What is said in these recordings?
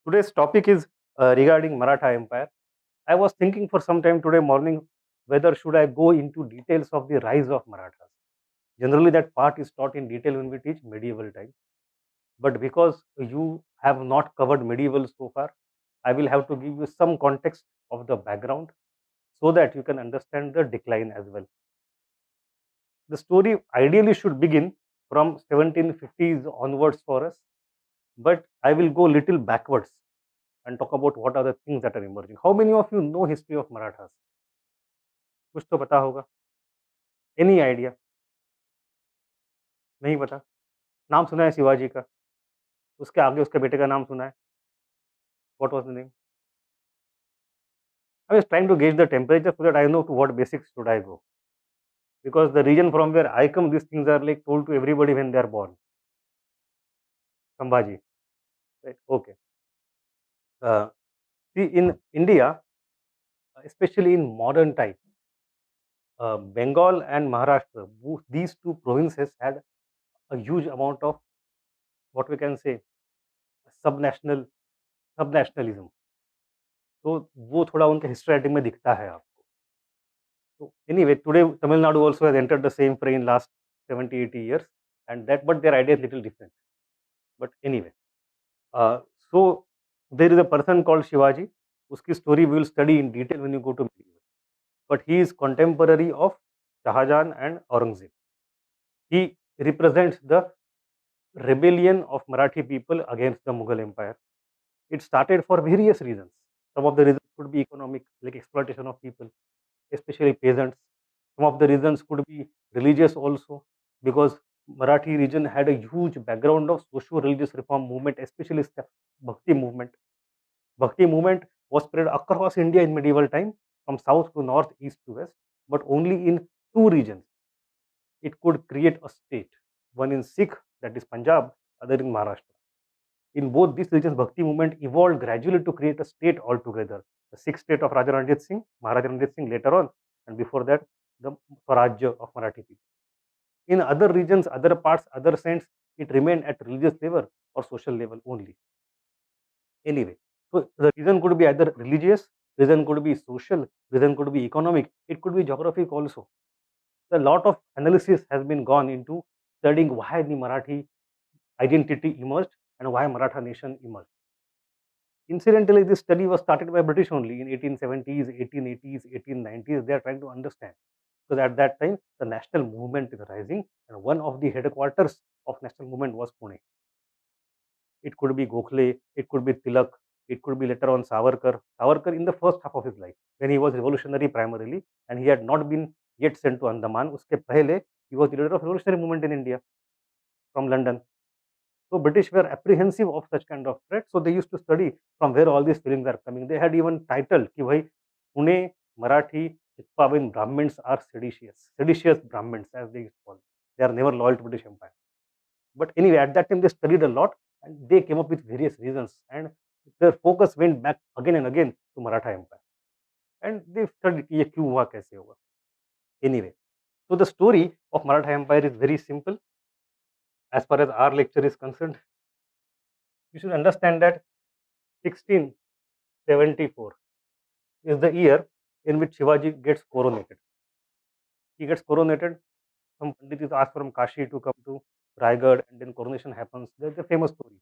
Today's topic is regarding Maratha Empire. I was thinking for some time today morning whether should I go into details of the rise of Marathas. Generally, that part is taught in detail when we teach medieval times. But because you have not covered medieval so far, I will have to give you some context of the background so that you can understand the decline as well. The story ideally should begin from 1750s onwards for us, but I will go little backwards and talk about what are the things that are emerging. How many of you know history of Marathas? कुछ तो पता होगा. Any idea? नहीं पता. नाम सुना है शिवाजी का. उसके आगे उसके बेटे का नाम सुना है. What was the name? I was trying to gauge the temperature so that I know to what basics should I go. Because the region from where I come, these things are like told to everybody when they are born. Sambhaji. Right? Okay. See, in India, especially in modern times, Bengal and Maharashtra, these two provinces had a huge amount of what we can say subnational सबनेशनलिज्म. तो वो थोड़ा उनके history writing में दिखता है आपको. तो anyway today Tamil Nadu also has entered the same फ्रे in last 70-80 years and that but their idea is little different. But anyway, so there is a person called Shivaji. उसकी story we will study in detail when you go to medieval. But he is contemporary of Shahjahan and Aurangzeb. He represents the rebellion of Marathi people against the Mughal Empire. It started for various reasons. Some of the reasons could be economic, like exploitation of people, especially peasants. Some of the reasons could be religious also, because Marathi region had a huge background of socio-religious reform movement, especially Bhakti movement. Bhakti movement was spread across India in medieval time, from south to north, east to west, but only in two regions. It could create a state, one in Sikh, that is Punjab, other in Maharashtra. In both these regions, Bhakti movement evolved gradually to create a state altogether. The Sikh state of Raja Ranjit Singh, Maharaja Ranjit Singh later on, and before that, the Swarajya of Marathi people. In other regions, other parts, other saints, it remained at religious level or social level only. Anyway, so the reason could be either religious, reason could be social, reason could be economic, it could be geographic also. A lot of analysis has been gone into studying why the Marathi identity emerged and why Maratha nation emerged. Incidentally, this study was started by British only in 1870s, 1880s, 1890s. They are trying to understand, because at that time the national movement is rising, and one of the headquarters of national movement was Pune. It could be Gokhale, it could be Tilak, it could be later on Savarkar. Savarkar in the first half of his life, when he was revolutionary primarily, and he had not been yet sent to Andaman. Uske pehle, he was the leader of revolutionary movement in India from London. So British were apprehensive of such kind of threat. So they used to study from where all these feelings are coming. They had even titled कि भाई Pune Marathi Chitpavin Brahmins are seditious Brahmins as they used to call it. They are never loyal to British Empire. But anyway, at that time they studied a lot and they came up with various reasons, and their focus went back again and again to Maratha Empire. And they studied ये क्यों हुआ कैसे हुआ. Anyway, so the story of Maratha Empire is very simple. As far as our lecture is concerned, you should understand that 1674 is the year in which Shivaji gets coronated. He gets coronated. Some Pandit is asked from Kashi to come to Raigad, and then coronation happens. There's a famous story.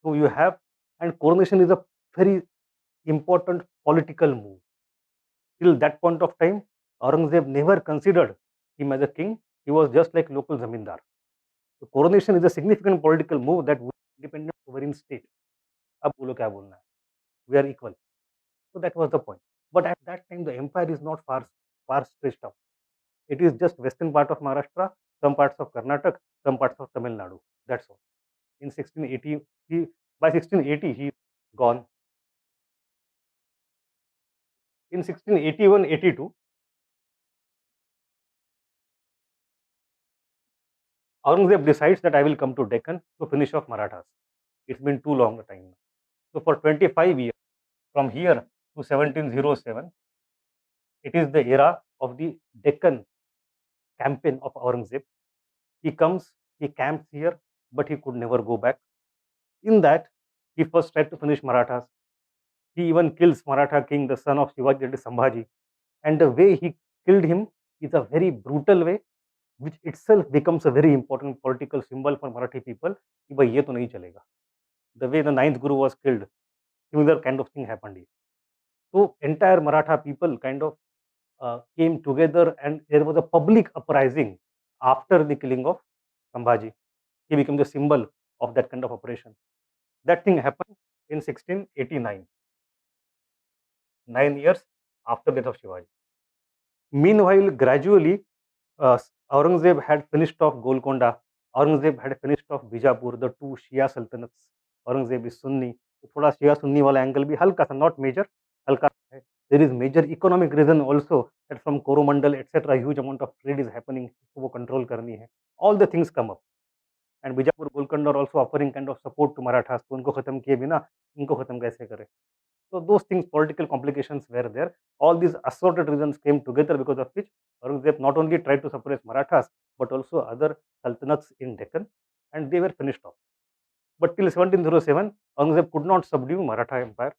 So you have, and coronation is a very important political move. Till that point of time, Aurangzeb never considered him as a king. He was just like local zamindar. So coronation is a significant political move that we are independent sovereign state. अब बोलो क्या बोलना है? We are equal. So that was the point. But at that time, the empire is not far stretched out. It is just western part of Maharashtra, some parts of Karnataka, some parts of Tamil Nadu. That's all. In 1680, by 1680, he is gone. In 1681-82, Aurangzeb decides that I will come to Deccan to finish off Marathas. It's been too long a time now. So for 25 years, from here to 1707, it is the era of the Deccan campaign of Aurangzeb. He comes, he camps here, but he could never go back. In that, He first tried to punish Marathas. He even kills Maratha king, the son of Shivaji, that is Sambhaji. And the way he killed him is a very brutal way, which itself becomes a very important political symbol for Marathi people. कि भाई ये तो नहीं चलेगा. The way the ninth Guru was killed, similar kind of thing happened here. So entire Maratha people kind of came together, and there was a public uprising after the killing of Sambhaji. He became the symbol of that kind of operation. That thing happened in 1689, 9 years after the death of Shivaji. Meanwhile, gradually, Aurangzeb had finished off Golconda. Aurangzeb had finished off Bijapur, the two Shia sultanates. Aurangzeb is Sunni. तो थोड़ा शिया सुन्नी वाला angle भी हल्का सा, not major, हल्का सा है. There is major economic reason also that from Coromandel etc. huge amount of trade is happening. तो वो control करनी है. All the things come up. And Bijapur, Golconda are also offering kind of support to Marathas. तो उनको खत्म किए बिना इनको खत्म कैसे करें? So those things, political complications were there. All these assorted reasons came together, because of which Aurangzeb not only tried to suppress Marathas but also other sultanates in Deccan, and they were finished off. But till 1707, Aurangzeb could not subdue Maratha Empire,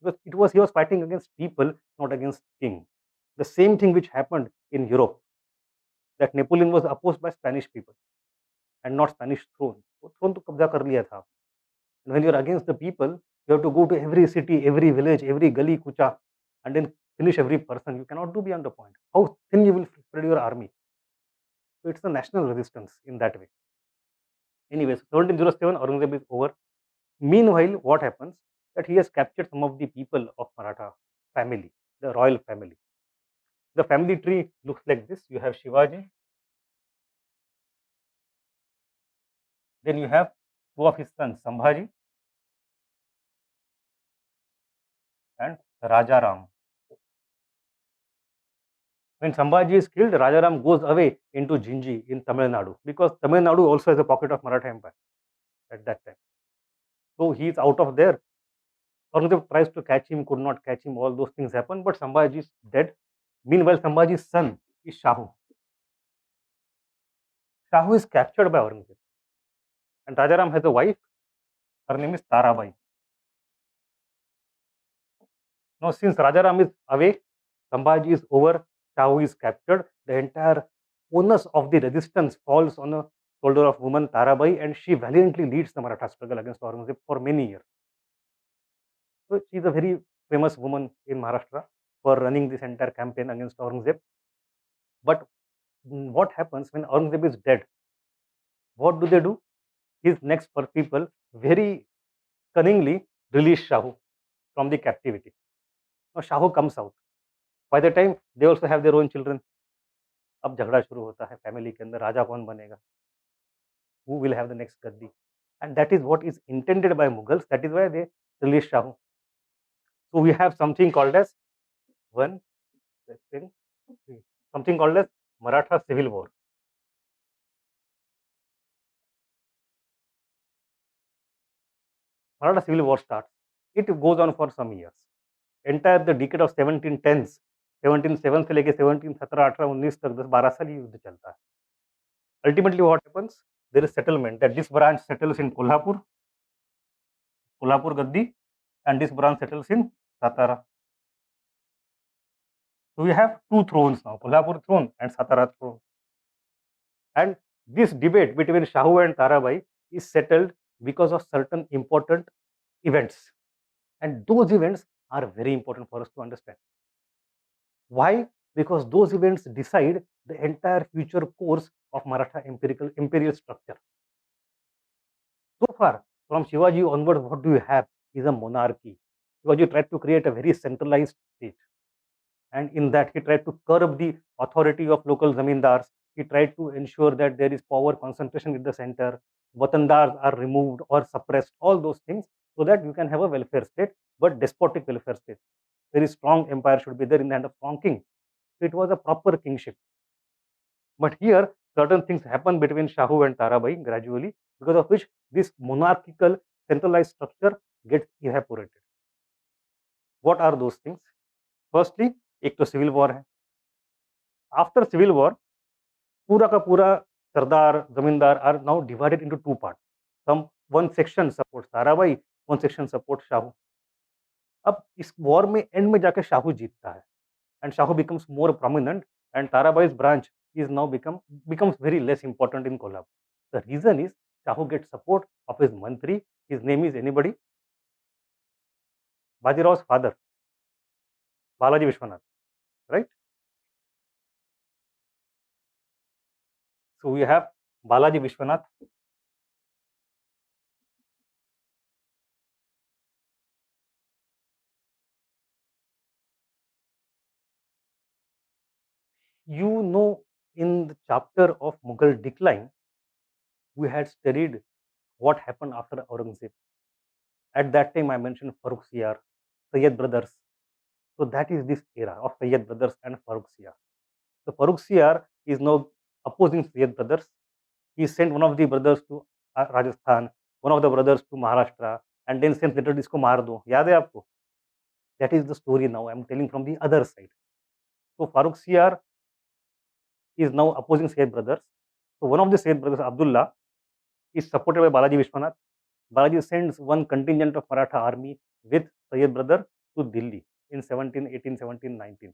because he was fighting against people, not against king. The same thing which happened in Europe, that Napoleon was opposed by Spanish people and not Spanish throne. वो throne तो कब्जा कर लिया था. And when you are against the people, you have to go to every city, every village, every gully, kucha, and then finish every person. You cannot do beyond the point. How thin you will spread your army. So it's a national resistance in that way. Anyways, 1707, Aurangzeb is over. Meanwhile, what happens? That he has captured some of the people of Maratha family, the royal family. The family tree looks like this. You have Shivaji. Then you have two of his sons, Sambhaji and Rajaram. When Sambhaji is killed, Rajaram goes away into Jinji in Tamil Nadu, because Tamil Nadu also has a pocket of Maratha Empire at that time. So he is out of there. Aurangzeb tries to catch him, could not catch him. All those things happen, but Sambhaji is dead. Meanwhile, Sambhaji's son is Shahu. Shahu is captured by Aurangzeb, and Rajaram has a wife. Her name is Tarabai. Now, since Rajaram is away, Sambhaji is over, Shahu is captured, the entire onus of the resistance falls on a shoulder of woman Tarabai, and she valiantly leads the Maratha struggle against Aurangzeb for many years. So she is a very famous woman in Maharashtra for running this entire campaign against Aurangzeb. But what happens when Aurangzeb is dead? What do? His next people very cunningly release Shahu from the captivity. Now Shahu comes out. By the time they also have their own children. अब झगड़ा शुरू होता है family के अंदर, राजा कौन बनेगा, who will have the next gaddi, and that is what is intended by Mughals. That is why they release Shahu. So we have something called as something called as Maratha Civil War. Maratha Civil War starts. It goes on for some years. Entire the decade of 1710s, 1707 से लेके 1717, 18, 19 तक 10-12 साल युद्ध चलता है. Ultimately what happens? There is settlement, that this branch settles in Kolhapur Gaddi, and this branch settles in Satara. So we have two thrones now, Kolhapur throne and Satara throne. And this debate between Shahu and Tarabai is settled because of certain important events. And those events are very important for us to understand. Why? Because those events decide the entire future course of Maratha imperial structure. So far, from Shivaji onward, what do you have is a monarchy. Shivaji tried to create a very centralized state. And in that, he tried to curb the authority of local zamindars. He tried to ensure that there is power concentration in the center. Watandars are removed or suppressed, all those things, so that you can have a welfare state, but despotic welfare state. Very strong empire should be there in the hand of strong king. So it was a proper kingship. But here, certain things happen between Shahu and Tarabai gradually, because of which this monarchical centralized structure gets evaporated. What are those things? Firstly, एक तो civil war है. After civil war पूरा का पूरा sardar zamindar are now divided into two part. Some one section supports Tarabai, one section supports Shahu. अब इस war में and में जाके शाहू जीतता है and Shahu becomes more prominent and Tarabai's branch is now becomes very less important in Kolhapur. The reason is Shahu gets support of his mantri. His name is anybody? Bajiraw's father, Balaji Vishwanath, right? So we have Balaji Vishwanath. You know, in the chapter of Mughal decline, we had studied what happened after Aurangzeb. At that time, I mentioned Farooq Siyar, Sayyid brothers. So that is this era of Sayyid brothers and Farooq Siyar. So Farooq Siyar is now opposing Sayyid brothers. He sent one of the brothers to Rajasthan, one of the brothers to Maharashtra, and then sent letter इसको मार दो. याद है आपको? That is the story now. I am telling from the other side. So Farooq Siyar is now opposing Sayyid brothers. So one of the Sayyid brothers, Abdullah, is supported by Balaji Vishwanath. Balaji sends one contingent of Maratha army with Sayyid brother to Delhi in 1718, 1719.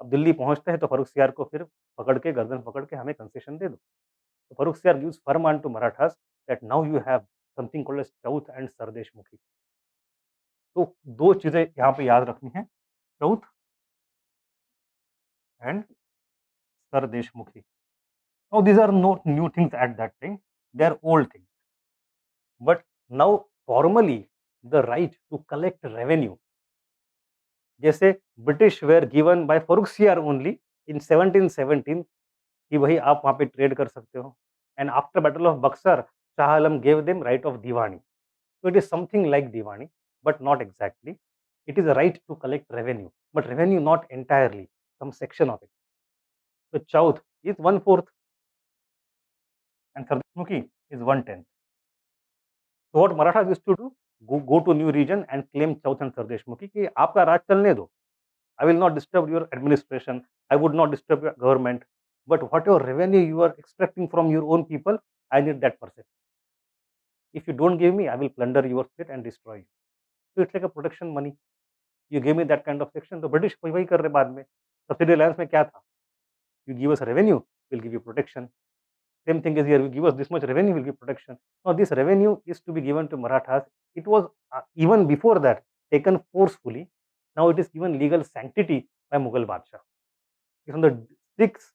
अब दिल्ली पहुंचते हैं तो फारूक सियार को फिर पकड़ के गर्दन पकड़ के हमें कंसेशन दे दो. तो फारूक सियार gives firm on to Marathas that now you have something called as Chauth and Sardeshmukhi. तो दो चीजें यहाँ पे याद रखनी है, Chauth and Sardeshmukhi. Now these are not new things at that time, they are old things. But now formally the right to collect revenue, जैसे British were given by Farrukhsiyar only इन 1717 कि वही आप वहां पे ट्रेड कर सकते हो. And after battle of Buxar Shah Alam gave them right of Deewani. So it is something like Diwani, but not exactly. It is a right to collect revenue, but revenue not entirely, some section of it. So Chauth is 1/4 and Sardeshmukhi is 1/10. So what Marathas used to do, go to new region and claim Chauth and Sardeshmukhi कि आपका राज चलने दो. I will not disturb your administration. I would not disturb your government. But whatever revenue you are extracting from your own people, I need that percent. If you don't give me, I will plunder your state and destroy you. So it's like a protection money. You gave me that kind of section. तो British वही कर रहे बाद में. Subsidy alliance में क्या था? You give us revenue, we'll give you protection. Same thing is here. You give us this much revenue, we'll give protection. Now this revenue is to be given to Marathas. It was even before that taken forcefully. Now it is given legal sanctity by Mughal Badshah. From the 6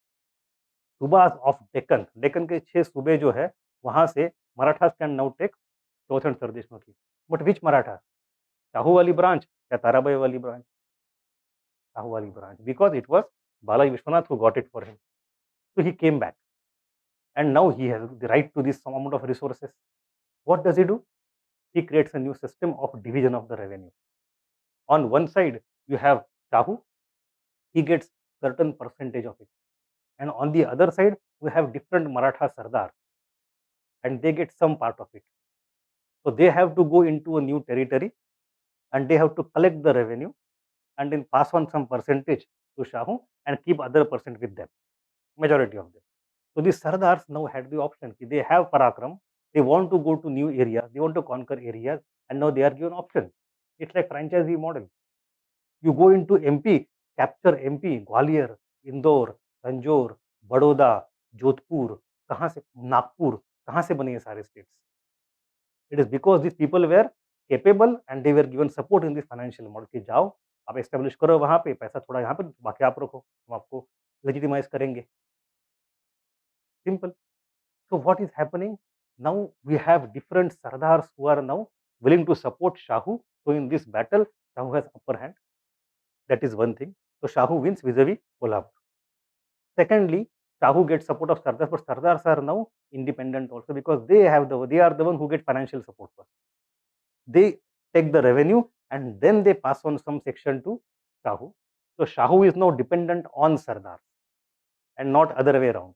subahs of Deccan, Deccan के 6 सूबे जो है वहां से Marathas can now take chauth and sardeshmukhi. But which Maratha? Shahu वाली branch या ताराबाई वाली branch? Shahu वाली branch, because it was Balaji Vishwanath who got it for him. So he came back and now he has the right to this some amount of resources. What does he do? He creates a new system of division of the revenue. On one side you have Shahu, he gets certain percentage of it, and on the other side we have different Maratha Sardar and they get some part of it. So they have to go into a new territory and they have to collect the revenue and then pass on some percentage to Shahu and keep other percent with them, majority of them. So these Sardars now had the option. They have Parakram, they want to go to new areas, they want to conquer areas, and now they are given option. It's like franchisee model. You go into MP, capture MP, Gwalior, Indore, Tanjore, Baroda, Jodhpur, कहाँ से नागपुर, कहाँ से बने ये सारे states? It is because these people were capable and they were given support in this financial model कि जाओ आप establish करो वहाँ पे, पैसा थोड़ा यहाँ पे बाकी आप रखो, हम आपको legitimize करेंगे. Simple. So what is happening now? We have different Sardars who are now willing to support Shahu. So in this battle, Shahu has upper hand. That is one thing. So Shahu wins vis-a-vis Kolhapur. Secondly, Shahu gets support of Sardars, but Sardars are now independent also because they are the one who get financial support first. They take the revenue and then they pass on some section to Shahu. So Shahu is now dependent on Sardars and not other way around.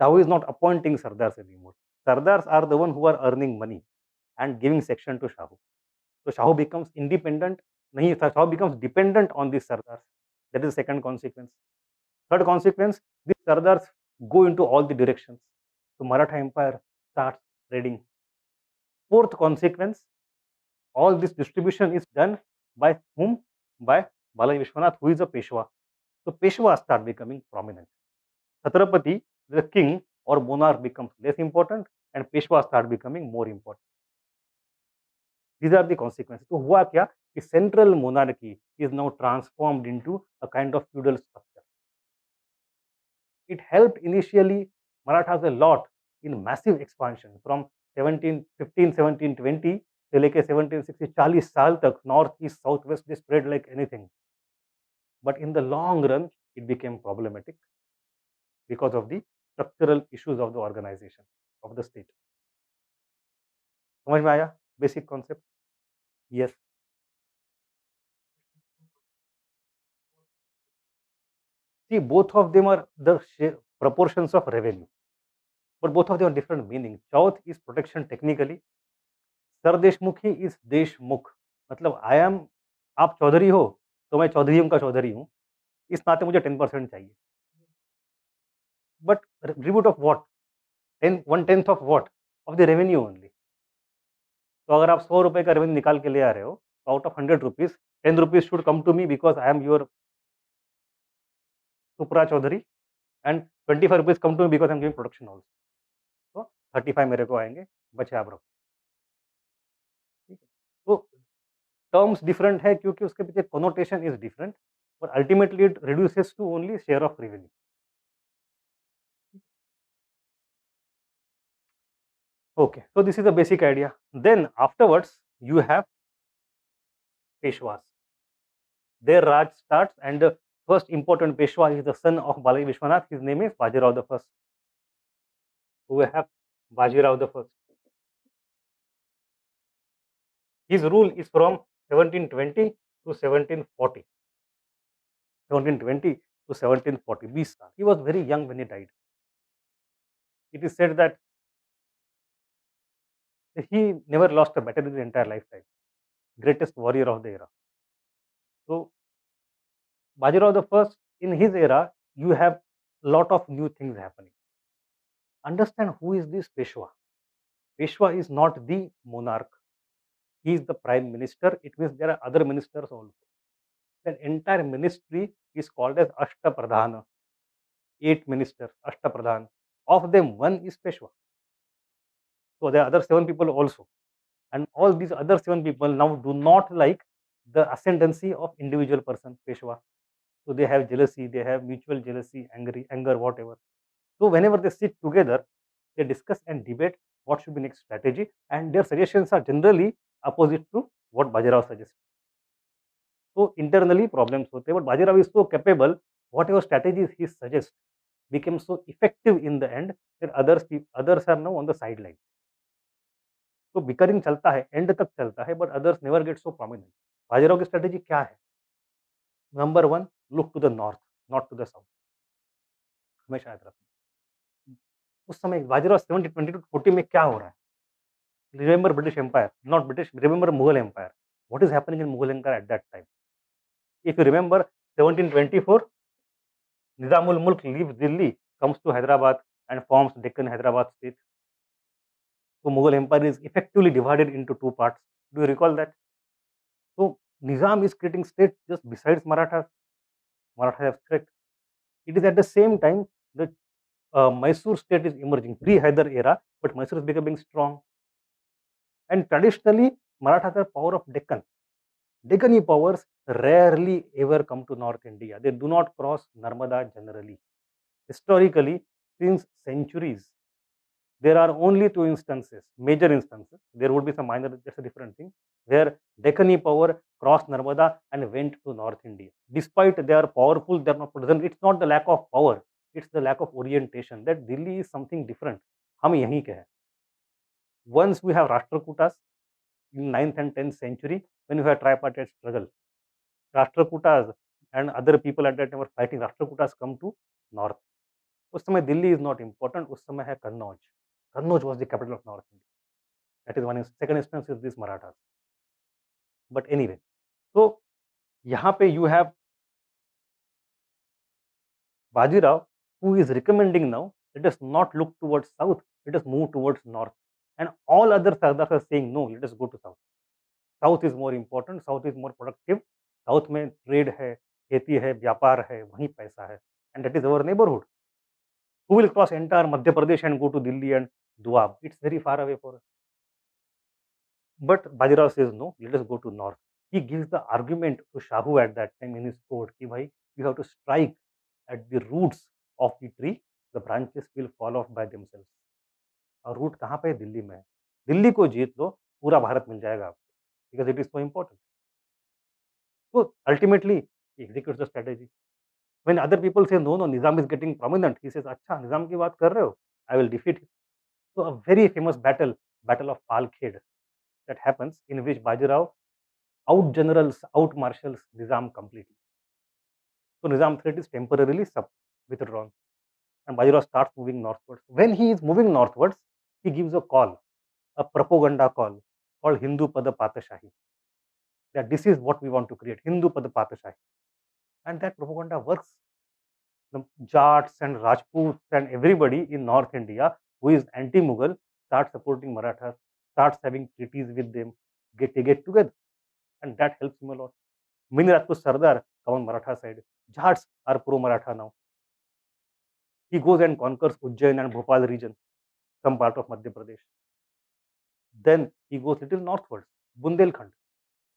Shahu is not appointing Sardars anymore. Sardars are the one who are earning money and giving section to Shahu. So Shahu becomes independent. Nahi, Shahu becomes dependent on these Sardars. That is the second consequence. Third consequence, these Sardars go into all the directions. So Maratha Empire starts spreading. Fourth consequence, All this distribution is done by whom? By Balaji Vishwanath, who is a Peshwa. So Peshwas start becoming prominent. Chhatrapati, the king or monarch, becomes less important, and Peshwas start becoming more important. These are the consequences. So हुआ क्या कि central monarchy is now transformed into a kind of feudal structure. It helped initially Marathas a lot in massive expansion from 1715, 1720 से लेके 1760, 40 साल तक north, east, south, west, they spread like anything. But in the long run, it became problematic because of the structural issues of the organization of the state. समझ में आया basic concept? Yes. See, both of them are the proportions of revenue, but both of them are different meaning. Chauth is protection technically. Sardeshmukhi is Deshmukh, मतलब I am, आप चौधरी हो तो मैं चौधरीयों का चौधरी हूँ, इस नाते मुझे 10% चाहिए, but rebut of what, 1/10 of what, of the revenue only. तो अगर आप 100 रुपए का रेवेन्यू निकाल के ले आ रहे हो, तो out of 100 rupees 10 rupees should come to me because I am your supra Chaudhary, and 25 rupees come to me because I am giving production also. तो 35 मेरे को आएंगे, बचे आप रखो. ठीक है, तो टर्म्स डिफरेंट है क्योंकि उसके पीछे connotation is different, but ultimately it reduces to only share of revenue. Okay, so this is the basic idea. Then afterwards you have Peshwas. Their Raj starts, and the first important Peshwa is the son of Balaji Vishwanath. His name is Bajirao the First. So we have Bajirao the First. His rule is from 1720 to 1740. 1720 to 1740. He was very young when he died. It is said that he never lost a battle in his entire lifetime. Greatest warrior of the era. So Bajirao the First, in his era, you have a lot of new things happening. Understand who is this Peshwa. Peshwa is not the monarch. He is the prime minister. It means there are other ministers also. The entire ministry is called as Ashtapradhana. 8 ministers, Ashtapradhan. Of them, one is Peshwa. So there are other 7 people also. And all these other 7 people now do not like the ascendancy of individual person, Peshwa. So they have jealousy, they have mutual jealousy, anger, whatever. So whenever they sit together, they discuss and debate what should be next strategy, and their suggestions are generally opposite to what Bajirao suggests. So internally problems hote, but Bajirao is so capable, whatever strategies he suggests became so effective in the end that others are now on the sideline. So bickering चलता है, end तक चलता है, but others never get so prominent. Bajirao की strategy क्या है? Number 1, look to the north, not to the south. हमेशा याद रखना. उस समय बाजीराव 1720 to 40 में क्या हो रहा है? Remember British Empire, not British, remember Mughal Empire. What is happening in Mughal Empire at that time? If you remember 1724, Nizamul Mulk leaves Delhi, comes to Hyderabad and forms Deccan Hyderabad state. So Mughal Empire is effectively divided into 2 parts. Do you recall that? So Nizam is creating state just besides Marathas. Marathas have threat. It is at the same time the Mysore state is emerging, pre-Hyder era, but Mysore is becoming strong. And traditionally, Marathas are power of Deccan. Deccani powers rarely ever come to North India. They do not cross Narmada generally. Historically, since centuries, there are only 2 instances, major instances. There would be some minor, that's a different thing, where Deccani power crossed Narmada and went to North India. Despite they are powerful, they are not present. It's not the lack of power, it's the lack of orientation. That Delhi is something different. हम यहीं के हैं. Once we have Rashtrakutas in 9th and 10th century, when we have tripartite struggle, Rashtrakutas and other people at that time were fighting. Rashtrakutas come to north. उस समय Delhi is not important. उस समय है Kannauj. Kannauj was the capital of North India. That is one. Second instance is this Marathas. But anyway, so यहाँ पे you have Bajirao, who is recommending now, let us not look towards south, let us move towards north. And all other Sardars are saying, no, let us go to south. South is more important, south is more productive, south में trade है, खेती है, व्यापार है, वहीं पैसा है, and that is our neighbourhood. Who will cross entire Madhya Pradesh and go to Delhi and Doab? It's very far away for us. But Bajirao says no, let us go to north. He gives the argument to Shahu at that time in his court कि भाई you have to strike at the roots of the tree, the branches will fall off by themselves. और root कहाँ पे है? दिल्ली में है. दिल्ली को जीत लो, पूरा भारत मिल जाएगा आपको, because it is so important. So ultimately he executes the strategy. When other people say no, no, Nizam is getting prominent, he says अच्छा निजाम की बात कर रहे हो, I will defeat him. So a very famous battle, Battle of Palkhed, that happens in which Bajirao out-generals, out-marshals Nizam completely. So Nizam threat is temporarily withdrawn, and Bajirao starts moving northwards. When he is moving northwards, he gives a call, a propaganda call called Hindu Pada Patashahi. That this is what we want to create, Hindu Pada Patashahi. And that propaganda works. The Jats and Rajputs and everybody in North India who is anti-Mughal starts supporting Marathas, starts having treaties with them, they get together, and that helps him a lot. Many Rajput Sardar come on Maratha side. Jats are pro-Maratha now. He goes and conquers Ujjain and Bhopal region, some part of Madhya Pradesh. Then he goes little northwards, Bundelkhand.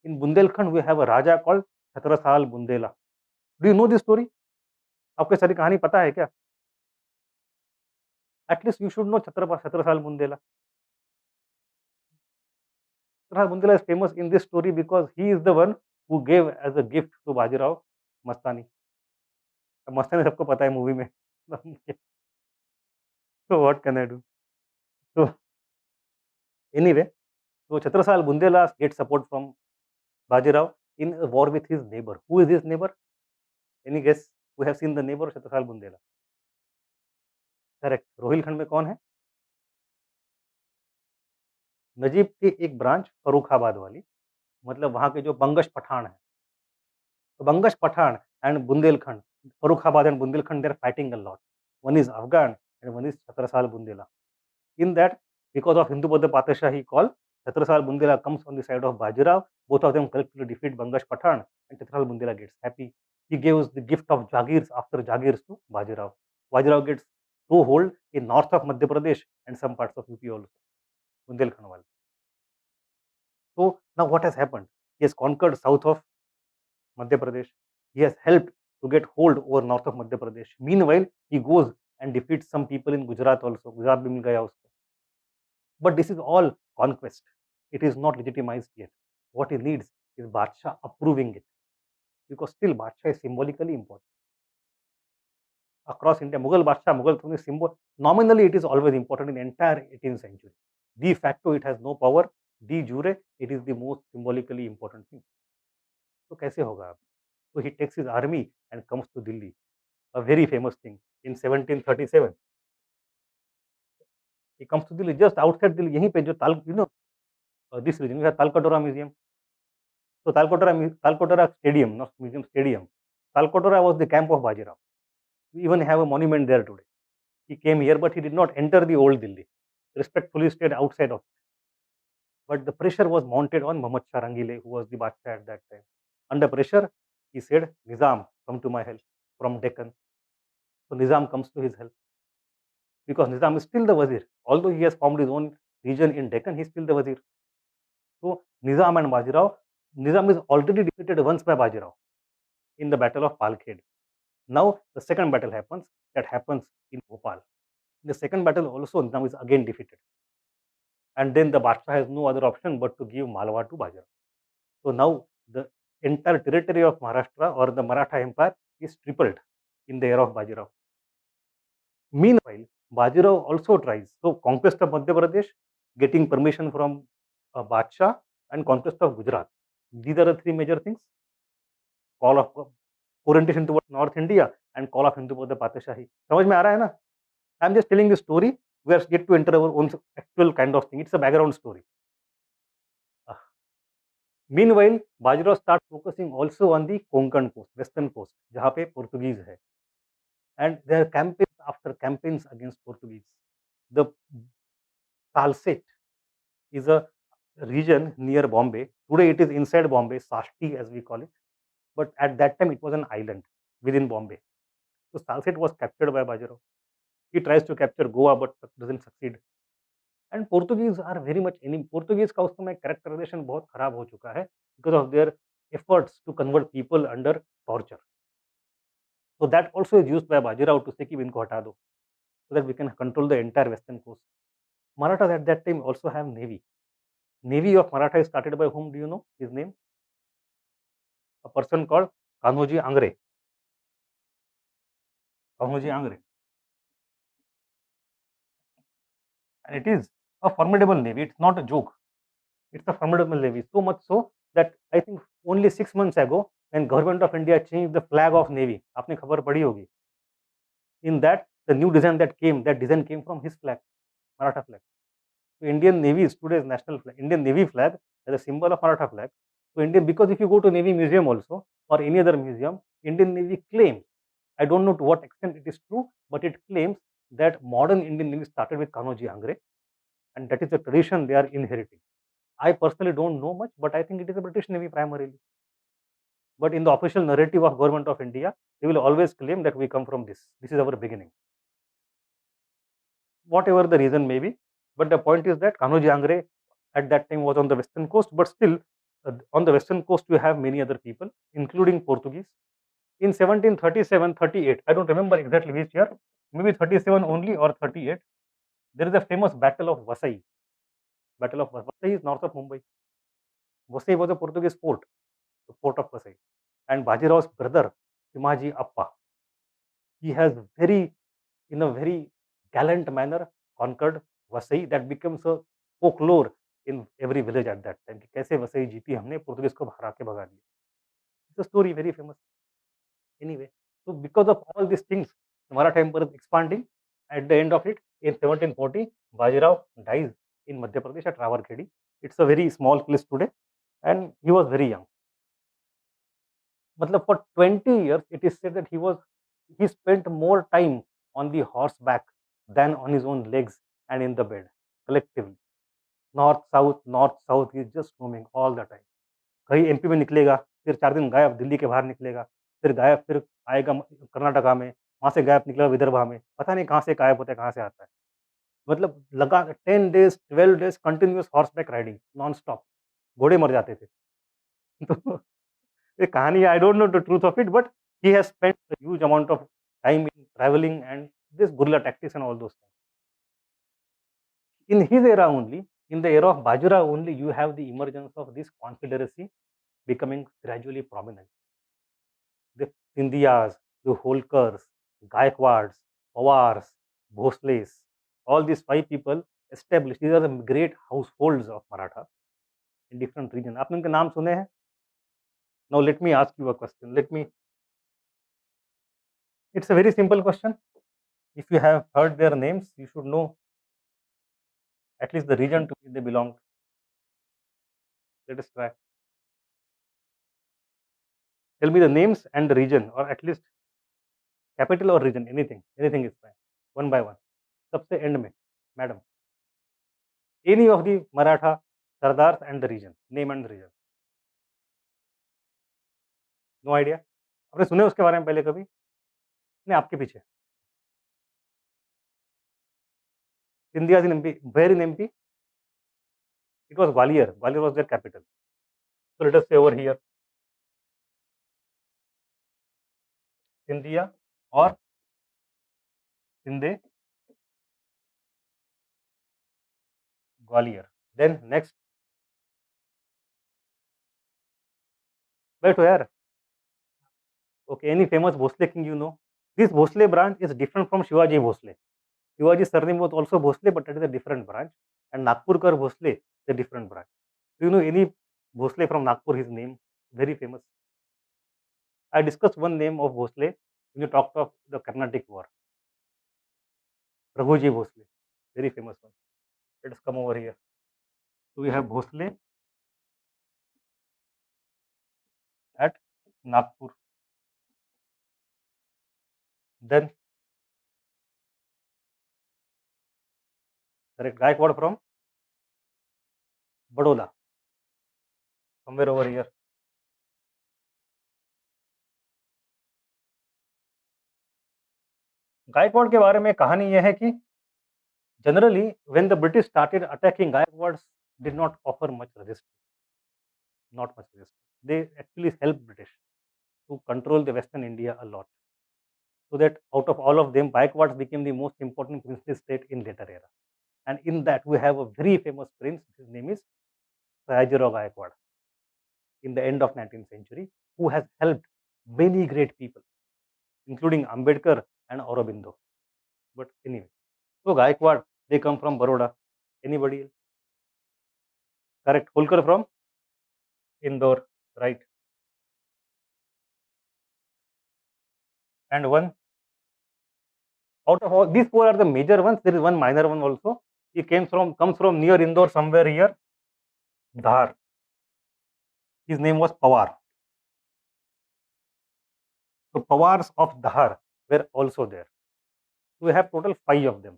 In Bundelkhand, we have a Raja called Chhatrasal Bundela. Do you know this story? आपको सारी कहानी पता है क्या? At least you should know Chhatrasal Bundela. Chhatrasal Bundela is famous in this story because he is the one who gave as a gift to Bajirao Mastani. मस्तानी सबको पता है movie में. So what can I do? So anyway, so Chhatrasal Bundela gets support from Bajirao in a war with his neighbor. Who is his neighbor? Any guess? We have seen the neighbor Chhatrasal Bundela. Correct. Rohilkhand में कौन है? नजीब की एक branch Farrukhabad वाली, मतलब वहां के जो बंगश पठान है. So Bangash Pathan and Bundelkhand, Farrukhabad and Bundelkhand, they are fighting a lot. One is Afghan and one is Chhatrasal Bundela. In that, because of Hindu Pada Patashahi call, Chhatrasal Bundela comes on the side of Bajirao. Both of them collectively defeat Bangash Pathan, and Chhatrasal Bundela gets happy. He gives the gift of Jagirs after Jagirs to Bajirao. Bajirao gets toehold in north of Madhya Pradesh and some parts of UP also, Bundelkhand wal. So now what has happened? He has conquered south of Madhya Pradesh. He has helped to get hold over north of Madhya Pradesh. Meanwhile, he goes and defeats some people in Gujarat also. Gujarat bhi mil gaya usko. But this is all conquest. It is not legitimized yet. What he needs is Badshah approving it, because still Badshah is symbolically important. Across India, Mughal Badshah, Mughal throne is symbol. Nominally, it is always important in the entire 18th century. De facto, it has no power. De jure, it is the most symbolically important thing. तो कैसे होगा? So he takes his army and comes to Delhi. A very famous thing in 1737. He comes to Delhi, just outside Delhi, यहीं पे जो this region we have Talkatore Museum. So Talkatore Stadium, not museum, stadium. Talkatore was the camp of Bajirao. We even have a monument there today. He came here, but he did not enter the old Delhi. Respectfully stayed outside of it. But the pressure was mounted on Muhammad Shah Rangile, who was the Badshah at that time. Under pressure, he said, Nizam, come to my help from Deccan. So Nizam comes to his help, because Nizam is still the Wazir. Although he has formed his own region in Deccan, he is still the Wazir. So Nizam and Bajirao, Nizam is already defeated once by Bajirao in the Battle of Palkhed. Now the second battle happens, that happens in Bhopal. In the second battle also Nizam is again defeated. And then the Badshah has no other option but to give Malwa to Bajirao. So now the entire territory of Maharashtra or the Maratha Empire is tripled in the era of Bajirao. Meanwhile, Bajirao also tries. So conquest of Madhya Pradesh, getting permission from Badshah, and conquest of Gujarat. These are the three major things. Call of orientation towards North India and call of Hindu Pada Patashahi. समझ में आ रहा है ना? I am just telling the story. We are yet to enter our own actual kind of thing. It's a background story. Meanwhile, Bajirao starts focusing also on the Konkan coast, western coast, जहाँ पे Portuguese है. And there are campaigns after campaigns against Portuguese. The Salsette is a region near Bombay. Today it is inside Bombay, Sashti as we call it. But at that time it was an island within Bombay. So Salsette was captured by Bajirao. He tries to capture Goa but doesn't succeed. And Portuguese are very much Portuguese का उस समय characterization बहुत खराब हो चुका है because of their efforts to convert people under torture. So that also is used by Bajirao to say कि इनको हटा दो so that we can control the entire western coast. Marathas at that time also have navy. Navy of Maratha is started by whom? Do you know his name? A person called Kanhoji Angre. Kanhoji Angre. And it is a formidable navy. It's not a joke. It's a formidable navy. So much so that I think only 6 months ago, when government of India changed the flag of navy, आपने खबर पढ़ी होगी. In that, the new design that design came from his flag, Maratha flag. So Indian Navy is today's national flag. Indian Navy flag as a symbol of Maratha flag. So Indian, because if you go to Navy Museum also or any other museum, Indian Navy claims, I don't know to what extent it is true, but it claims that modern Indian Navy started with Kanoji Angre, and that is the tradition they are inheriting. I personally don't know much, but I think it is a British Navy primarily. But in the official narrative of government of India, they will always claim that we come from this. This is our beginning. Whatever the reason may be, but the point is that Kanoji Angre at that time was on the western coast, but still on the western coast you have many other people, including Portuguese. In 1737-38, I don't remember exactly which year, maybe 37 only or 38, there is a famous battle of Vasai. Battle of Vasai is north of Mumbai. Vasai was a Portuguese port, the port of Vasai. And Bajirao's brother, Simaji Appa, he has in a very gallant manner conquered Vasai. That becomes a folklore in every village at that time. कि कैसे वसई जीती हमने पोर्तुगीज को हरा के भगा दिया. It's a story very famous. Anyway, so because of all these things, the Maratha Empire is expanding. At the end of it, in 1740, Bajirao dies in Madhya Pradesh at Rawarkhedi. It's a very small place today, and he was very young. Matlab for 20 years, it is said that he spent more time on the horseback than on his own legs and in the bed collectively. North south, he is just roaming all the time. कहीं MP में निकलेगा, फिर 4 दिन गायब, दिल्ली के बाहर निकलेगा, फिर गायब, फिर आएगा कर्नाटका में, वहाँ से गायब निकलेगा विदर्भा में, पता नहीं कहाँ से गायब होता है, कहाँ से आता है. मतलब लगा 10 days, 12 days continuous horseback riding non stop. घोड़े मर जाते थे. तो ये कहानी, I don't know the truth of it, but he has spent a huge amount of time in traveling and this guerrilla tactics and all those things. In his era only, in the era of Bajirao only, you have the emergence of this confederacy becoming gradually prominent. The Sindhiyas, the Holkars, Gaikwads, Pawars, Bhosles, all these 5 people established. These are the great households of Maratha in different regions. आपने उनके नाम सुने हैं? Now let me ask you a question. It's a very simple question. If you have heard their names, you should know at least the region to which they belong. Let us try. Tell me the names and the region, or at least capital or region, anything is fine. One by one. सबसे end में, madam. Any of the Maratha Sardars and the region, name and the region. No idea. आपने सुने उसके बारे में पहले कभी? नहीं, आपके पीछे. Sindhia in MP. Where in MP? It was Gwalior. Gwalior was their capital. So let us say over here, Sindhia or Sindhe, Gwalior. Then next, बैठो यार. Okay, any famous Bhosle king you know? This Bhosle branch is different from Shivaji Bhosle. Shivaji's surname was also Bhosle, but that is a different branch. And Nagpurkar Bhosle is a different branch. Do you know any Bhosle from Nagpur? His name very famous. I discussed one name of Bhosle when you talked of the Carnatic War. Raghuji Bhosle, very famous one. Let us come over here. So we have Bhosle at Nagpur. Then correct Gaikwad from Baroda, somewhere over here. Gaekwad के बारे में कहानी यह है कि generally when the British started attacking, Gaikwads did not offer much resistance, not much resistance. They actually helped British to control the Western India a lot. So that out of all of them, Gaikwads became the most important princely state in later era. And in that, we have a very famous prince. His name is Sayajirao Gaikwad in the end of 19th century, who has helped many great people, including Ambedkar and Aurobindo. But anyway, so Gaikwad, they come from Baroda. Anybody else? Correct. Holkar from Indore, right? And one out of all these four are the major ones. There is one minor one also. He comes from near Indore, somewhere here, Dhar. His name was Pawar. So Pawars of Dhar were also there. We have total 5 of them.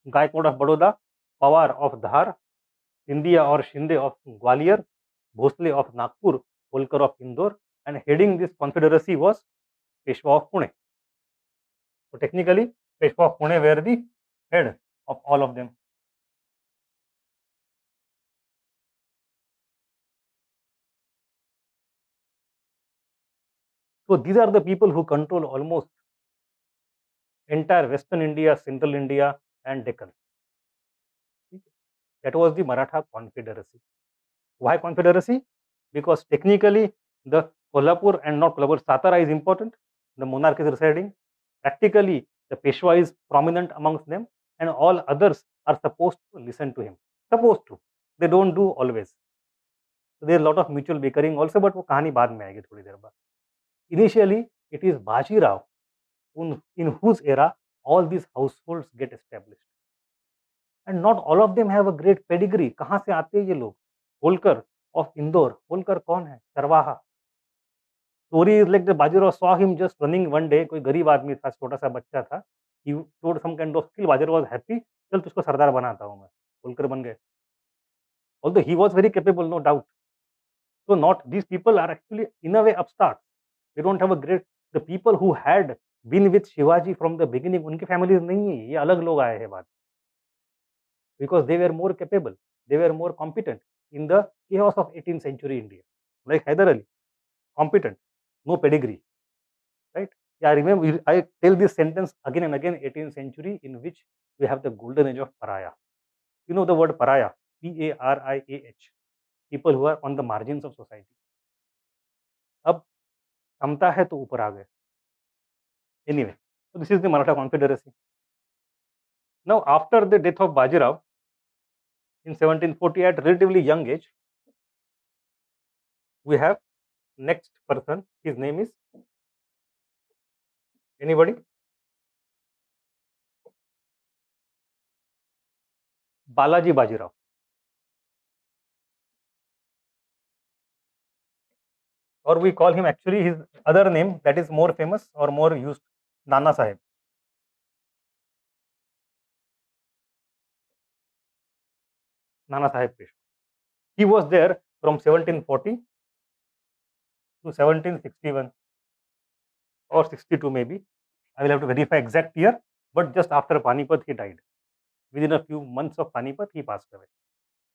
Gaikwad of Baroda, Pawar of Dhar, Sindhia or Shinde of Gwalior, Bhosle of Nagpur, Holkar of Indore, and heading this confederacy was Peshwa of Pune. So technically, Peshwa of Pune were the head of all of them. So these are the people who control almost entire Western India, Central India, and Deccan. That was the Maratha Confederacy. Why Confederacy? Because technically the Kolhapur and not Kolhapur, Satara is important. The monarch is residing. Practically, the Peshwa is prominent amongst them, and all others are supposed to listen to him. Supposed to. They don't do always. So there is a lot of mutual bickering also, but वो कहानी बाद में आएगी थोड़ी देर बाद. Initially, it is Baji Rao in whose era all these households get established. And not all of them have a great pedigree. कहाँ से आते हैं ये लोग? Holkar of Indore. होलकर कौन है? चरवाहा. Story is like the Bajirao saw him just running one day. कोई गरीब आदमी था, छोटा सा बच्चा था. He showed some kind of skill. Bajirao was happy. चल तुझको सरदार बनाता हूँ मैं. होलकर बन गए. Although he was very capable, no doubt. So not these people are actually in a way upstarts. They don't have a great. The people who had been with Shivaji from the beginning, उनकी families नहीं है. ये अलग लोग आए हैं बाद. Because they were more capable, they were more competent in the chaos of 18th century India. Like Hyder Ali, competent, no pedigree, right? Yeah, I remember, I tell this sentence again and again, 18th century in which we have the golden age of Paraya. You know the word Paraya, P-A-R-I-A-H, people who are on the margins of society. अब क्षमता है तो ऊपर आ गए. Anyway, so this is the Maratha Confederacy. Now, after the death of Bajirao in 1740 at relatively young age, we have next person. His name is anybody? Balaji Bajirao. Or we call him actually his other name that is more famous or more used, Nana Sahib. Nana Sahib Peshwa. He was there from 1740 to 1761 or 62 maybe. I will have to verify exact year, but just after Panipat he died. Within a few months of Panipat he passed away.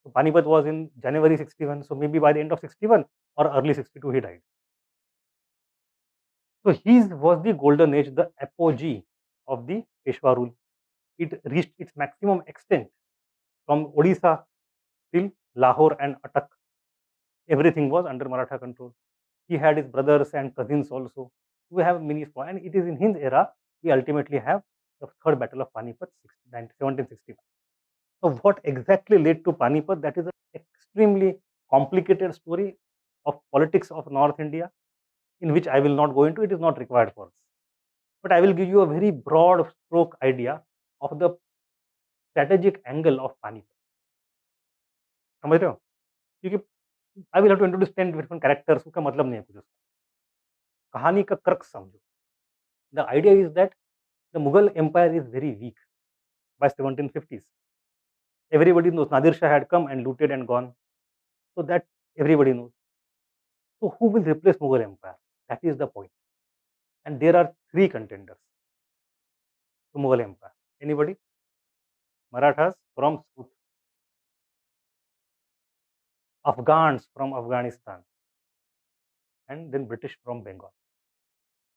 So Panipat was in January 61, so maybe by the end of 61 or early 62 he died. So his was the golden age, the apogee of the Peshwa rule. It reached its maximum extent from Odisha till Lahore and Attock. Everything was under Maratha control. He had his brothers and cousins also. We have many small, and it is in his era we ultimately have the third battle of Panipat, 1761. So, what exactly led to Panipat? That is an extremely complicated story of politics of North India, in which I will not go into. It is not required for us. But I will give you a very broad stroke idea of the strategic angle of Panipat. समझ रहे हो? क्योंकि I will have to introduce 10 different characters. उसका मतलब नहीं है कुछ उसका. कहानी का क्रक्स समझो. The idea is that the Mughal Empire is very weak by 1750s. Everybody knows Nadir Shah had come and looted and gone. So that everybody knows. So who will replace Mughal Empire? That is the point. And there are three contenders to Mughal Empire. Anybody? Marathas from South, Afghans from Afghanistan, and then British from Bengal.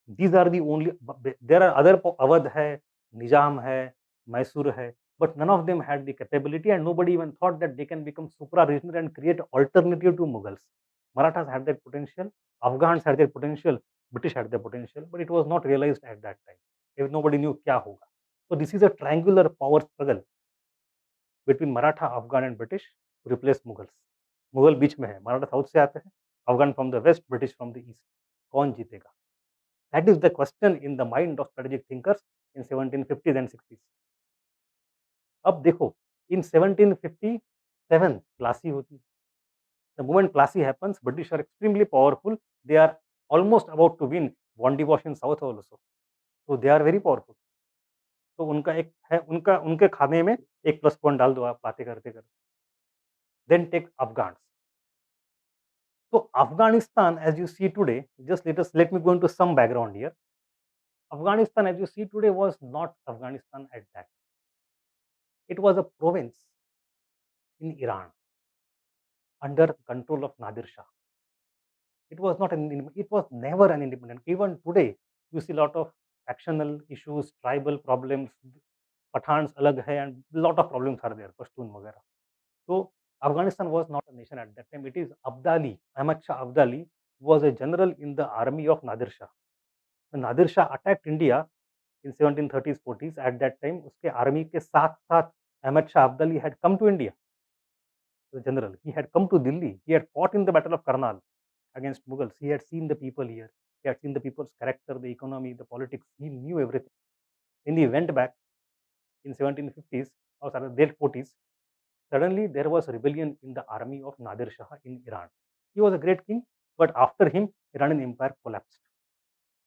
These are the only. There are other Awadh hai, Nizam hai, Mysore hai, but none of them had the capability, and nobody even thought that they can become supra-regional and create alternative to Mughals. Marathas had that potential, Afghans had that potential, British had the potential, but it was not realized at that time. Nobody knew kya hoga. So this is a triangular power struggle between Maratha, Afghan and British to replace Mughals. Mughal बीच में है, Maratha south से आते हैं, Afghan from the west, British from the east. कौन जीतेगा? That is the question in the mind of strategic thinkers in 1750s and 60s. अब देखो, in 1757 Plassey होती है. The moment Plassey happens, British are extremely powerful. They are almost about to win Bondi Wash in South also. So they are very powerful. तो उनका एक है, उनके खाने में एक प्लस पॉइंट डाल दो आप बातें करते करते. Then take Afghans. So Afghanistan, as you see today, just let me go into some background here. Afghanistan, as you see today, was not Afghanistan at that. It was a province in Iran under control of Nadir Shah. It was not it was never an independent. Even today, you see a lot of factional issues, tribal problems, Pathans alag hai, and a lot of problems are there, Pashtun वगैरह. So Afghanistan was not a nation at that time. It is Abdali, Ahmad Shah Abdali was a general in the army of Nadir Shah. When Nadir Shah attacked India in 1730s 40s, at that time uske army ke साथ साथ Ahmad Shah Abdali had come to India. The general, he had come to Delhi. He had fought in the battle of Karnal against Mughals. He had seen the people here. He had seen the people's character, the economy, the politics. He knew everything. When he went back in 1750s or late 40s, suddenly there was rebellion in the army of Nadir Shah in Iran. He was a great king, but after him, Iranian empire collapsed.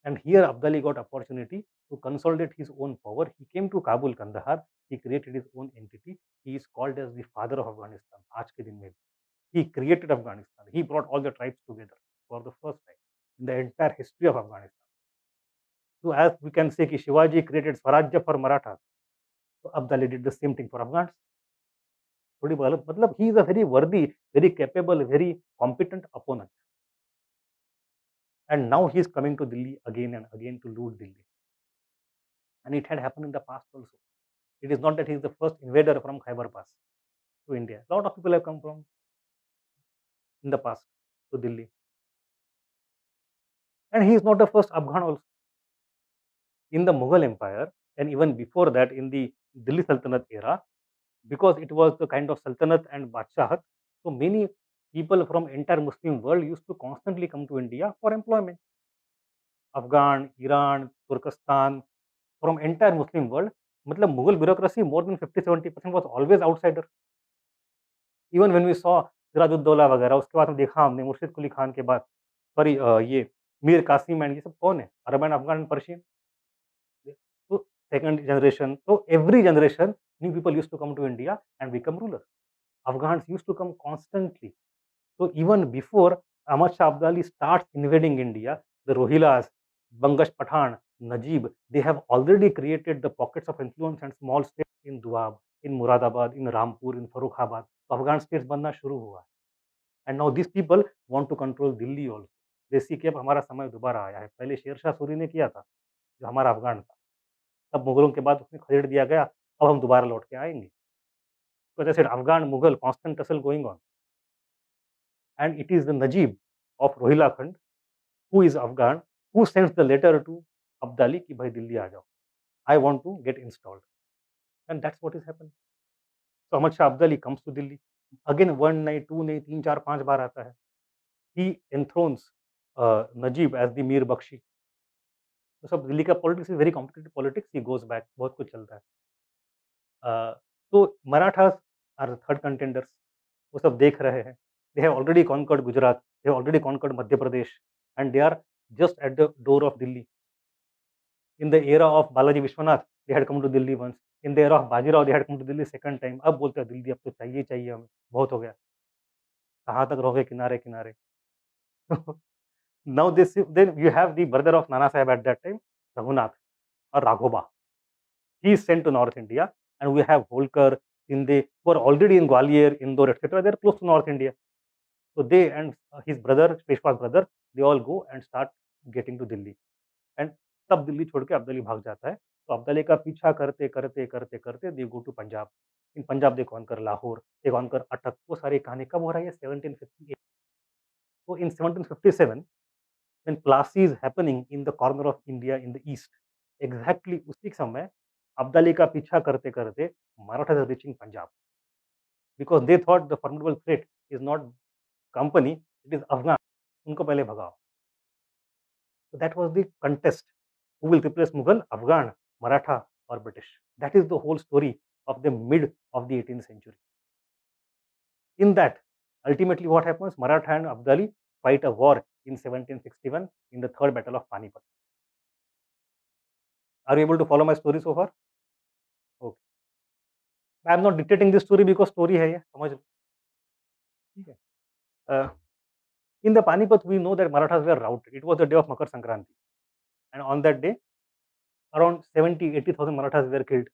And here Abdali got opportunity to consolidate his own power. He came to Kabul, Kandahar. He created his own entity. He is called as the father of Afghanistan. आज के दिन में he created Afghanistan. He brought all the tribes together for the first time in the entire history of Afghanistan. So as we can say कि Shivaji created Swarajya for Marathas, so Abdali did the same thing for Afghans. थोड़ी मतलब he is a very worthy, very capable, very competent opponent. And now he is coming to Delhi again and again to loot Delhi. And it had happened in the past also. It is not that he is the first invader from Khyber Pass to India. A lot of people have come from in the past to Delhi. And he is not the first Afghan also. In the Mughal Empire, and even before that in the Delhi Sultanate era, because it was the kind of Sultanate and Badshahat, so many people from entire Muslim world used to constantly come to India for employment. Afghan, Iran, Turkestan, from entire Muslim world, matlab Mughal bureaucracy more than 50-70% was always outsider. Even when we saw Siraj-ud-Daulah वगैरह, उसके बाद हम देखा हमने मुर्शिद कुली खान के बाद, sorry ये मीर कासिम एंड ये सब कौन है? Arab and Afghan and Persian. So second generation, so every generation new people used to come to India and become rulers. Afghans used to come constantly. So even before Ahmad Shah Abdali starts invading India, the Rohilas, Bangash Pathan, Najib, they have already created the pockets of influence and small states in Doab, in Muradabad, in Rampur, in Farrukhabad. So Afghan states बनना शुरू हुआ. And now these people want to control Delhi also. They see कि अब हमारा समय दोबारा आया है. पहले शेर शाह सूरी ने किया था, जो हमारा अफगान था. तब मुगलों के बाद उसमें खदेड़ दिया गया. अब हम दोबारा लौट के आएंगे. So as I said, Afghan Mughal constant tussle going on. And it is the Najib of Rohila Khand, who is Afghan, who sends the letter to Abdali कि भाई दिल्ली आ जाओ. I want to get installed. And that's what is happening. So Ahmad Shah Abdali comes to Delhi. Again one नहीं, two नहीं, तीन चार पांच बार आता है. He enthrones Najib as the Mir Bakshi. तो सब दिल्ली का politics is very competitive politics. He goes back, बहुत कुछ चलता है. तो मराठास आर थर्ड कंटेंडर्स. वो सब देख रहे हैं. They have already conquered Gujarat, they have already conquered Madhya Pradesh, and they are just at the door of Delhi. In the era of Balaji Vishwanath they had come to Delhi once. In the era of Bajirao they had come to Delhi second time. अब बोलते हैं दिल्ली अब तो चाहिए चाहिए हमें, बहुत हो गया. कहाँ तक रहोगे किनारे किनारे. Now then you have the brother of Nana Sahib at that time, Raghunath or Raghoba. He is sent to North India, and we have Holkar, Shinde, who are already in Gwalior, Indore, etc. They are close to North India. So they and his brother, Peshwa's brother, they all go and start getting to Delhi. And तब दिल्ली छोड़ के अब्दाली भाग जाता है. तो अब्दाली का पीछा करते करते करते करते they go to Punjab. In Punjab they conquer Lahore, they conquer Attock. वो सारी कहानी कब हो रही है? 1758. So in 1757, when Plassey is happening in the corner of India in the east, exactly उसी समय अब्दाली का पीछा करते करते Marathas are reaching Punjab, because they thought the formidable threat is not company, it is Afghan. उनको पहले भगाओ. So that was the contest. Who will replace Mughal, Afghan, Maratha or British? That is the whole story of the mid of the 18th century. In that, ultimately what happens? Maratha and Abdali fight a war in 1761 in the third battle of Panipat. Are you able to follow my story so far? Okay. I am not dictating this story because story है ये, समझ लो. ठीक है. In the Panipat, we know that Marathas were routed. It was the day of Makar Sankranti, and on that day, around 70-80,000 Marathas were killed.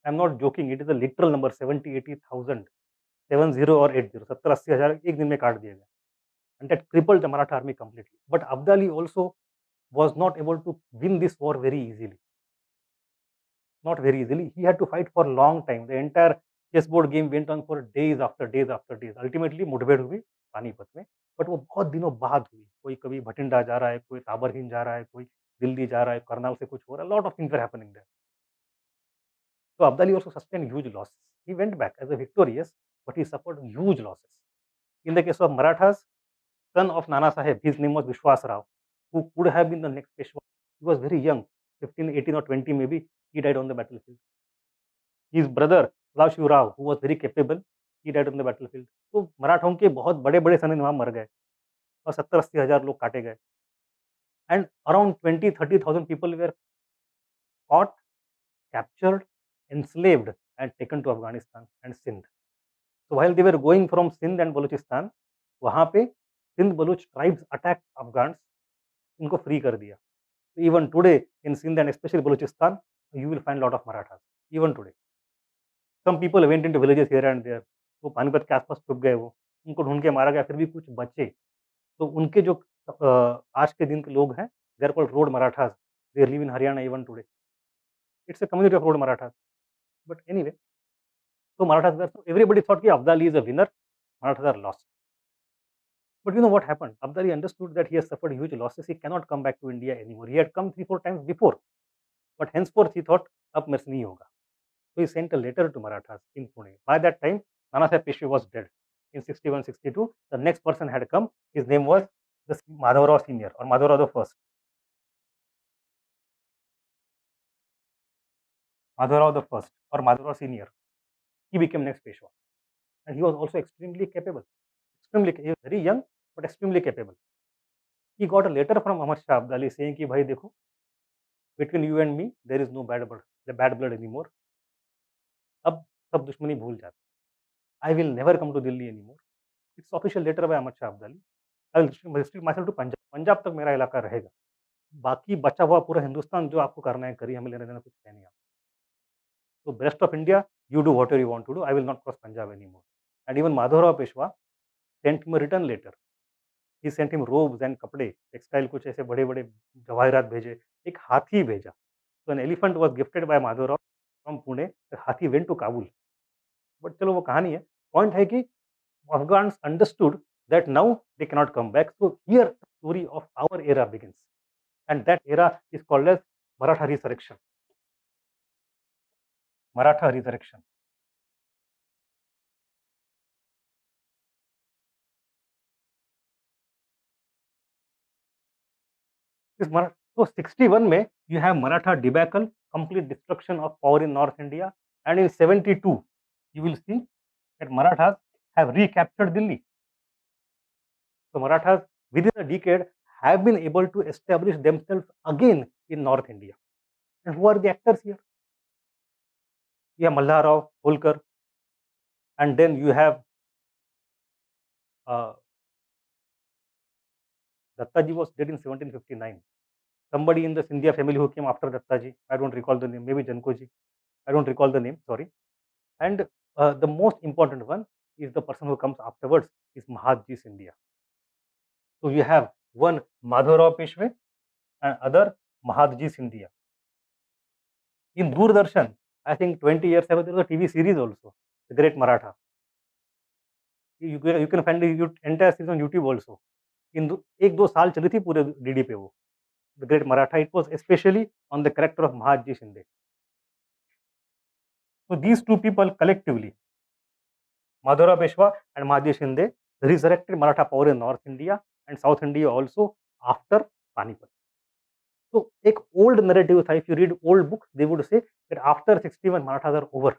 I am not joking. It is a literal number, 70-80,000. 70 or 80, 70-80,000 एक दिन में काट दिए गए. And that crippled the Maratha army completely. But Abdali also was not able to win this war very easily. Not very easily. He had to fight for a long time. The entire chessboard game went on for days after days after days. Ultimately मुठभेड़ हुई पानीपत में. But वो बहुत दिनों बाद हुई. कोई कभी भटिंडा जा रहा है, कोई ताबरहिंद जा रहा है, कोई दिल्ली जा रहा है, करनाल से कुछ हो रहा है. Lot of things were happening there. So Abdali also sustained huge losses. He went back as a victorious, but he suffered huge losses. In the case of Marathas, son of Nana Sahib, his name was Vishwas Rao, who could have been the next Peshwa. He was very young, 15, 18 or 20 maybe. He died on the battlefield. His brother, Shiv Rao, who was very capable, he died on the battlefield. तो मराठों के बहुत बड़े-बड़े सैनिक वहाँ मर गए और 70-80 हज़ार लोग काटे गए. And around 20-30,000 people were caught, captured, enslaved and taken to Afghanistan and Sindh. So while they were going from Sindh and Balochistan, वहाँ पे Sindh Baloch tribes attacked Afghans, इनको free कर दिया. Even today in Sindh and especially Balochistan, you will find lot of Marathas. Even today, some people went into villages here and there. वो पानीपत के आसपास छुप गए, वो उनको ढूंढ के मारा गया, फिर भी कुछ बचे. तो उनके जो आज के दिन के लोग हैं, they are called road Marathas. They live in Haryana even today. It's a community of road Marathas. But anyway, so Marathas were, so everybody thought कि Abdali is a winner, Marathas are lost. But you know what happened? Abdali understood that he has suffered huge losses. He cannot come back to India anymore. He had come 3-4 times before, but henceforth he thought, अब मेरे से नहीं होगा. So he sent a letter to Marathas in Pune. By that time, Nana Sahib Peshwa was dead. In 61-62, the next person had come. His name was the Madhavrao Senior or Madhavrao the First. Madhavrao the First or Madhavrao Senior. He became next Peshwa, and he was also extremely capable. He was very young but extremely capable. He got a letter from Ahmad Shah Abdali saying कि भाई देखो, between you and me there is no bad blood anymore. अब सब दुश्मनी भूल जाते. I will never come to Delhi anymore. It's official letter by Ahmad Shah Abdali. I will restrict myself to Punjab. Punjab तक मेरा इलाका रहेगा. बाकी बचा हुआ पूरा हिंदुस्तान जो आपको करना है करिए, हमें लेना देना कुछ है नहीं. So rest of India, you do whatever you want to do. I will not cross Punjab anymore. And even Madhavrao Peshwa sent him a return letter. He sent him robes and कपड़े, textile कुछ ऐसे बड़े-बड़े जवाहरात भेजे, एक हाथी भेजा. So an elephant was gifted by Madhavrao from Pune. The हाथी went to Kabul. But चलो वो कहानी है. Point है कि Afghans understood that now they cannot come back. So here the story of our era begins, and that era is called as Maratha Resurrection. Maratha Resurrection. So 61 में you have Maratha debacle, complete destruction of power in North India, and in 72 you will see that Marathas have recaptured Delhi. So Marathas within a decade have been able to establish themselves again in North India. And who are the actors here? You have Malharao, Holkar, and then you have Dattaji was dead in 1759. Somebody in the Scindia family who came after Dattaji, I don't recall the name, maybe Jankoji, I don't recall the name, sorry. And the most important one is the person who comes afterwards is Mahatji Scindia. So you have one Madhavrao Peshwe and other Mahatji Scindia. In Doordarshan, I think 20 years ago, there was a TV series also, The Great Maratha. You can find the entire series on YouTube also. In 1-2 साल चली थी पूरे DD पे वो, The Great Maratha. It was especially on the character of Mahatji Shinde. So these two people collectively, Madhavrao Peshwa and Mahatji Shinde, resurrected Maratha power in North India and South India also after Panipat. So एक old narrative था, if you read old books, they would say that after 61 Marathas are over,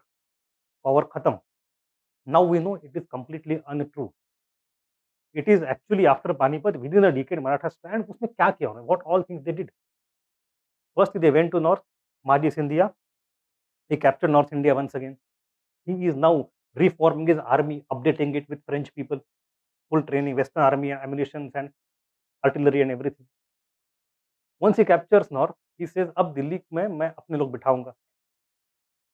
power khatam. Now we know it is completely untrue. It is actually after Panipat, within a decade, Marathas stand. उसमें क्या किया उन्होंने? What all things they did? First, they went to North. Mahatji Scindia, he captured North India once again. He is now reforming his army, updating it with French people, full training, Western army, ammunition and artillery and everything. Once he captures North, he says, अब दिल्ली में मैं अपने लोग बिठाऊंगा.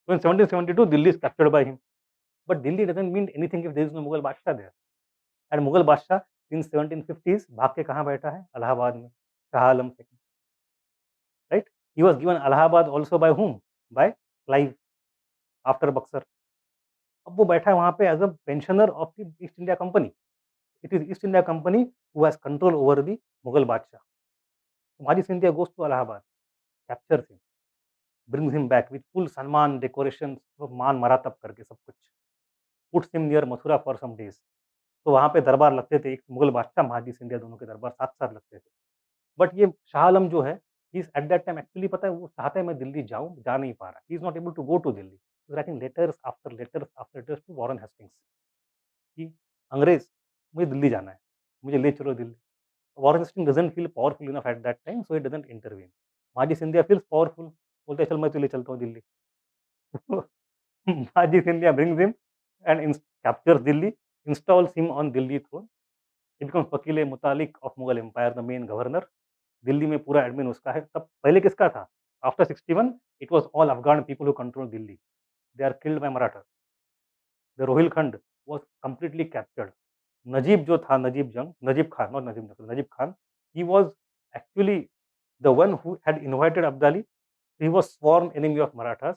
So in 1772, Delhi is captured by him. But Delhi doesn't mean anything if there is no Mughal Badshah there. And Mughal Badshah since 1750s भाग के कहाँ बैठा है? Allahabad में, Shah Alam II. Right? He was given Allahabad also by whom? By Clive after Buxar. अब वो बैठा है वहाँ पे as a pensioner of the East India Company. It is East India Company who has control over the Mughal Badshah. Mahatma Scindia goes to Allahabad, captures him, brings him back with full Sanman, decorations, मान मरा तब करके सब कुछ, puts him near Mathura for some days. तो वहाँ पे दरबार लगते थे, एक मुगल बादशाह महाजी सिंधिया, दोनों के दरबार साथ साथ लगते थे. बट ये शाह आलम जो है, he is eight that time actually पता है वो चाहता है मैं दिल्ली जाऊँ, जा नहीं पा रहा. He is not able to go to Delhi. Writing letters after letters after letters to Warren Hastings कि अंग्रेज मुझे दिल्ली जाना है, मुझे ले चलो Delhi. Warren Hasting doesn't feel powerful enough at that time, so he doesn't intervene. Mahadji Scindia feels powerful, बोलते हैं चल मैं तो ले चलता हूँ Delhi. Mahaji Scindia brings him and captures Delhi, installs him on Delhi throne. He becomes वकील मुतालिक of Mughal Empire, the main governor. Delhi में पूरा एडमिन उसका है. तब पहले किसका था? After 61, it was all Afghan people who control Delhi. They are killed by Marathas. The Rohilkhand was completely captured. Najib जो था, Najib Jung, Najib Khan, not Najib Nasr, Najib Khan, he was actually the one who had invited Abdali. He was sworn enemy of Marathas.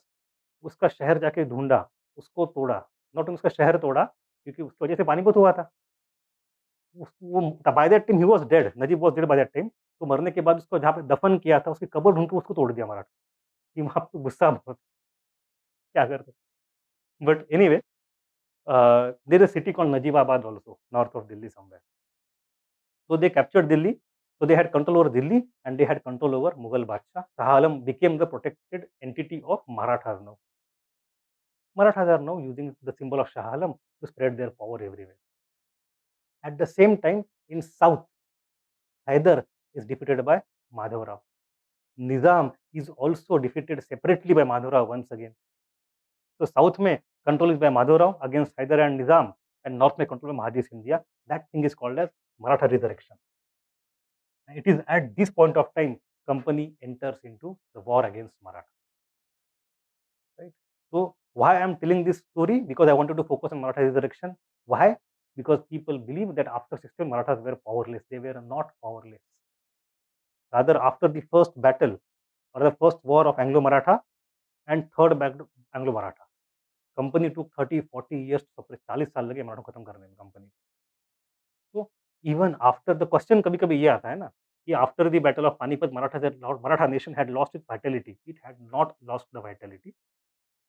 उसका शहर जाके ढूंढा, उसको तोड़ा. Not उसका शहर तोड़ा क्योंकि उसकी वजह से पानीपत हुआ था. वो by that time he was dead, Najib was dead by that time. तो मरने के बाद उसको जहाँ पे दफन किया था उसकी कब्र ढूंढ के उसको तोड़ दिया मराठा. कि वहाँ पे गुस्सा बहुत, क्या करते. But anyway, there is a city called Najibabad also north of Delhi somewhere. So they captured Delhi. So they had control over Delhi and they had control over Mughal Badshah. Shah Alam became the protected entity of Marathas now. Marathas are now using the symbol of Shah Alam to spread their power everywhere. At the same time, in south, Hyder is defeated by Madhavrao. Nizam is also defeated separately by Madhavrao once again. So south में control is by Madhavrao against Hyder and Nizam, and north में control by Mahatma Scindia. That thing is called as Maratha resurrection. And it is at this point of time company enters into the war against Maratha. Right. So why I am telling this story? Because I wanted to focus on Maratha resurrection. Why? Because people believe that after 16 Marathas were powerless. They were not powerless. Rather, after the first battle or the first war of Anglo-Maratha and third battle Anglo-Maratha, company took 30-40 years to suppress. 40 साल लगे मराठों को खत्म करने में company. So even after the question कभी-कभी ये आता है ना कि after the battle of Panipat, Maratha nation had lost its vitality. It had not lost the vitality.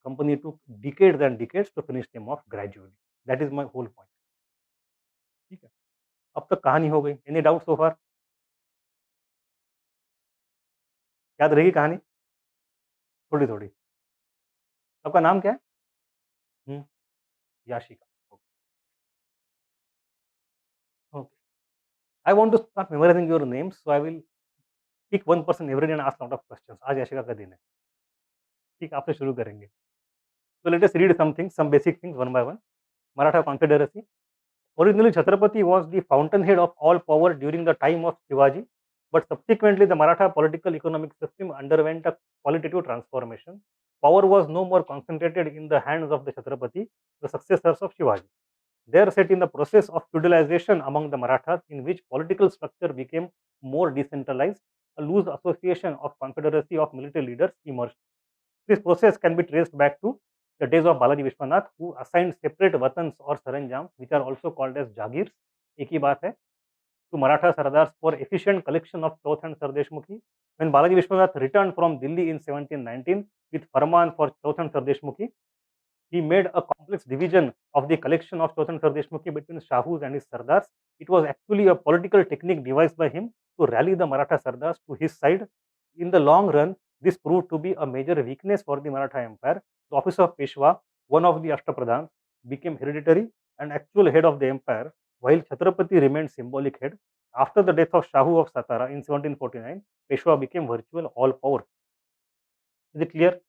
Company took decades and decades to finish them off gradually. That is my whole point. ठीक है. अब तक कहानी हो गई. Any doubt so far? याद रहेगी कहानी? थोड़ी थोड़ी. आपका नाम क्या है? Yashika. Okay. I want to start memorizing your names, so I will pick one person every day and ask lot of questions. आज याशिका का दिन है. ठीक, आपसे शुरू करेंगे. So let us read some things, some basic things one by one. Maratha Confederacy. Originally, Chhatrapati was the fountainhead of all power during the time of Shivaji, but subsequently the Maratha political economic system underwent a qualitative transformation. Power was no more concentrated in the hands of the Chhatrapati, the successors of Shivaji. They are set in the process of feudalization among the Marathas, in which political structure became more decentralized. A loose association of confederacy of military leaders emerged. This process can be traced back to the days of Balaji Vishwanath, who assigned separate watans or saranjams, which are also called as jagirs, एक ही बात है, to Maratha Sardars for efficient collection of Chauth and Sardeshmukhi. When Balaji Vishwanath returned from Delhi in 1719 with Farman for Chauth and Sardeshmukhi, he made a complex division of the collection of Chauth and Sardeshmukhi between Shahus and his Sardars. It was actually a political technique devised by him to rally the Maratha Sardars to his side. In the long run, this proved to be a major weakness for the Maratha Empire. The office of Peshwa, one of the Ashtapradhans, became hereditary and actual head of the empire, while Chhatrapati remained symbolic head. After the death of Shahu of Satara in 1749, Peshwa became virtual all power. Is it clear?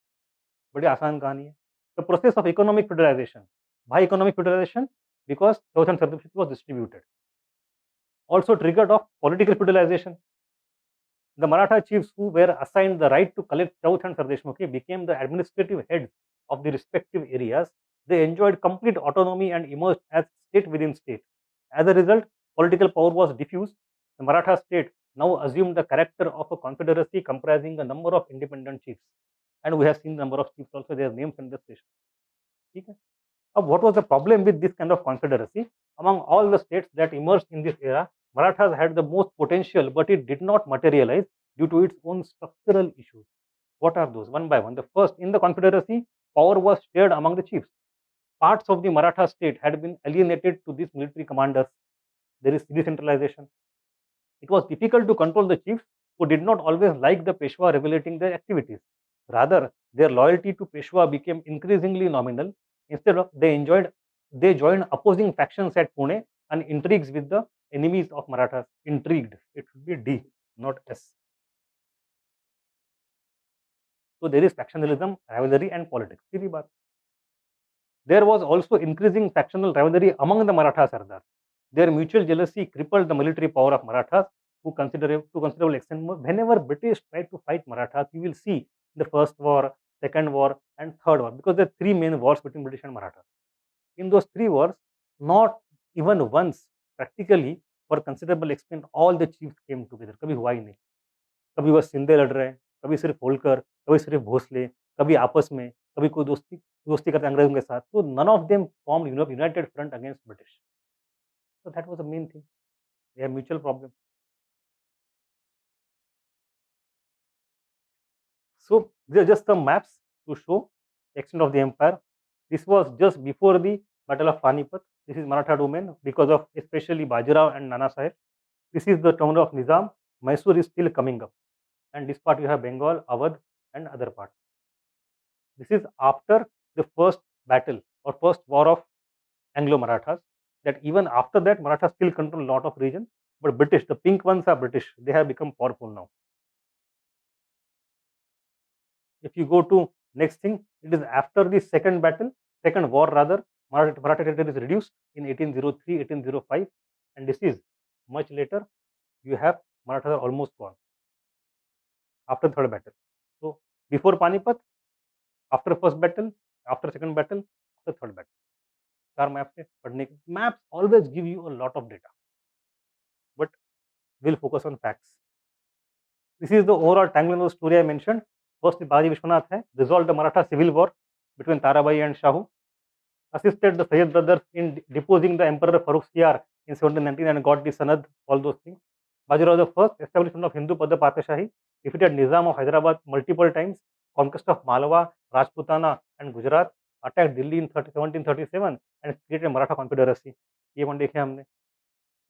बड़ी आसान कहानी है. The process of economic federalization. Why economic federalization? Because Chauth and Sardeshmukhi was distributed. Also triggered off political federalization. The Maratha chiefs who were assigned the right to collect Chauth and Sardeshmukhi became the administrative heads of the respective areas. They enjoyed complete autonomy and emerged as state within state. As a result, political power was diffused. The Maratha state now assumed the character of a confederacy comprising a number of independent chiefs. And we have seen the number of chiefs also, their names in the station. Okay. What was the problem with this kind of confederacy? Among all the states that emerged in this era, Marathas had the most potential, but it did not materialize due to its own structural issues. What are those? One by one. The first, in the confederacy, power was shared among the chiefs. Parts of the Maratha state had been alienated to these military commanders. There is decentralization. It was difficult to control the chiefs who did not always like the Peshwa regulating their activities. Rather, their loyalty to Peshwa became increasingly nominal. Instead of they joined opposing factions at Pune and intrigues with the enemies of Marathas. Intrigued. It should be D, not S. So there is factionalism, rivalry, and politics. सीधी बात. There was also increasing factional rivalry among the Maratha Sardars. Their mutual jealousy crippled the military power of Marathas to considerable extent. Whenever British tried to fight Marathas, you will see the first war, second war, and third war, because there are three main wars between British and Marathas. In those three wars, not even once, practically, for considerable extent, all the chiefs came together. कभी हुआ ही नहीं. कभी बस शिंदे लड़ रहे हैं, कभी सिर्फ होलकर, कभी सिर्फ भोसले, कभी आपस में, कभी कोई दोस्ती दोस्ती करते अंग्रेजों के साथ. तो none of them formed united front against British. So that was the main thing. They have mutual problem. So these are just some maps to show the extent of the empire. This was just before the Battle of Panipat. This is Maratha domain because of especially Bajirao and Nana Sahib. This is the town of Nizam. Mysore is still coming up. And this part you have Bengal, Awadh, and other parts. This is after the first battle or first war of Anglo-Marathas. That even after that, Marathas still control a lot of region, but British, the pink ones are British. They have become powerful now. If you go to next thing, it is after the second war rather, Maratha territory is reduced in 1803, 1805, and this is much later. You have Marathas are almost gone after third battle. So before Panipat, after first battle, after second battle, after third battle. चार maps है पढ़ने के. Maps always give you a lot of data, but we'll focus on facts. This is the overall Tanglenos story I mentioned. First, Balaji Vishwanath hai resolved the Maratha civil war between Tarabai and Shahu, assisted the Sayyid brothers in deposing the Emperor Farrukhsiyar in 1719 and got the Sanad, all those things. Bajirao the first, establishment of Hindu Pada Padshaahi, defeated Nizam of Hyderabad multiple times, conquest of Malwa, Rajputana and Gujarat, attacked Delhi in 1737 and created a Maratha confederacy. ये one देखे हमने.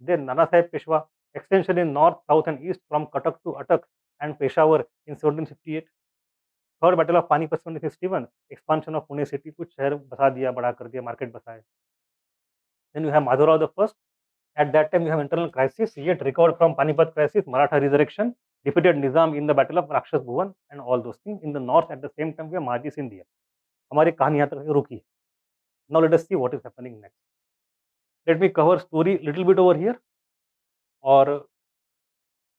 Then Nana Sahib Peshwa, extension in north, south and east from Cuttack to Attock and Peshawar in 1758. Third battle of Panipat 1761, expansion of Pune city, कुछ शहर बसा दिया, बड़ा कर दिया, market बसाए. Then you have Madhavrao the first. At that time you have internal crisis, yet recovered from Panipat crisis, Maratha resurrection, defeated Nizam in the battle of Rakshas Bhuvan and all those things. In the north at the same time we have Maji Sindhia. हमारी कहानी यहाँ तक रुकी. Now let us see what is happening next. Let me cover story little bit over here, और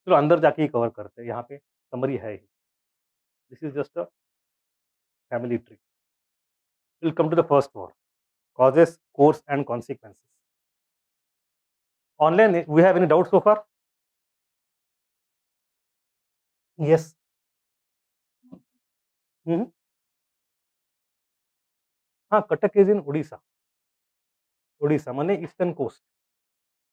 चलो अंदर जाके ही cover करते हैं, यहाँ पे समरी है ही। This is just a family tree. Will come to the first war, causes, course and consequences. Online, we have any doubt so far? Yes. Mhm. हाँ, Cuttack is in Odisha. Odisha माने eastern coast.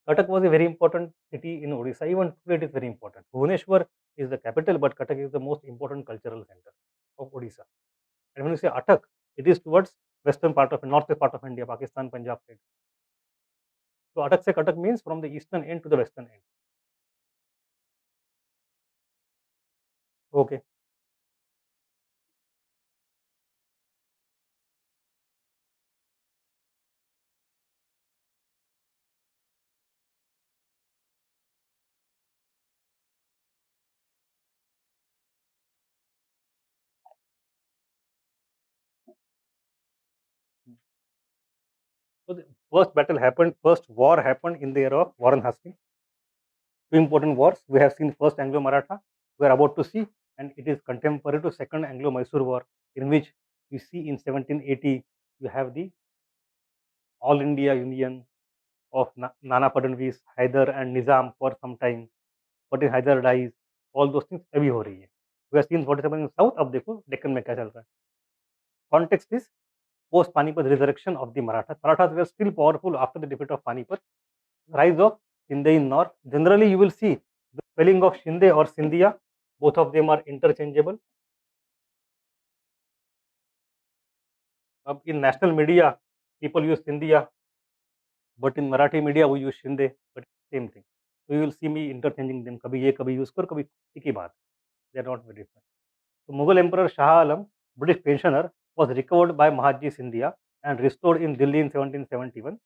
Cuttack was a very important city in Odisha. Even today it is very important. Bhubaneswar is the capital, but Cuttack is the most important cultural center of Odisha. And when you say Attak, it is towards western part of northern part of India, Pakistan, Punjab side. So Attak se Cuttack means from the eastern end to the western end. Okay. So the first battle happened, first war happened in the era of Warren Hastings. Two important wars. We have seen first Anglo-Maratha, we are about to see, and it is contemporary to second Anglo-Mysore war, in which you see in 1780 you have the All India Union of Nana Fadnavis, Hyder and Nizam for some time, but if Hyder dies, all those things अभी हो रही है. We have seen what is happening in south. अब देखो डेक्कन में क्या चल रहा है. Context is post Panipat resurrection of the Marathas. Marathas were still powerful after the defeat of Panipat. Rise of Shinde in north. Generally, you will see the spelling of Shinde or Sindhia. Both of them are interchangeable. In national media, people use Sindhia, but in Marathi media, we use Shinde, but same thing. So you will see me interchanging them. कभी ये कभी use कर कभी एक ही बात. They are not very different. So Mughal Emperor Shah Alam, British pensioner, was recovered by Mahaji Sindhia and restored in Delhi in 1771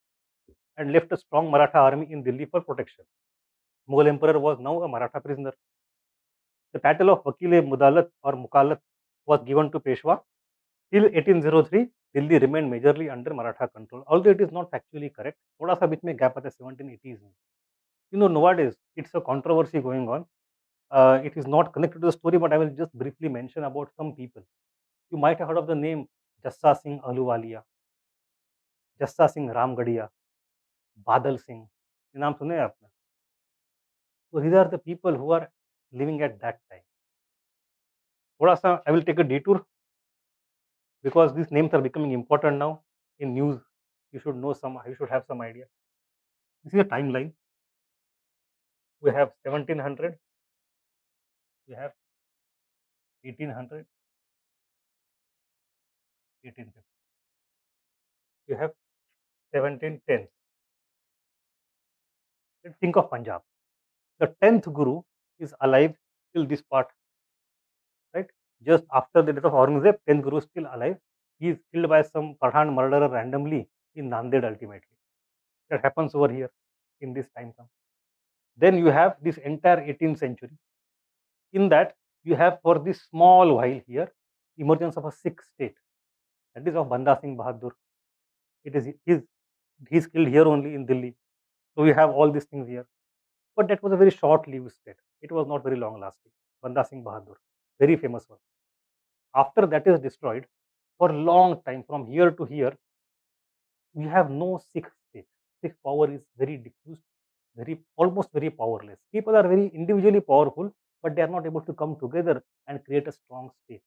and left a strong Maratha army in Delhi for protection. Mughal Emperor was now a Maratha prisoner. The title of Vakil-e-Mudalat or Mukalat was given to Peshwa. Till 1803, Delhi remained majorly under Maratha control. Although it is not factually correct, थोड़ा सा बीच में gap आता है 1780s में. You know, nowadays it's a controversy going on. It is not connected to the story, but I will just briefly mention about some people. You might have heard of the name Jassa Singh Ahluwalia, Jassa Singh Ramgadiya, Badal Singh. ये नाम सुने हैं आपने? So these are the people who are living at that time. थोड़ा सा I will take a detour because these names are becoming important now in news. You should know some. You should have some idea. This is a timeline. We have 1700, we have 1800, 1850. We have 1710. Let's think of Punjab. The 10th Guru is alive till this part, right? Just after the death of Aurangzeb, 10th Guru is still alive. He is killed by some Pathan murderer randomly in Nanded ultimately. That happens over here in this time frame. Then you have this entire 18th century. In that, you have for this small while here, emergence of a sixth state, that is of Banda Singh Bahadur. It is he's killed here only in Delhi. So we have all these things here. But that was a very short-lived state. It was not very long-lasting. Banda Singh Bahadur, very famous one. After that is destroyed, for a long time, from here to here, we have no sixth state. Sixth power is very diffused, very almost very powerless. People are very individually powerful, but they are not able to come together and create a strong state.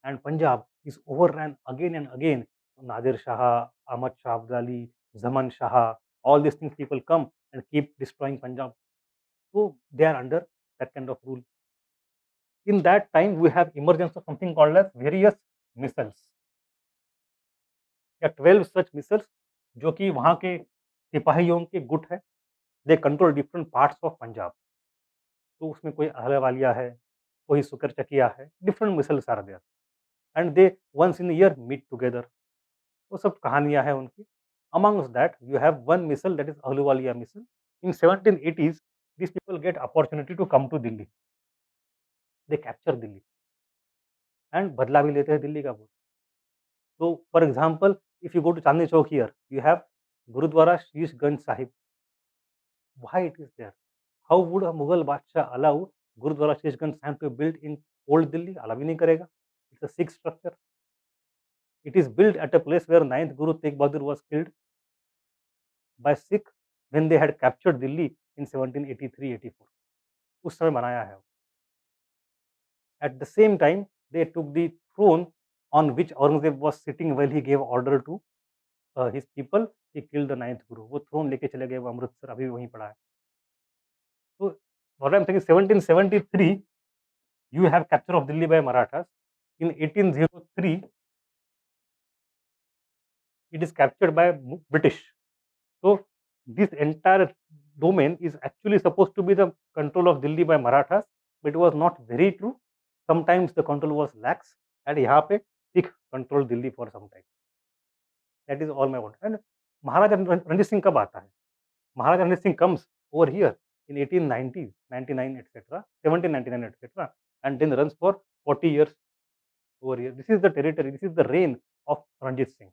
And Punjab is overrun again and again. Nadir Shah, Ahmad Shah Abdali, Zaman Shah, all these things people come and keep destroying Punjab. So they are under that kind of rule. In that time, we have emergence of something called as various missiles. या 12 such missiles जो कि वहाँ के सिपाहियों के गुट है. They control different parts of Punjab. तो उसमें कोई अहलवालिया है, कोई सुकर चकिया है, different misls are there and they once in year meet together. वो सब कहानियां हैं उनकी. Amongst that you have one misl that is Ahluwalia misl. In 1780s these people get opportunity to come to Delhi. They capture Delhi and बदला भी लेते हैं दिल्ली का. वो तो for example if you go to Chandni Chowk here, you have Gurudwara Shishganj Sahib. Why it is there? How would a Mughal Badshah allow Gurudwara Shishganj Sahib to build in Old Delhi? Allow ही नहीं करेगा. It's a Sikh structure. It is built at a place where ninth Guru Tegh Bahadur was killed by Sikh when they had captured Delhi in 1783-84. उस समय बनाया है. At the same time, they took the throne on which Aurangzeb was sitting while he gave order to his people. He killed the ninth Guru. वो throne लेके चले गए, वो अमृतसर अभी भी वहीं पड़ा है. So what I'm saying is 1773, you have capture of Delhi by Marathas. In 1803, it is captured by British. So this entire domain is actually supposed to be the control of Delhi by Marathas, but it was not very true. Sometimes the control was lax, and यहाँ पे Sikh controlled Delhi for some time. That is all my point. And Maharaja Ranjit Singh कब आता है? Maharaja Ranjit Singh comes over here in 1890s, 99, etc., 1799, etc., and then runs for 40 years over here. This is the territory. This is the reign of Ranjit Singh.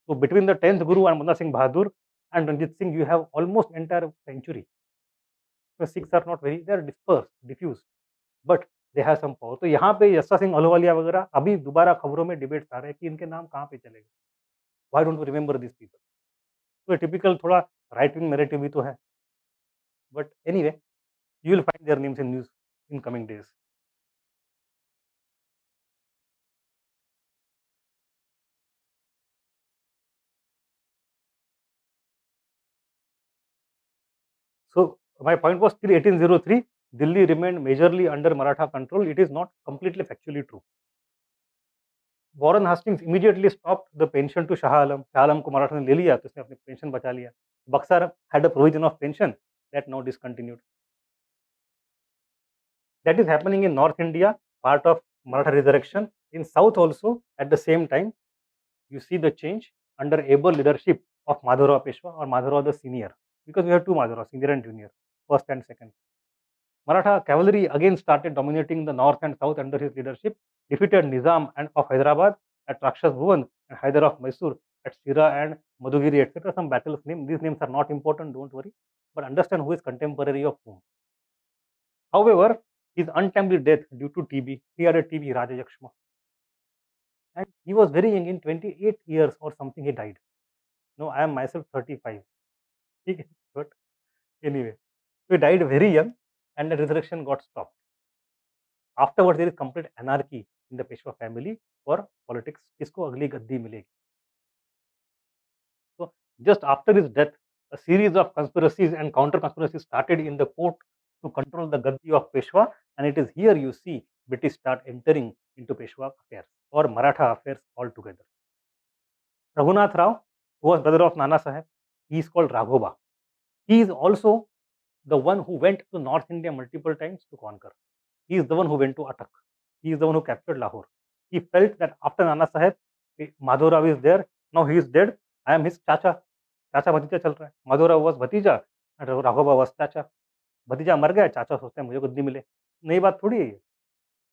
So between the 10th Guru and Manda Singh Bahadur and Ranjit Singh, you have almost entire century. So Sikhs are not very, they are dispersed, diffused, but they have some power. तो यहाँ पे यशा सिंह अहलूवालिया वगैरह अभी दोबारा खबरों में debates आ रहे हैं कि इनके नाम कहाँ पे चले गए. Why don't we remember these people? तो typical थोड़ा right wing narrative भी तो है. But anyway, you will find their names in news in coming days. So my point was till 1803, Delhi remained majorly under Maratha control. It is not completely factually true. Warren Hastings immediately stopped the pension to Shah Alam. Shah Alam को मराठा ने ले लिया तो उसने अपनी pension बचा लिया. Buxar had a provision of pension that now discontinued. That is happening in North India, part of Maratha resurrection. In South also, at the same time, you see the change under able leadership of Madhavrao Peshwa or Madhavrao the senior, because we have two Madhavrao, senior and junior, first and second. Maratha cavalry again started dominating the north and south under his leadership, defeated Nizam and of Hyderabad at Rakshas Bhuvan and Hyder of Mysore at Sira and Madhugiri, etc. Some battles name. These names are not important, don't worry, but understand who is contemporary of whom. However, his untimely death due to TB, he had a TB, Raja Yakshma, and he was very young, in 28 years or something he died. No, I am myself 35. But anyway, so he died very young and the resurrection got stopped. Afterwards, there is complete anarchy in the Peshwa family for politics. किसको अगली गद्दी मिलेगी? So just after his death, a series of conspiracies and counter conspiracies started in the court to control the gaddi of Peshwa, and it is here you see British start entering into Peshwa affairs or Maratha affairs altogether. Raghunath Rao, who was brother of Nana Sahib, he is called Raghoba. He is also the one who went to North India multiple times to conquer. He is the one who went to Atak. He is the one who captured Lahore. He felt that after Nana Sahib, Madhavrao is there. Now he is dead. I am his chacha. चाचा भतीजा चल रहा है. Madhorao was भतीजा and Raghoba was चाचा. भतीजा मर गया, चाचा सोचते हैं मुझे गद्दी मिले. नई बात थोड़ी है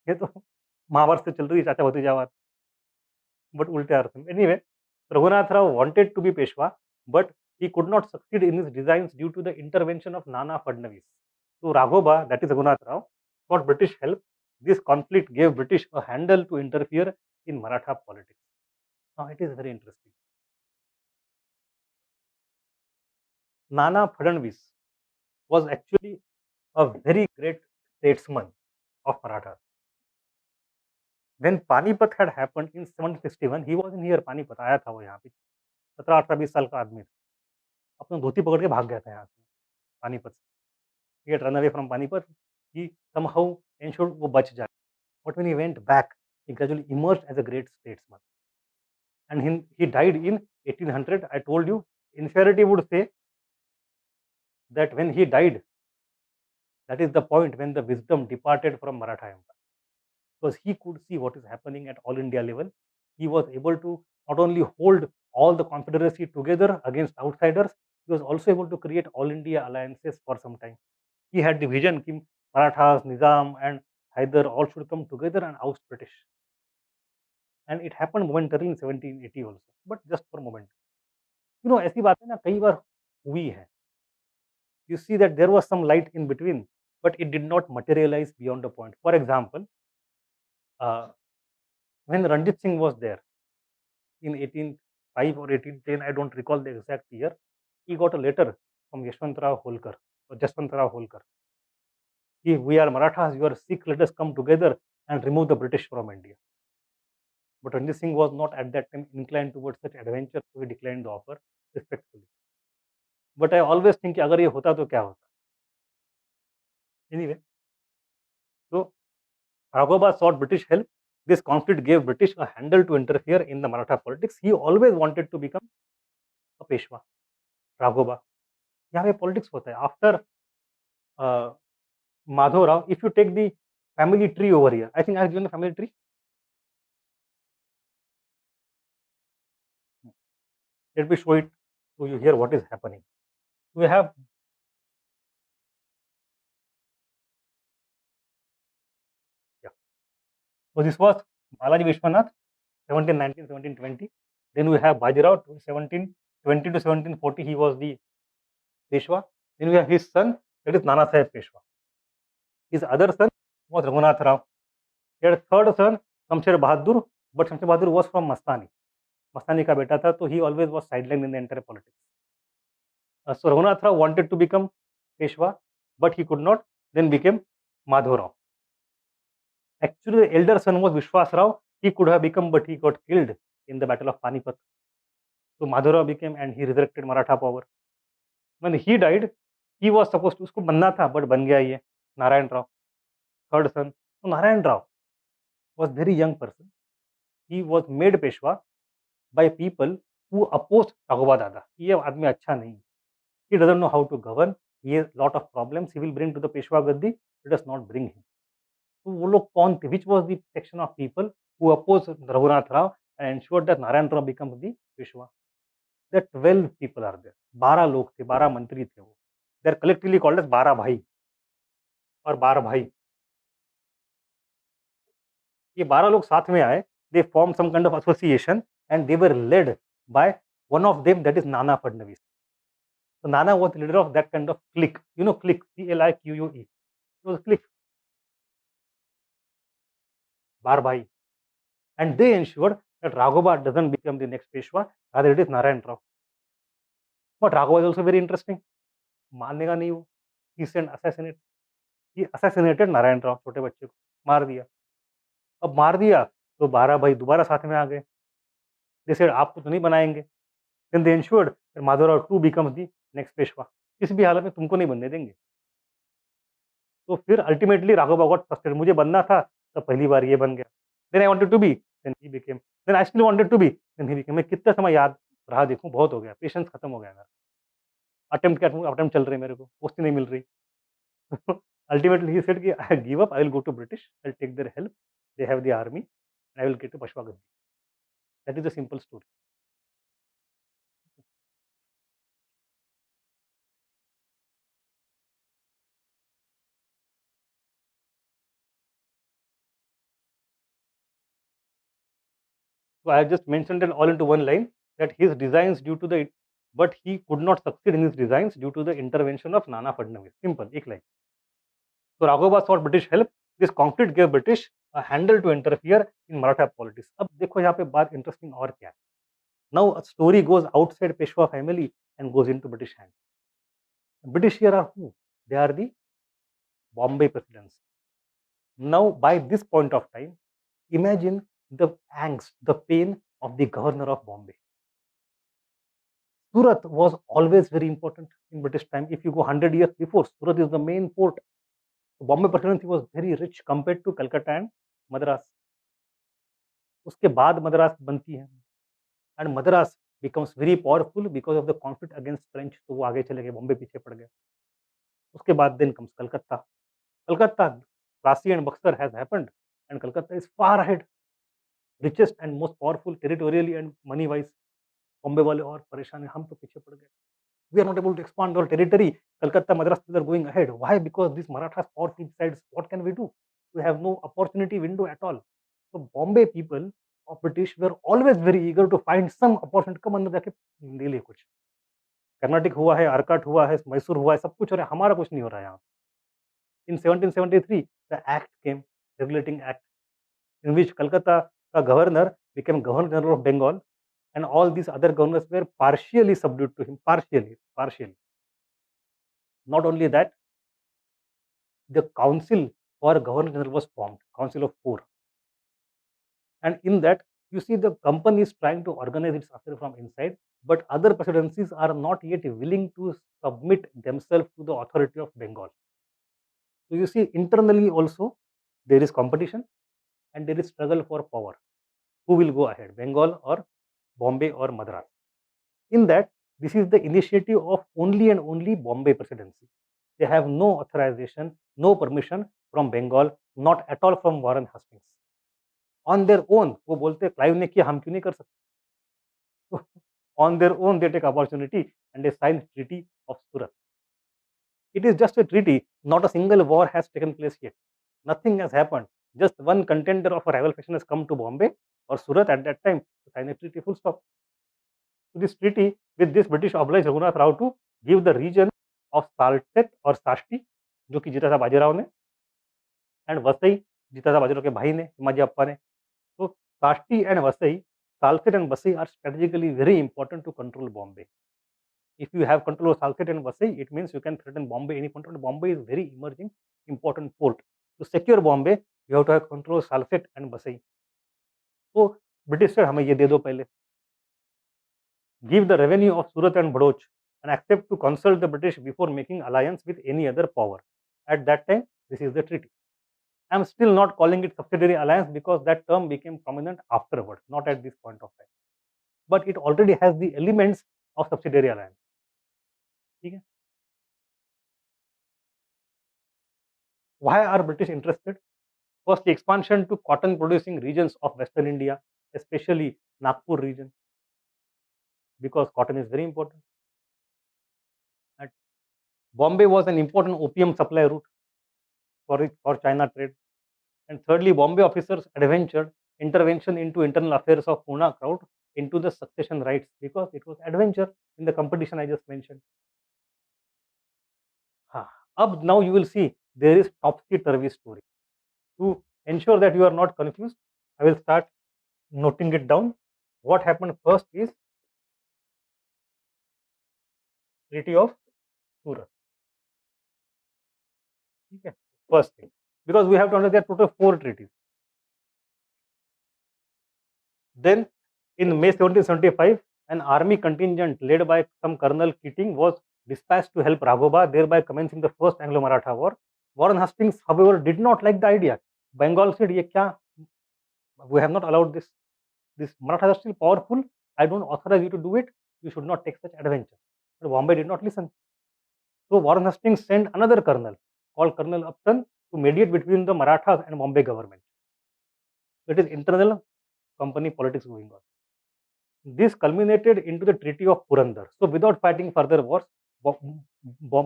ये तो महाभारत से चल रही है चाचा भतीजावाद, but उल्टे अर्थ में. Anyway, Raghunath Rao wanted to be Peshwa, but he could not succeed in his designs due to the intervention of Nana Fadnavis. So Raghoba, that is Raghunath Rao, got British help. This conflict gave British a handle to interfere in Maratha politics. Now it is very interesting. Nana Fadnavis was actually a very great statesman of Marathas. When Panipat had happened in 1761, he was in here. Panipat आया था वो यहाँ पे, 17-18-20 साल का आदमी था. अपना धोती पकड़ के भाग गया था यहाँ से पानीपत से. He had run away from Panipat. He somehow ensured वो बच जाए. But when he went back, he gradually emerged as a great statesman. And he died in 1800. I told you, inferiority would say that when he died, that is the point when the wisdom departed from Maratha Empire. Because he could see what is happening at all India level. He was able to not only hold all the confederacy together against outsiders, he was also able to create all India alliances for some time. He had the vision that Marathas, Nizam and Hyder all should come together and oust British. And it happened momentarily in 1780 also, but just for a moment. ऐसी बातें ना कई बार हुई है। You see that there was some light in between, but it did not materialize beyond a point. For example, when Ranjit Singh was there in 1805 or 1810, I don't recall the exact year, he got a letter from Yashwantrao Holkar or Jaswantrao Holkar. We are Marathas, you are Sikh, let us come together and remove the British from India. But Ranjit Singh was not at that time inclined towards such adventure, so he declined the offer respectfully. But I always think कि अगर ये होता तो क्या होता? Anyway, so Raghoba sought British help. This conflict gave British a handle to interfere in the Maratha politics. He always wanted to become a Peshwa, Raghoba. यहाँ पे politics होता है. After Madhav Rao, if you take the family tree over here, I think I have given the family tree. Let me show it to you here what is happening. We have so this was Balaji Vishwanath, 1719, 1720. Then we have Bajirao, 1720 to 1740. He was the Peshwa. Then we have his son, that is Nana Sahib Peshwa. His other son was Raghunath Rao. He had a third son, Shamsher Bahadur, but Shamsher Bahadur was from Mastani. Mastani का बेटा था, तो he always was sidelined in the entire politics. So Raghunath Rao wanted to become Peshwa, but he could not. Then became Madhav Rao. Actually, the elder son was Vishwas Rao. He could have become, but he got killed in the Battle of Panipat. So Madhav Rao became, and he resurrected Maratha power. When he died, he was supposed to उसको बनना था, but बन गया ये Narayan Rao, third son. So Narayan Rao was very young person. He was made Peshwa by people who opposed Raghuba Dada. ये आदमी अच्छा नहीं. He doesn't know how to govern. He has lot of problems. He will bring to the Peshwa Gaddi. Let us not bring him. तो वो लोग कौन थे? Which was the section of people who opposed Raghunath Rao and ensured that Narayan Rao becomes the Peshwa? There 12 people are there. 12 लोग थे, 12 मंत्री थे वो. They are collectively called as 12 भाई और 12 भाई. ये 12 लोग साथ में आए. They formed some kind of association and they were led by one of them, that is Nana Fadnavis. So Nana was the leader of that kind of clique. You know clique, CLIQUE. It was a clique. 12 भाई. And they ensured that Raghuba doesn't become the next Peshwa, rather it is Narayan Rao. But Raghuba is also very interesting. मानेगा नहीं वो. He sent assassinate. He assassinated Narayan Rao, छोटे बच्चे को मार दिया. अब मार दिया तो 12 भाई दोबारा साथ में आ गए. They said आपको तो नहीं बनाएंगे. Then they ensured that Madhav Rao too becomes the next Peshwa. किसी भी हालत में तुमको नहीं बनने देंगे. तो फिर अल्टीमेटली राघव गॉट फ्रस्ट्रेटेड. मुझे बनना था तो पहली बार ये बन गया. Then I wanted to be, then he became, then I still wanted to be, then he became. मैं कितना समय याद रहा देखूं, बहुत हो गया, पेशेंस खत्म हो गया मेरा. अटेम्प्ट चल रही मेरे को, पोस्ट नहीं मिल रही. अल्टीमेटली ही सेड कि I give up, I will go to British, I will take their help, they have the army and I will get to Peshwa gaddi. That is the simple story. So I have just mentioned it all into one line, that his designs due to the, but he could not succeed in his designs due to the intervention of Nana Fadnavis. Simple, एक line. So Raghuba sought British help. This conflict gave British a handle to interfere in Maratha politics. अब देखो यहाँ पे बात interesting और क्या है. Now a story goes outside Peshwa family and goes into British hands. British here are who? They are the Bombay presidency. Now by this point of time, imagine the angst, the pain of the governor of Bombay. Surat was always very important in British time. If you go 100 years before, Surat is the main port. So Bombay presidency was very rich compared to Calcutta and Madras. उसके बाद मद्रास बनती है, and Madras becomes very powerful because of the conflict against French. तो वो आगे चले गए, बॉम्बे पीछे पड़ गए. उसके बाद then comes Calcutta. Calcutta, Plassey and Buxar has happened, and Calcutta is far ahead, richest and most powerful territorially and money wise. Bombay वाले और परेशान है, हम तो पीछे पड़ गए. We are not able to expand our territory. Calcutta, Madras are going ahead. Why? Because these Marathas powerful sides. What can we do? We have no opportunity window at all. So Bombay people of British were always very eager to find some opportunity. कम अंदर जाके ले ले कुछ, Carnatic हुआ है, अर्काट हुआ है, मैसूर हुआ है, सब कुछ हो रहा है, हमारा कुछ नहीं हो रहा है यहाँ। In 1773, the act came, regulating act, in which Calcutta, the governor, became Governor General of Bengal, and all these other governors were partially subdued to him, partially. Not only that, the council for Governor General was formed, Council of Four, and in that, you see the company is trying to organize its affairs from inside, but other presidencies are not yet willing to submit themselves to the authority of Bengal. So you see, internally also there is competition and there is struggle for power. Who will go ahead, Bengal or Bombay or Madras? In that, this is the initiative of only and only Bombay presidency. They have no authorization, no permission from Bengal, not at all from Warren Hastings. On their own, वो बोलते हैं Clive ने किया, हम क्यों नहीं कर सकते? On their own, they take opportunity and they sign Treaty of Surat. It is just a treaty, not a single war has taken place yet. Nothing has happened. Just one contender of a rival faction has come to Bombay or Surat at that time to sign a treaty, full stop. So this treaty, with this British obliged Raghunath Rao to give the region of Saltet or Sashti, जो कि जीता था बाजीराव ने, and Vasai जीता था बाजीराव के भाई ने, हिमाजी अप्पा ने. So Sashti and Vasai, Saltet and Vasai are strategically very important to control Bombay. If you have control of Saltet and Vasai, it means you can threaten Bombay any point. Bombay is very emerging, important port. To secure Bombay, you have to have control of Saltet and Vasai. So British said, हमें ये दे दो पहले. Give the revenue of Surat and Bhadoch and accept to consult the British before making alliance with any other power. At that time, this is the treaty. I am still not calling it subsidiary alliance because that term became prominent afterwards, not at this point of time. But it already has the elements of subsidiary alliance. Okay? Why are British interested? First, the expansion to cotton producing regions of Western India, especially Nagpur region, because cotton is very important. And Bombay was an important opium supply route for China trade. And thirdly, Bombay officers adventured intervention into internal affairs of Pune crowd into the succession rights because it was adventure in the competition I just mentioned. Up now you will see there is topsy-turvy story. To ensure that you are not confused, I will start noting it down. What happened first is Treaty of Surat. Okay. First thing, because we have to understand there are total 4 treaties. Then in May 1775, an army contingent led by some Colonel Keating was dispatched to help Raghoba, thereby commencing the first Anglo-Maratha War. Warren Hastings, however, did not like the idea. Bengal said, "Ye kya? We have not allowed this. This Marathas are still powerful. I don't authorize you to do it. You should not take such adventure." But Bombay did not listen. So Warren Hastings sent another colonel called Colonel Upton to mediate between the Marathas and Bombay government. It is internal company politics going on. This culminated into the Treaty of Purandar. So without fighting further wars,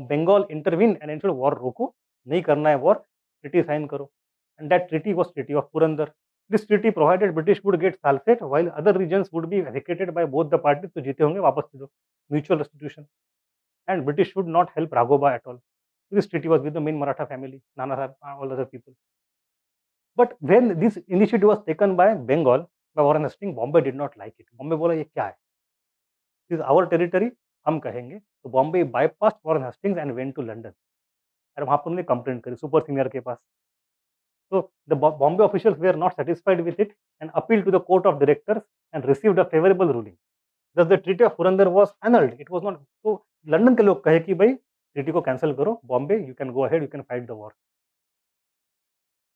Bengal intervened and ensured war roko, nahi karna hai war, treaty sign karo. And that treaty was Treaty of Purandar. This treaty provided British would get Salsette while other regions would be vacated by both the parties. So जीते होंगे वापस दे दो, mutual restitution. And British should not help Raghoba at all. This treaty was with the main Maratha family, Nana Sahib, all other people. But when this initiative was taken by Bengal, by Warren Hastings, Bombay did not like it. Bombay बोला ये क्या है? This is our territory, हम कहेंगे. So Bombay bypassed Warren Hastings and went to London. और वहाँ पर उन्होंने कंप्लेंट करी सुपर सीनियर के पास. So the Bombay officials were not satisfied with it and appealed to the court of directors and received a favorable ruling. Thus the Treaty of Purandar was annulled. It was not. So London के लोग कहे कि भाई treaty को cancel करो, Bombay you can go ahead, you can fight the war.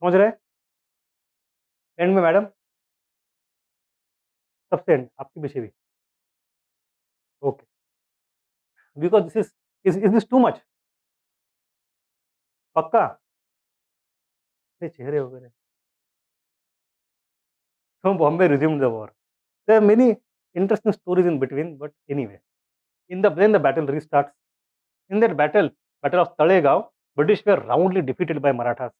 समझ रहे? And में मैडम सबसे एंड आपके पीछे भी. Okay, because this is this too much? पक्का चेहरे वगैरह. So Bombay resumed the war. There are many interesting stories in between, but anyway, then the battle restarts. In that battle of Talegaon, British were roundly defeated by Marathas.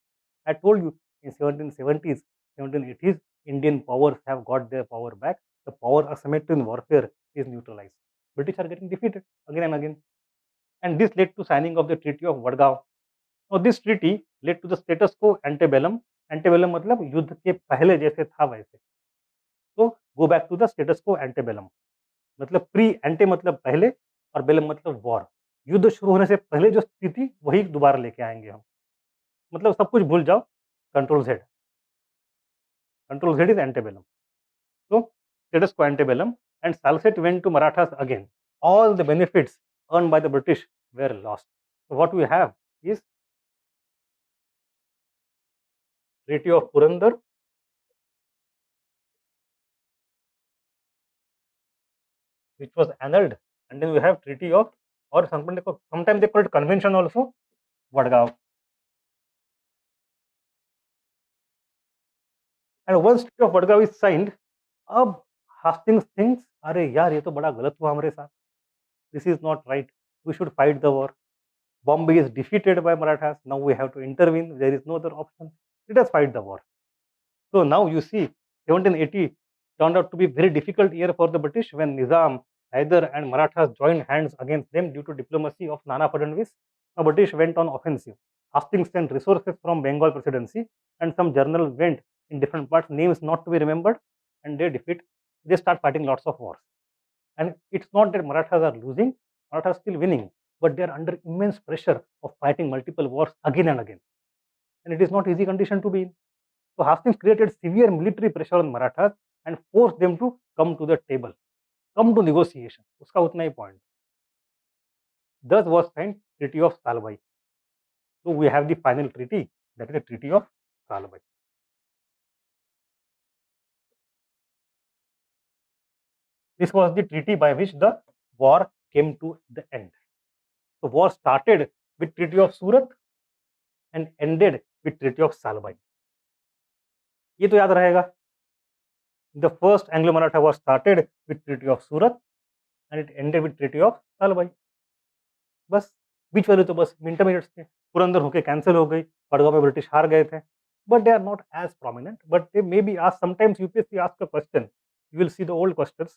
I told you in 1770s, 1780s, Indian powers have got their power back. The power asymmetry in warfare is neutralized. British are getting defeated again and again. And this led to signing of the Treaty of Vadgaon. Now this treaty led to the status quo antebellum. Antebellum मतलब युद्ध के पहले जैसे था वैसे. So go back to the status quo antebellum. मतलब pre एंटे मतलब पहले और बेलम मतलब वॉर. युद्ध शुरू होने से पहले जो स्थिति थी वही दोबारा लेके आएंगे हम. मतलब सब कुछ भूल जाओ. Control Z. Control Z is antebellum. So status quo antebellum, and Salsette went to Marathas again. All the benefits earned by the British were lost. So what we have is Treaty of Purandar, which was annulled, and then we have Treaty of, or sometimes they call it convention also, Vadgaon. And once Treaty of Vadgaon is signed, अब Hastings thinks, अरे यार ये तो बड़ा गलत हुआ हमारे साथ. This is not right. We should fight the war. Bombay is defeated by Marathas. Now we have to intervene. There is no other option. Let us fight the war. So now you see, 1780 turned out to be a very difficult year for the British when Nizam, Hyder, and Marathas joined hands against them due to diplomacy of Nana Fadnavis. The British went on offensive. Hastings sent resources from Bengal Presidency, and some generals went in different parts, names not to be remembered, and they start fighting lots of wars. And it's not that Marathas are losing, Marathas are still winning, but they are under immense pressure of fighting multiple wars again and again. And it is not easy condition to be in. So Hastings created severe military pressure on Marathas and forced them to come to the table, come to negotiation. Uska utna hi point. Thus was signed Treaty of Salbai. So we have the final treaty, that is the Treaty of Salbai. This was the treaty by which the war came to the end. The war started with Treaty of Surat and ended with Treaty of Salbai. ये तो याद रहेगा. The first Anglo-Maratha War started with Treaty of Surat and it ended with Treaty of Salbai. बस बीच वाले तो बस intermediates थे. पुरंदर होके कैंसिल हो गई. पड़गांव में ब्रिटिश हार गए थे. But they are not as prominent. But they may be asked. Sometimes UPSC asks a question. You will see the old questions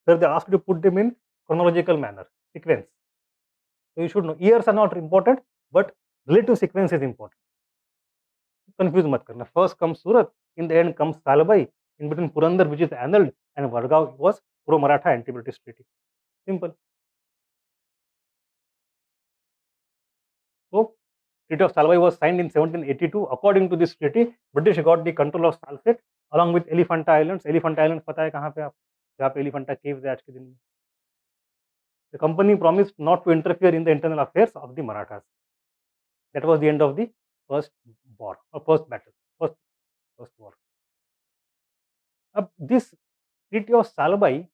where they ask you to put them in chronological manner, sequence. So you should know. Years are not important, but relative sequence is important. Confuse mat karna. First comes Surat, in the end comes Salbai, in between Purandar, which is annulled, and Vadgaon was pro-Maratha anti-British treaty. Simple. So Treaty of Salbai was signed in 1782. According to this treaty, British got the control of Salsette along with Elephanta Islands. Elephanta Islands पता है कहाँ पे आप? जहाँ पे Elephanta caves है आज के दिन में. The company promised not to interfere in the internal affairs of the Marathas. That was the end of the first war or first battle, first war. This Treaty of Salbai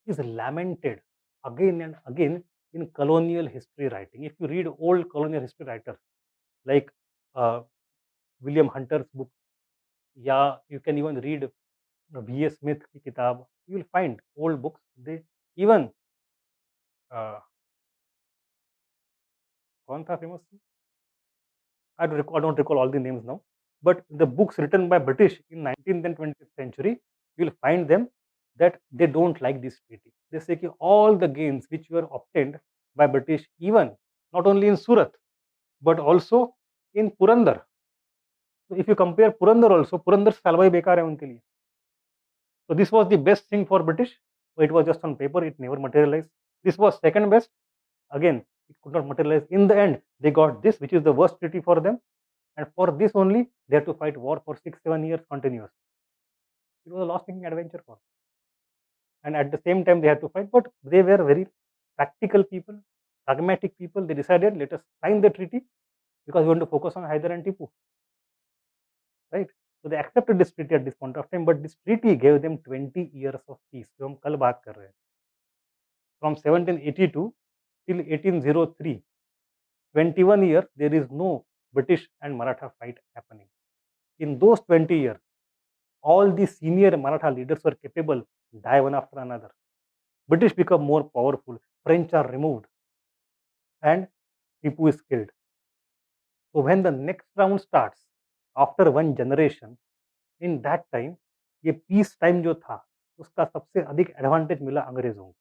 is lamented again and again in colonial history writing. If you read old colonial history writers like William Hunter's book, या you can even read V.A. Smith की किताब, you will find old books. They even कौन था famous? I don't recall all the names now. But the books written by British in 19th and 20th century, you will find them that they don't like this treaty. They say that all the gains which were obtained by British, even not only in Surat, but also in Purandar. So if you compare Purandar also, Purandar Salbai bekar hai unke liye. So this was the best thing for British. It was just on paper, it never materialized. This was second best. Again, it could not materialize. In the end, they got this, which is the worst treaty for them. And for this only, they had to fight war for 6-7 years continuous. It was a loss-making adventure for them. And at the same time, they had to fight, but they were very practical people, pragmatic people. They decided, let us sign the treaty because we want to focus on Hyder and Tipu. Right? So they accepted this treaty at this point of time, but this treaty gave them 20 years of peace. जो हम कल बात कर रहे हैं. From 1782 till 1803, 21 years, there is no British and Maratha fight happening. In those 20 years, all the senior Maratha leaders were capable, die one after another. British become more powerful, French are removed, and Tipu is killed. So when the next round starts, after one generation, in that time ये peace time जो था उसका सबसे अधिक advantage मिला अंग्रेजों को,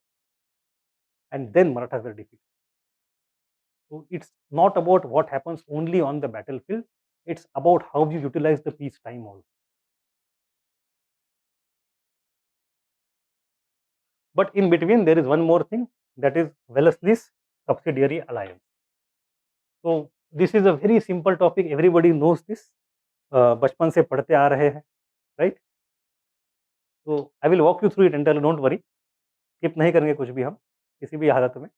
and then Marathas were defeated. So it's not about what happens only on the battlefield, it's about how you utilize the peace time also. But in between, there is one more thing, that is Wellesley's subsidiary alliance. So this is a very simple topic, everybody knows this. बचपन से पढ़ते आ रहे हैं, right? So I will walk you through it entirely, don't worry. Skip नहीं करेंगे कुछ भी हम किसी भी हालत में.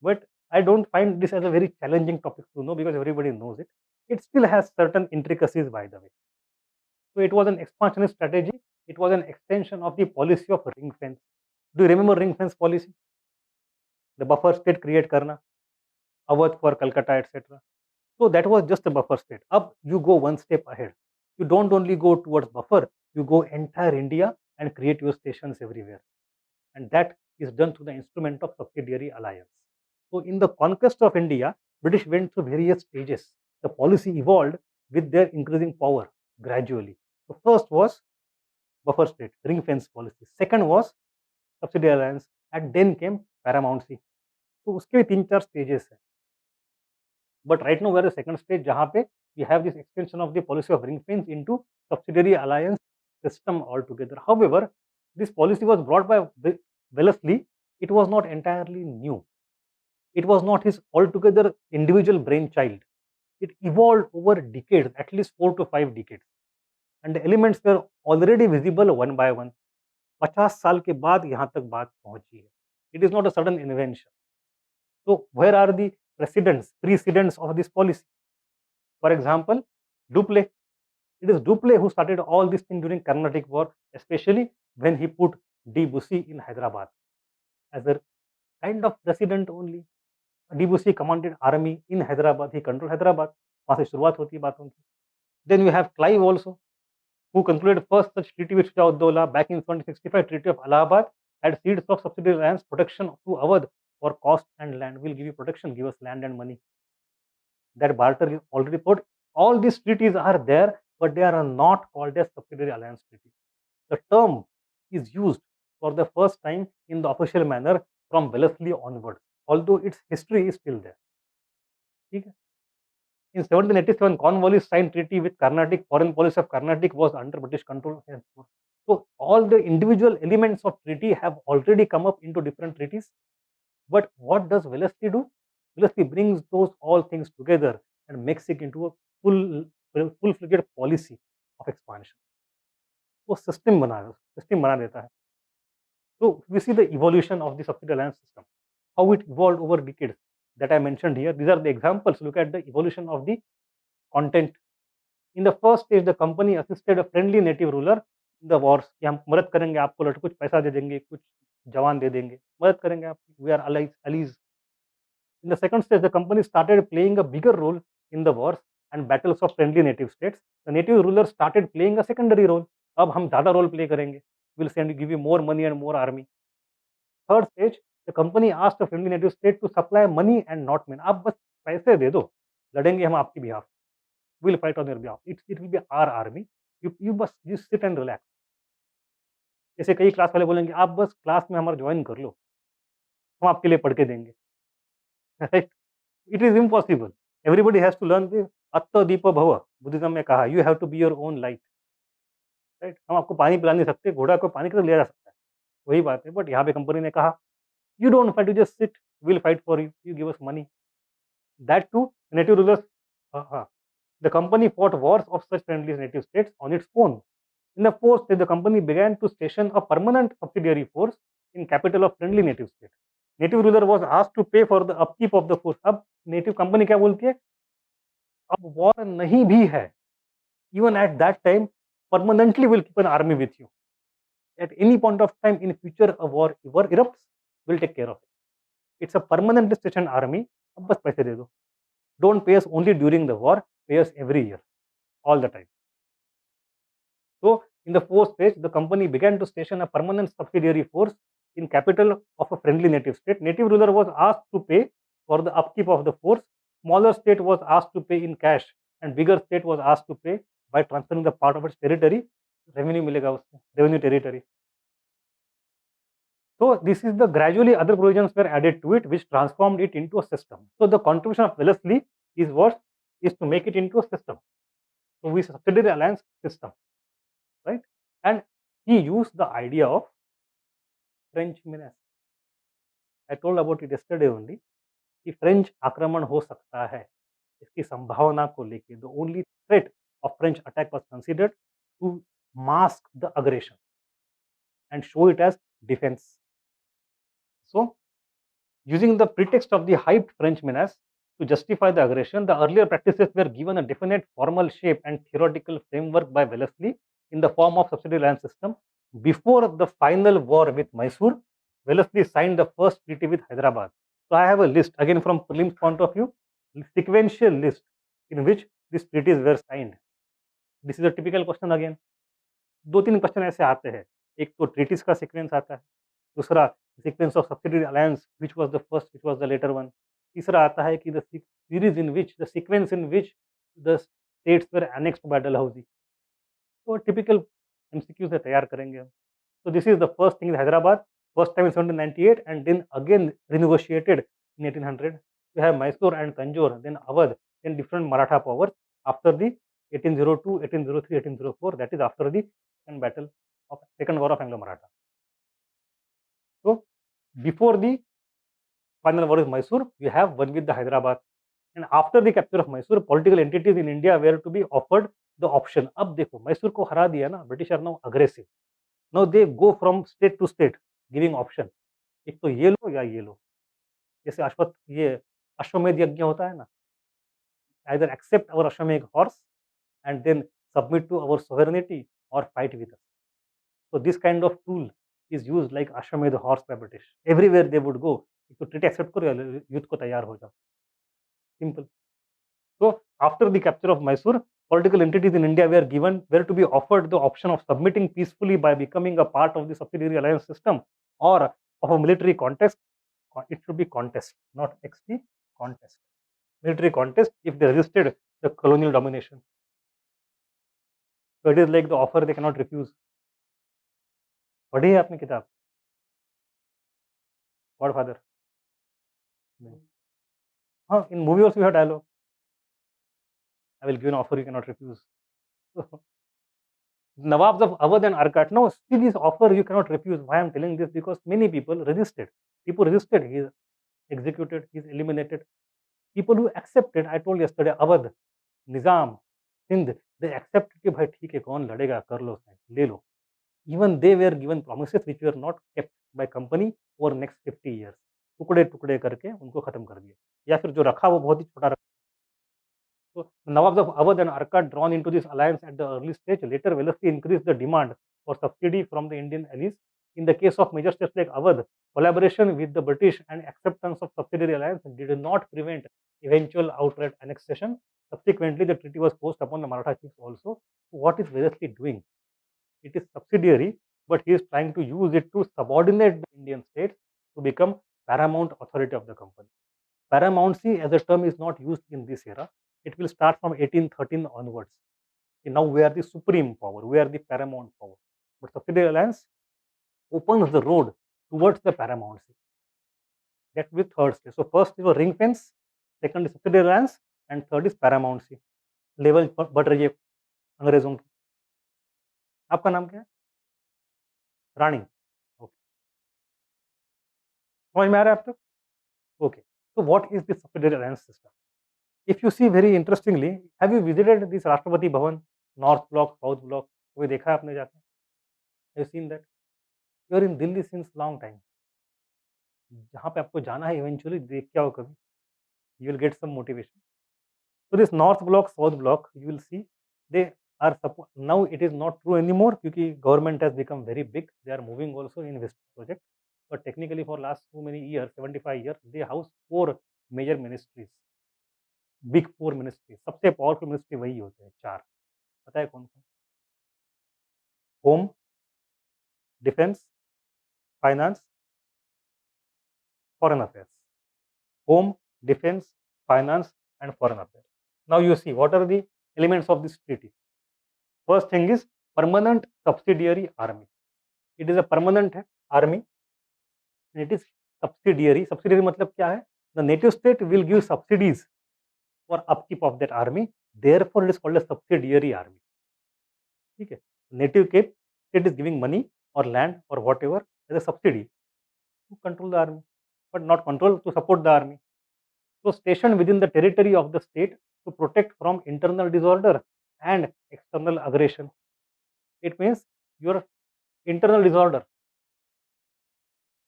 But I don't find this as a very challenging topic to know because everybody knows it. It still has certain intricacies, by the way. So it was an expansionist strategy. It was an extension of the policy of ring fence. Do you remember ring fence policy? The buffer state create karna, Awadh for Calcutta, etc. So that was just a buffer state. Up you go one step ahead. You don't only go towards buffer, you go entire India and create your stations everywhere. And that is done through the instrument of subsidiary alliance. So in the conquest of India, British went through various stages. The policy evolved with their increasing power gradually. The first was buffer state, ring fence policy. Second was subsidiary alliance, and then came paramountcy. तो उसके 3-4 stages हैं. But right now we are the second stage जहाँ पे we have this extension of the policy of ring fence into subsidiary alliance system altogether. However, this policy was brought by Wellesley. It was not entirely new. It was not his altogether individual brainchild. It evolved over decades, at least 4 to 5 decades. And the elements were already visible one by one. 50 साल के बाद यहाँ तक बात पहुंची है. It is not a sudden invention. So where are the precedents of this policy? For example, Dupleix. It is Dupleix who started all this thing during Carnatic War, especially when he put Debussy in Hyderabad as a kind of precedent only. Debussy commanded army in Hyderabad. He controlled Hyderabad. वहाँ से शुरुआत होती है बातों की. Then you have Clive also, who concluded first such treaty with Shah-ud-Dawla back in 1765. Treaty of Allahabad had seeds of subsidiary alliance protection to Awadh for cost and land. We'll give you protection, give us land and money. That barter is already put. All these treaties are there, but they are not called as subsidiary alliance treaty. The term is used for the first time in the official manner from Wellesley onwards, although its history is still there. Okay? In 1787, Cornwallis signed treaty with Carnatic. Foreign policy of Carnatic was under British control. So all the individual elements of treaty have already come up into different treaties. But what does Wellesley do? Wellesley brings those all things together and makes it into a full-fledged policy of expansion. वो system बना देता है. So we see the evolution of the subsidiary alliance system, how it evolved over decades that I mentioned here. These are the examples. Look at the evolution of the content. In the first stage, the company assisted a friendly native ruler in the wars. कि हम मदद करेंगे आपको, लट कुछ पैसा दे देंगे, कुछ जवान दे देंगे, मदद करेंगे आप. We are allies. In the second stage, the company started playing a bigger role in the wars and battles of friendly native states. The native rulers started playing a secondary role. अब हम ज़्यादा role play करेंगे. We'll give you more money and more army. Third stage, the company asked a friendly native state to supply money and not men. आप बस पैसे दे दो, लड़ेंगे हम आपकी behalf. We'll fight on your behalf. It will be our army. You sit and relax. जैसे कई class वाले बोलेंगे आप बस क्लास में हमारा ज्वाइन कर लो, हम आपके लिए पढ़ के देंगे. Right? It is impossible. Everybody has to learn the Atta Deepa Bhava. Buddhism में कहा you have to be your own light. Right? हम आपको पानी पिला नहीं सकते, घोड़ा को पानी कैसे ले जा सकता है, वही बात है. बट यहाँ पे कंपनी ने कहा you don't fight, you just sit, we'll fight for you, you give us money. That too, native rulers, the company fought wars of such friendly native states on its own. In the fourth stage, the company began to station a permanent subsidiary force in capital of friendly native state. Native ruler was asked to pay for the upkeep of the force. अब native company क्या बोलती है, अब war नहीं भी है, even at that time, permanently will keep an army with you. At any point of time in future a war erupts, will take care of it. It's a permanent stationed army. अब बस पैसे दे दो. Don't pay us only during the war, pay us every year, all the time. So in the fourth stage, the company began to station a permanent subsidiary force in capital of a friendly native state. Native ruler was asked to pay for the upkeep of the force. Smaller state was asked to pay in cash, and bigger state was asked to pay by transferring the part of its territory revenue मिलेगा उससे, revenue territory. So this is the gradually other provisions were added to it, which transformed it into a system. So the contribution of Wellesley is what is to make it into a system. So we subsidiary alliance system, right? And he used the idea of French menace. I told about it yesterday only. कि French आक्रमण हो सकता है, इसकी संभावना को लेके the only threat of French attack was considered to mask the aggression and show it as defence. So using the pretext of the hyped French menace to justify the aggression, the earlier practices were given a definite formal shape and theoretical framework by Wellesley in the form of subsidiary alliance system. Before the final war with Mysore, Wellesley signed the first treaty with Hyderabad. So I have a list again from prelims point of view, sequential list in which these treaties were signed. This is a typical question again. 2-3 question ऐसे आते हैं. एक तो treaties का sequence आता है, दूसरा sequence of subsidiary alliance which was the first which was the latter one, तीसरा आता है कि the series in which the sequence in which the states were annexed by Dalhousie. तो टिपिकल एमसीक्यू से तैयार करेंगे हम. So this is the first thing in Hyderabad, first time in 1798 and then again renegotiated in 1800. You have Mysore and Tanjore, then Awadh, then different Maratha powers after the 1802, 1803, 1804, that is after the second war of Anglo-Maratha. So before the final war with Mysore, you have one with the Hyderabad. And after the capture of Mysore, political entities in India were to be offered the option. अब देखो मैसूर को हरा दिया ना, British are now aggressive. Now they go from state to state giving option. एक तो ये लो या ये लो. जैसे अश्वमेध यज्ञ होता है ना, either accept our Ashwamedh horse and then submit to our sovereignty or fight with us. So this kind of tool is used like Ashwamedh horse by British. Everywhere they would go, तो treaty accept करो या युद्ध को तैयार हो जाओ. Simple. So after the capture of Mysore, political entities in India were to be offered the option of submitting peacefully by becoming a part of the subsidiary alliance system or of a military contest. It should be contest, not XP, contest. Military contest if they resisted the colonial domination. So it is like the offer they cannot refuse. पढ़ी है आपने किताब godfather? नहीं. हाँ, in movie also you have dialogue. I will give an offer you cannot refuse. Nawabs of Awadh and Arcot. Now, see this offer you cannot refuse. Why I am telling this? Because many people resisted. People resisted. He is executed. He is eliminated. People who accepted, I told yesterday, Awadh, Nizam, Sindh, they accepted कि भाई ठीक है कौन लड़ेगा कर लो ले लो. Even they were given promises which were not kept by company over next 50 years. टुकड़े टुकड़े करके उनको खत्म कर दिया या फिर जो रखा वो बहुत ही छोटा रखा. So the Nawabs of Awadh and Arcot drawn into this alliance at the early stage. Later, Wellesley increased the demand for subsidy from the Indian allies. In the case of major states like Awadh, collaboration with the British and acceptance of subsidiary alliance did not prevent eventual outright annexation. Subsequently, the treaty was forced upon the Maratha chiefs also. What is Wellesley doing? It is subsidiary, but he is trying to use it to subordinate the Indian states to become paramount authority of the company. Paramountcy as a term is not used in this era. It will start from 1813 onwards. Now we are the supreme power, we are the paramount power. But subsidiary alliance opens the road towards the paramountcy. That will be third stage. So first is a ring fence, second is subsidiary alliance, and third is paramountcy. Level बढ़ रही है अंग्रेजों की. आपका नाम क्या है? रानी. Okay. समझ में आ रहा है आप तक? Okay. So what is the subsidiary alliance system? If you see very interestingly, have you visited this Rashtrapati Bhavan, North Block, South Block? कोई देखा है आपने जाके? Have you seen that? You are in Delhi since long time. जहाँ पे आपको जाना है eventually देख के आओ कभी. You will get some motivation. So this North Block, South Block, you will see they are now it is not true anymore क्योंकि government has become very big. They are moving also in this project. But technically for last so many years, 75 years, they house 4 major ministries. Big 4 ministry, सबसे powerful ministry वही होते हैं 4. पता है कौन-कौन? Home, defence, finance, foreign affairs. Home, defence, finance and foreign affairs. Now you see what are the elements of this treaty. First thing is permanent subsidiary army. It is a permanent army. It is subsidiary. Subsidiary मतलब क्या है? The native state will give subsidies for upkeep of that army. Therefore it is called a subsidiary army. ठीक है. Native के state is giving money और land और whatever as a subsidy to control the army, but not control, to support the army. So stationed within the territory of the state to protect from internal disorder and external aggression. It means your internal disorder,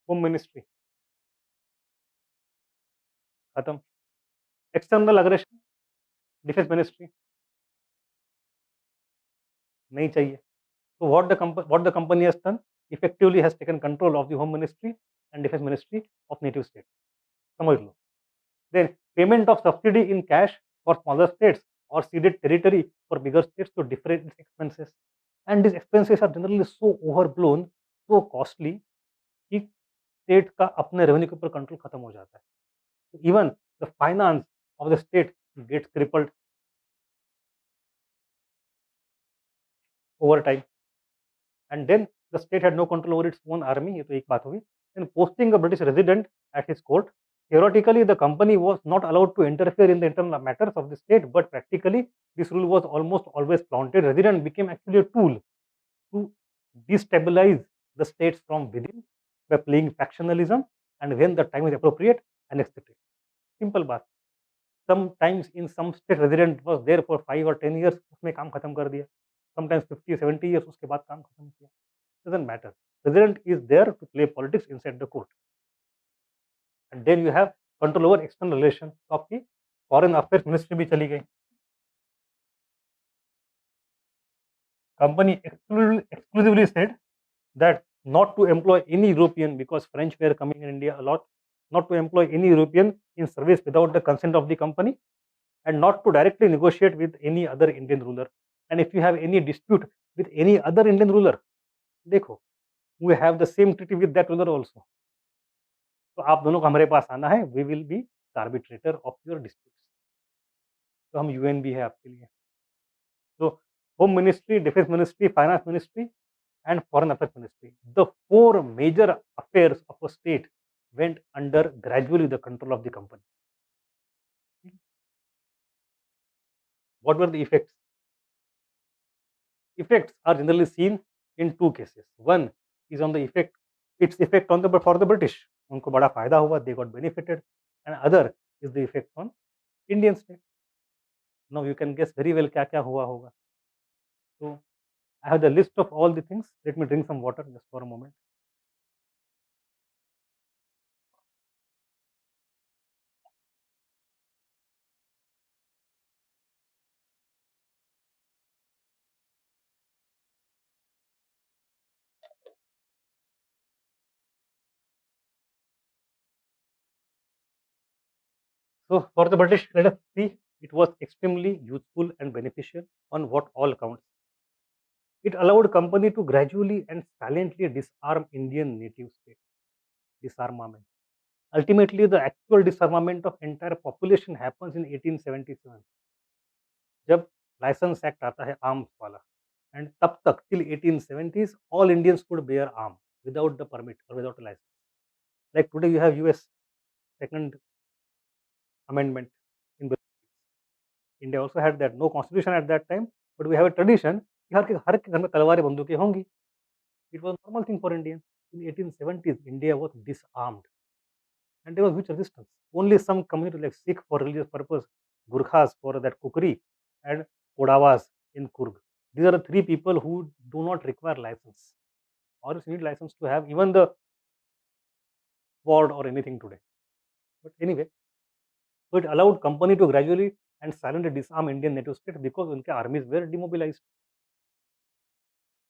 home ministry, khatam. External aggression, defense ministry, nahi chahiye. So what the company has done, effectively has taken control of the home ministry and defense ministry of native state. समझ लो. Then payment of subsidy in cash for smaller states or ceded territory for bigger states to defray its expenses. And these expenses are generally so overblown, so costly कि state का अपने revenue के ऊपर control खत्म हो जाता है. Even the finance of the state gets crippled over time. And then the state had no control over its own army. ये तो एक बात हुई. Then posting a British resident at his court. Theoretically, the company was not allowed to interfere in the internal matters of the state, but practically, this rule was almost always flaunted. Resident became actually a tool to destabilize the states from within by playing factionalism, and when the time is appropriate, annex the state. Simple बात. Sometimes in some state resident was there for 5 or 10 years, उसने काम खत्म कर दिया. Sometimes 50-70 years उसके बाद काम खत्म किया. Doesn't matter. Resident is there to play politics inside the court. And then you have control over external relation. तो आपकी फॉरेन अफेयर्स मिनिस्ट्री भी चली गई. Company exclusively said that not to employ any European, because French were coming in India a lot, not to employ any European in service without the consent of the company, and not to directly negotiate with any other Indian ruler. And if you have any dispute with any other Indian ruler, देखो, we have the same treaty with that ruler also. तो आप दोनों को हमारे पास आना है, we will be the arbitrator of your disputes. तो हम यूएन भी है आपके लिए. तो home ministry, defence ministry, finance ministry and foreign affairs ministry, the four major affairs of a state went under gradually the control of the company. What were the effects? Effects are generally seen in two cases. One is on the effect, its effect on the for the British, उनको बड़ा फायदा हुआ, they got benefited, and other is the effect on Indian state. Now you can guess very well क्या क्या हुआ होगा. So I have the list of all the things. Let me drink some water just for a moment. So for the British, let us see, it was extremely useful and beneficial on what all counts. It allowed company to gradually and silently disarm Indian native states. Disarmament. Ultimately, the actual disarmament of entire population happens in 1877, जब licence act आता है arms वाला. And तब तक till 1870s all Indians could bear arm without the permit or without a license. Like today you have US second amendment in Bill. India also had that. No constitution at that time, but we have a tradition कि हर के घर में तलवारें बंदूकें होंगी. It was a normal thing for Indians. In 1870s, India was disarmed, and there was huge resistance. Only some community like Sikh for religious purpose, Gurkhas for that kukri, and Kodawas in Kurg. These are the three people who do not require license, or you need license to have even the sword or anything today. But anyway, so it allowed company to gradually and silently disarm Indian native states because उनके armies were demobilized,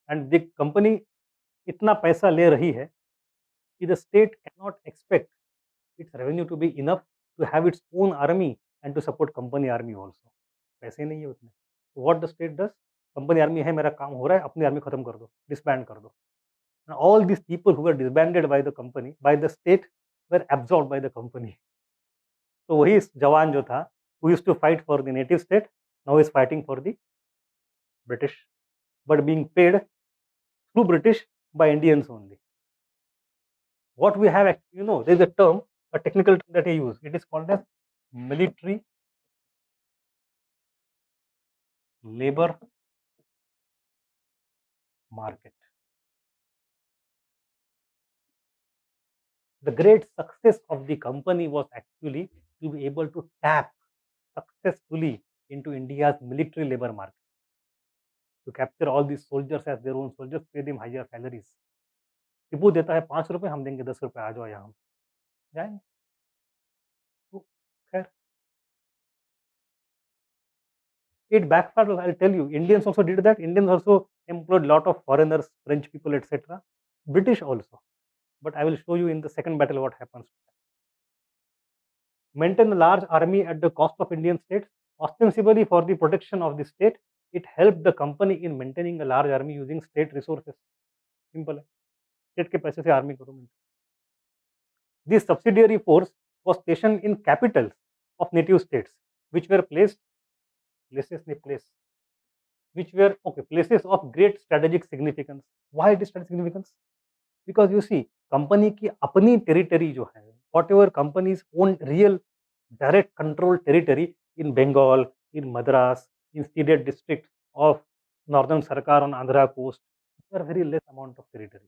and the company इतना पैसा ले रही है कि the state cannot expect its revenue to be enough to have its own army and to support company army also. पैसे नहीं है उतने. So what the state does? Company army है, मेरा काम हो रहा है, अपनी army खत्म कर दो, disband कर दो. And all these people who were disbanded by the company, by the state, were absorbed by the company. तो वही जवान जो था, who used to fight for the native state, now is fighting for the British. but being paid through British by Indians only. What we have actually, there's a term, a technical term that I use. It is called as military labor market. The great success of the company was actually to be able to tap successfully into India's military labor market, to capture all these soldiers as their own soldiers, pay them higher salaries. Tipu देता है 5 रुपए, हम देंगे 10 रुपए, आ जाओ यहाँ जाएंगे। तो खैर, it backfired. I'll tell you, Indians also did that. Indians also employed lot of foreigners, French people, etc. British also. But I will show you in the second battle what happens. Maintain a large army at the cost of Indian states, ostensibly for the protection of the state. It helped the company in maintaining a large army using state resources. Simple है, state के पैसे से army करो. This subsidiary force was stationed in capitals of native states, which were places of great strategic significance. Why it is strategic significance? Because you see, company की अपनी territory जो है, whatever company's own real direct control territory in Bengal, in Madras, in ceded districts of northern Sarkar on Andhra coast, there are very less amount of territory.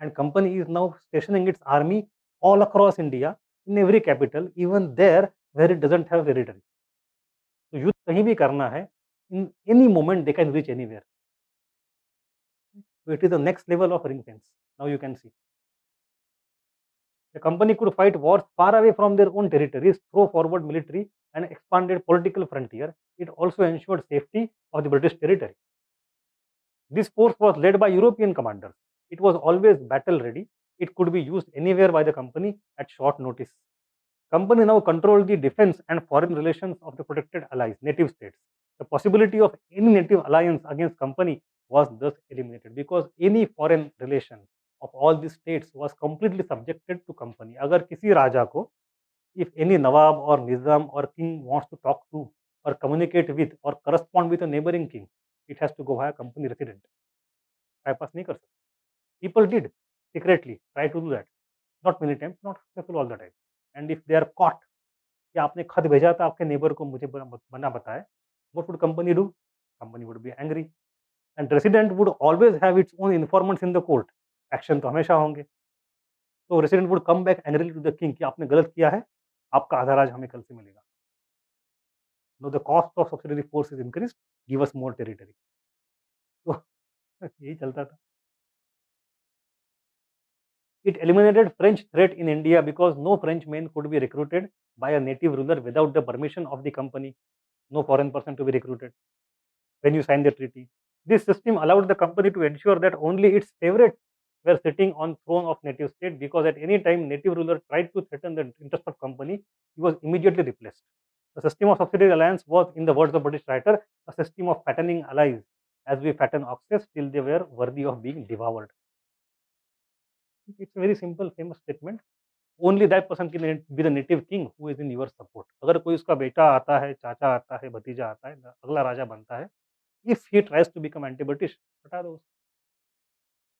And company is now stationing its army all across India, in every capital, even there where it doesn't have territory. So युद्ध कहीं भी करना है, in any moment they can reach anywhere. So it is the next level of ring fence. Now you can see. The company could fight wars far away from their own territories, throw forward military and expanded political frontier. It also ensured safety of the British territory. This force was led by European commanders. It was always battle ready. It could be used anywhere by the company at short notice. Company now controlled the defense and foreign relations of the protected allies, native states. The possibility of any native alliance against company was thus eliminated, because any foreign relation of all these states was completely subjected to company. अगर किसी राजा को, if any nawab or nizam or king wants to talk to or communicate with or correspond with a neighboring king, it has to go via company resident. bypass नहीं कर सकते. People did secretly try to do that. Not many times, not successful all the time. And if they are caught कि आपने खत भेजा था आपके neighbour को, मुझे बना बताए, what would company do? Company would be angry. And resident would always have its own informants in the court. Action तो हमेशा होंगे. So resident would come back angrily to the king कि आपने गलत किया है, आपका आधा राज हमें कल से मिलेगा. Now the cost of subsidiary force is increased, give us more territory. तो यही चलता था. It eliminated French threat in India because no French men could be recruited by a native ruler without the permission of the company. No foreign person to be recruited when you sign the treaty. This system allowed the company to ensure that only its favorites were sitting on throne of native state, because at any time native ruler tried to threaten the interest of company, he was immediately replaced. The system of subsidiary alliance was, in the words of British writer, a system of fattening allies, as we fatten oxes till they were worthy of being devoured. It's a very simple, famous statement. Only that person can be the native king who is in your support. अगर कोई उसका बेटा आता है, चाचा आता है, भतीजा आता है, अगला राजा बनता है, if he tries to become anti-British, हटा दो उसको.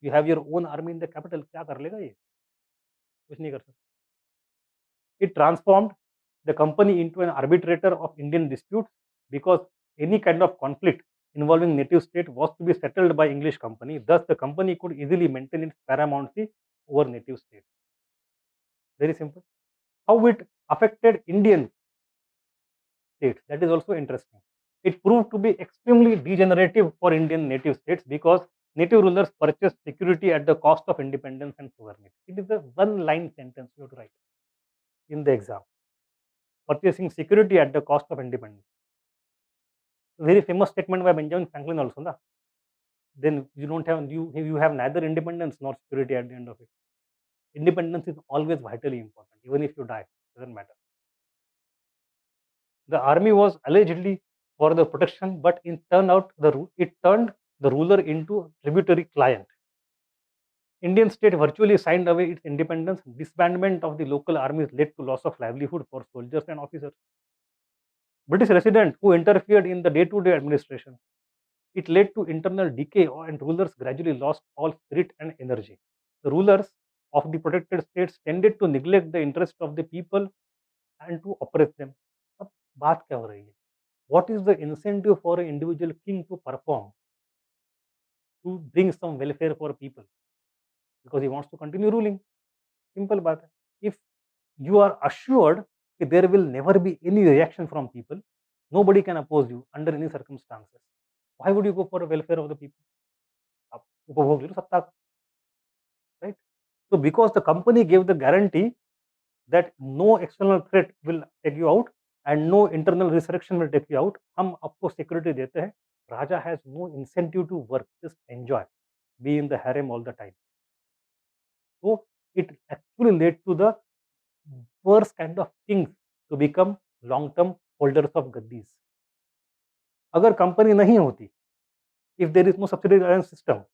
You have your own army in the capital, क्या कर लेगा ये? कुछ नहीं कर सकता. It transformed the company into an arbitrator of Indian disputes, because any kind of conflict involving native state was to be settled by English company. Thus, the company could easily maintain its paramountcy over native states. Very simple. How it affected Indian states, that is also interesting. It proved to be extremely degenerative for Indian native states, because native rulers purchased security at the cost of independence and sovereignty. It is a one-line sentence you have to write in the exam. Purchasing security at the cost of independence. A very famous statement by Benjamin Franklin also. Na? Then you have neither independence nor security at the end of it. Independence is always vitally important, even if you die, doesn't matter. The army was allegedly for the protection, but it turned the ruler into a tributary client. Indian state virtually signed away its independence. Disbandment of the local armies led to loss of livelihood for soldiers and officers. British residents who interfered in the day-to-day administration. It led to internal decay, and rulers gradually lost all spirit and energy. The rulers of the protected states tended to neglect the interest of the people and to oppress them. अब बात क्या हो रही है? What is the incentive for an individual king to perform, to bring some welfare for people? Because he wants to continue ruling. Simple बात है. If you are assured that there will never be any reaction from people, nobody can oppose you under any circumstances. Why would you go for the welfare of the people? आप उपभोग ले लो सत्ता का, right? So because the company gave the guarantee that no external threat will take you out and no internal resurrection will take you out, हम आपको security देते हैं. Raja has no incentive to work, just enjoy, be in the harem all the time. So it actually led to the worst kind of kings to become long-term holders of gaddis. अगर company नहीं होती, if there is no subsidiary alliance system,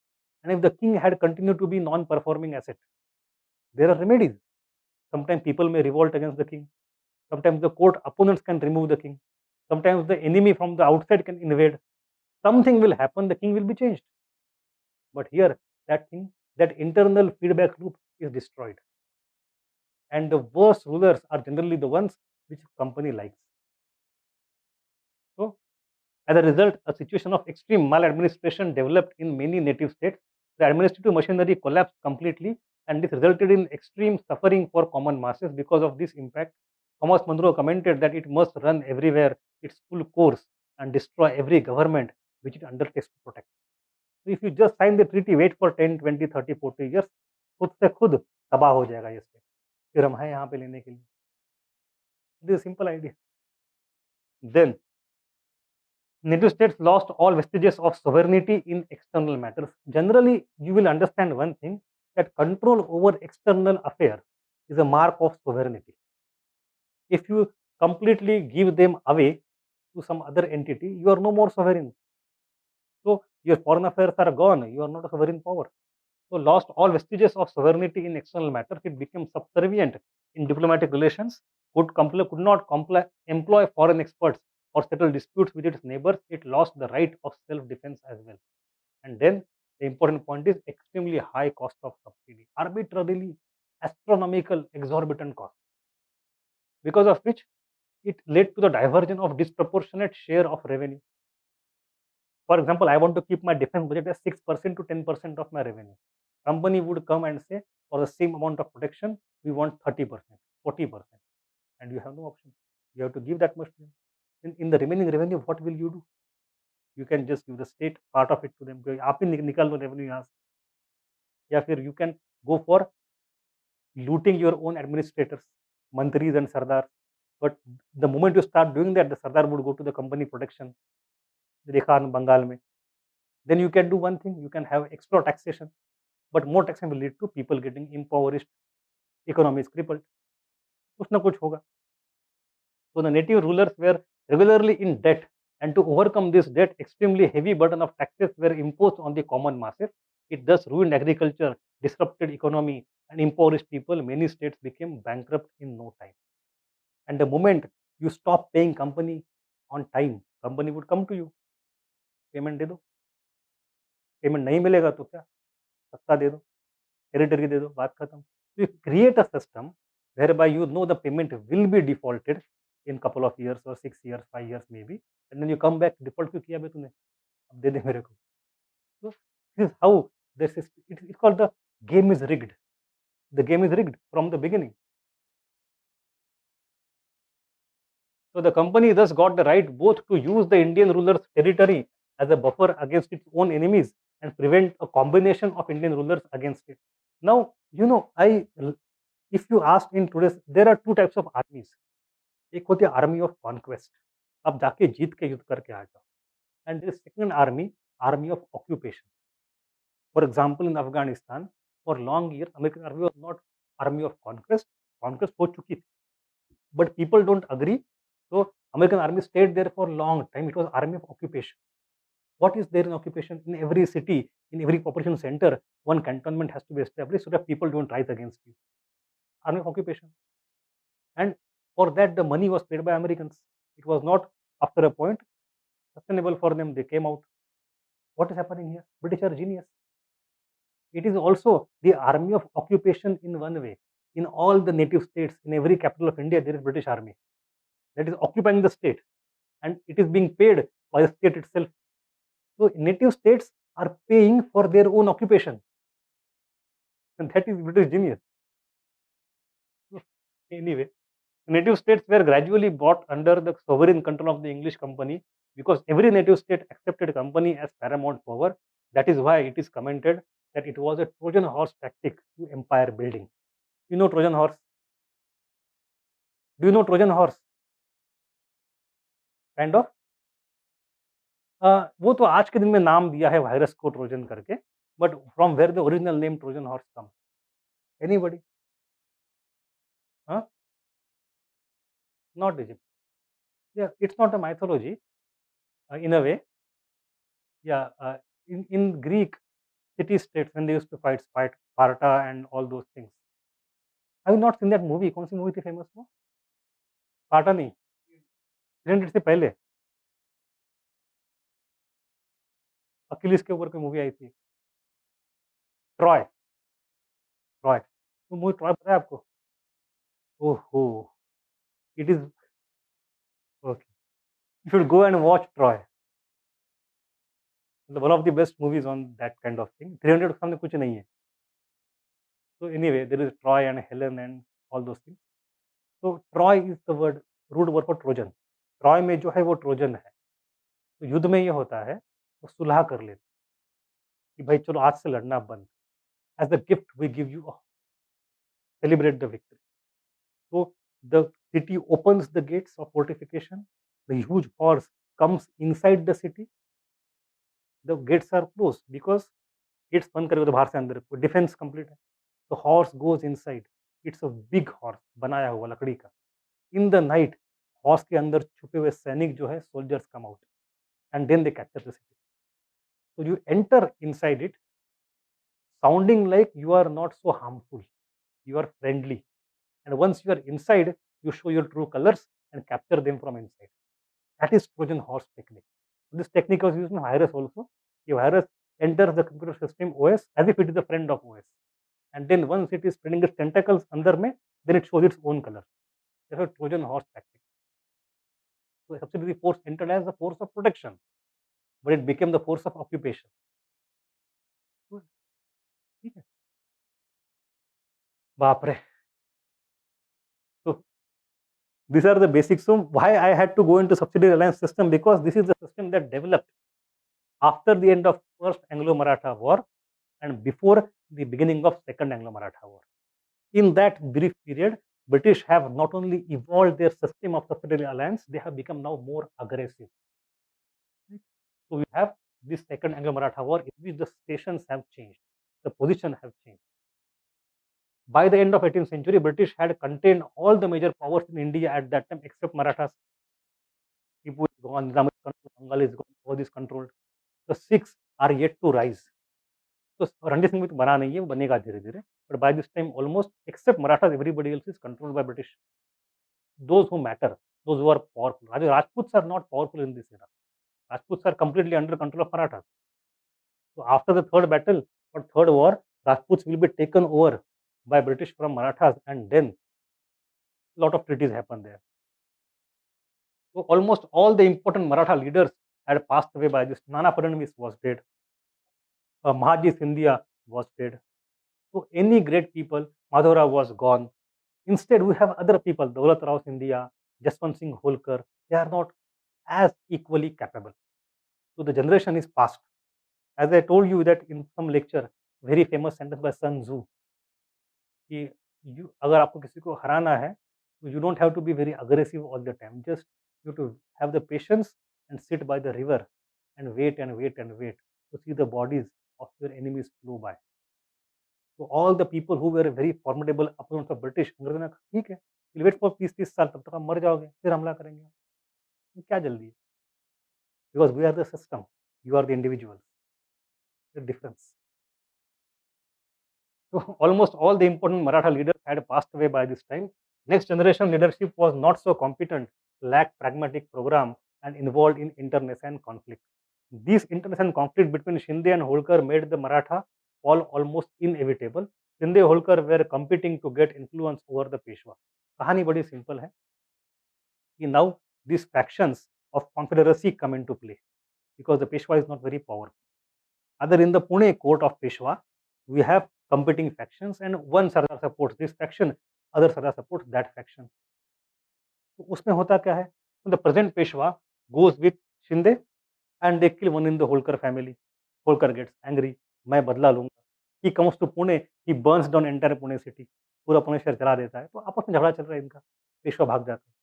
and if the king had continued to be non-performing asset, there are remedies. Sometimes people may revolt against the king. Sometimes the court opponents can remove the king. Sometimes the enemy from the outside can invade. Something will happen, the king will be changed. But here, that thing, that internal feedback loop is destroyed. And the worst rulers are generally the ones which company likes. So, as a result, a situation of extreme maladministration developed in many native states. The administrative machinery collapsed completely, and this resulted in extreme suffering for common masses. Because of this impact, Thomas Munro commented that it must run everywhere its full course and destroy every government which it undertakes to protect. So if you just sign the treaty, wait for 10, 20, 30, 40 years, खुद से खुद तबाह हो जाएगा ये state. फिर हम हैं यहाँ पे लेने के लिए. It is a simple idea. Then native states lost all vestiges of sovereignty in external matters. Generally, you will understand one thing, that control over external affairs is a mark of sovereignty. If you completely give them away to some other entity, you are no more sovereign. So your foreign affairs are gone, you are not a sovereign power. So lost all vestiges of sovereignty in external matters, it became subservient in diplomatic relations, could not employ foreign experts or settle disputes with its neighbors. It lost the right of self-defense as well. And then the important point is extremely high cost of subsidy, arbitrarily astronomical, exorbitant cost, because of which it led to the diversion of disproportionate share of revenue. For example, I want to keep my defense budget as 6% to 10% of my revenue. Company would come and say, for the same amount of protection, we want 30%, 40%, and you have no option. You have to give that much to them. In the remaining revenue, what will you do? You can just give the state part of it to them. आप ही निकाल लो revenue यहाँ से. या फिर you can go for looting your own administrators, mantris and sardars. But the moment you start doing that, the sardar would go to the company protection. देखा बंगाल में. Then you can do one thing, you can have extra taxation, but more taxation will lead to people getting impoverished, economy is crippled. कुछ ना कुछ होगा. So the native rulers were regularly in debt, and to overcome this debt, extremely heavy burden of taxes were imposed on the common masses. It thus ruined agriculture, disrupted economy, and impoverished people. Many states became bankrupt in no time. And the moment you stop paying company on time, company would come to you. Payment दे दो. Payment नहीं मिलेगा तो क्या, सत्ता दे दो, territory दे दो, बात खत्म. You create a system whereby you know the payment will be defaulted in couple of years or 6 years, 5 years maybe, and then you come back, default क्यों किया बे तूने, अब दे दे मेरे को. So this is how this is. It's called the game is rigged. The game is rigged from the beginning. So the company thus got the right both to use the Indian ruler's territory as a buffer against its own enemies and prevent a combination of Indian rulers against it. Now, if you ask in today's, there are two types of armies. एक होती है army of conquest, आप जाके जीत के युद्ध करके आ जाओ. And there is second army, army of occupation. For example in Afghanistan, for long year American army was not army of conquest. Conquest हो चुकी थी, but people don't agree. So American army stayed there for a long time. It was army of occupation. What is there in occupation? In every city, in every population center, one cantonment has to be established so that people don't rise against you. Army of occupation. And for that, the money was paid by Americans. It was not, after a point, sustainable for them. They came out. What is happening here? British are genius. It is also the army of occupation in one way. In all the native states, in every capital of India, there is British army that is occupying the state, and it is being paid by the state itself. So native states are paying for their own occupation, and that is British genius. Anyway, native states were gradually brought under the sovereign control of the English company because every native state accepted company as paramount power. That is why it is commented that it was a Trojan horse tactic to empire building. You know Trojan horse? Do you know Trojan horse? Kind of. वो तो आज के दिन में नाम दिया है virus को ट्रोजन करके, but from where the original name Trojan horse come? Anybody? हाँ? Not Egypt. Yeah, it's not a mythology in a way. Yeah, in Greek city states when they used to fight Sparta and all those things. Have you not seen that movie? कौन सी movie थी famous वो? Sparta नहीं, 300 से पहले Achilles के ऊपर कोई movie आई थी, ट्रॉय। ट्रॉय तो मूवी ट्रॉय पता है आपको? ओहो, it is okay, you should go and watch Troy, मतलब one of the best movies on that kind of thing. 300 के सामने कुछ नहीं है। तो anyway there is Troy and Helen and all those things. तो Troy is the word, root word for Trojan. Troy में जो है वो ट्रोजन है। तो युद्ध में ये होता है, वो सुलह कर लेते कि भाई चलो आज से लड़ना बंद, as a gift we give you, celebrate the victory. So the city opens the gates of fortification. The huge horse comes inside the city. The gates are closed because gates बंद करेगा तो बाहर से अंदर डिफेंस कंप्लीट है। The horse goes inside. It's a big horse, बनाया हुआ लकड़ी का। In the night, horse के अंदर छुपे हुए सैनिक जो है, soldiers come out and then they capture the city. So you enter inside it, sounding like you are not so harmful, you are friendly, and once you are inside, you show your true colors and capture them from inside. That is Trojan horse technique. This technique was used in virus also. The virus enters the computer system OS as if it is a friend of OS, and then once it is spreading its tentacles under में, then it shows its own color. That's a Trojan horse tactic. So subsidiary force entered as a force of protection, but it became the force of occupation. तो ठीक है, बाप रे। So these are the basics. So why I had to go into subsidiary alliance system, because this is the system that developed after the end of first Anglo-Maratha War and before the beginning of second Anglo-Maratha War. In that brief period, British have not only evolved their system of subsidiary alliance, they have become now more aggressive. Right? So we have this second Anglo-Maratha War in which the stations have changed, the position have changed. By the end of 18th century, British had contained all the major powers in India at that time except Marathas. Tipu is gone, Nizam is controlled, Bengal is gone, all is controlled. The Sikhs are yet to rise. तो रणजीत सिंह भी तो बना नहीं है, वो बनेगा धीरे-धीरे, but by this time almost except Marathas, everybody else is controlled by British. Those who matter, those who are powerful. Rajputs are not powerful in this era. Rajputs are completely under control of Marathas. So after the third battle or third war, Rajputs will be taken over by British from Marathas, and then a lot of treaties happen there. So almost all the important Maratha leaders had passed away by this. Nana Fadnavis was dead. Mahaji Scindia was dead. So any great people, Madhavrao was gone. Instead, we have other people, Daulat Rao Scindia, Jaswant Singh Holkar. They are not as equally capable. So the generation is past. As I told you that in some lecture, very famous sentence by Sun Tzu, कि अगर आपको किसी को हराना है, तो you don't have to be very aggressive all the time. Just you have to have the patience and sit by the river and wait and wait and wait to see the bodies of your enemies flow by. So all the people who were very formidable opponents of British, अंग्रेजों ने कहा ठीक है, we'll wait for 30-30 साल, तब तक आप मर जाओगे, फिर हमला करेंगे। ये क्या जल्दी है? Because we are the system, you are the individuals. The difference. So almost all the important Maratha leaders had passed away by this time. Next generation leadership was not so competent, lacked pragmatic program, and involved in internecine conflict. This internecine conflict between Shinde and Holkar made the Maratha fall almost inevitable. Shinde Holkar were competing to get influence over the Peshwa. कहानी बड़ी simple है कि now these factions of confederacy come into play because the Peshwa is not very powerful. Other in the Pune court of Peshwa, we have competing factions and one Sardar supports this faction, other Sardar supports that faction. तो उसमें होता क्या है? The present Peshwa goes with Shinde and they kill one in the Holkar family. Holkar gets angry. मैं बदला लूंगा. He comes to Pune. He burns down entire Pune city. पूरा पुणे शहर जला देता है. तो आपस में झगड़ा चल रहा है इनका. पेशवा भाग जाता है.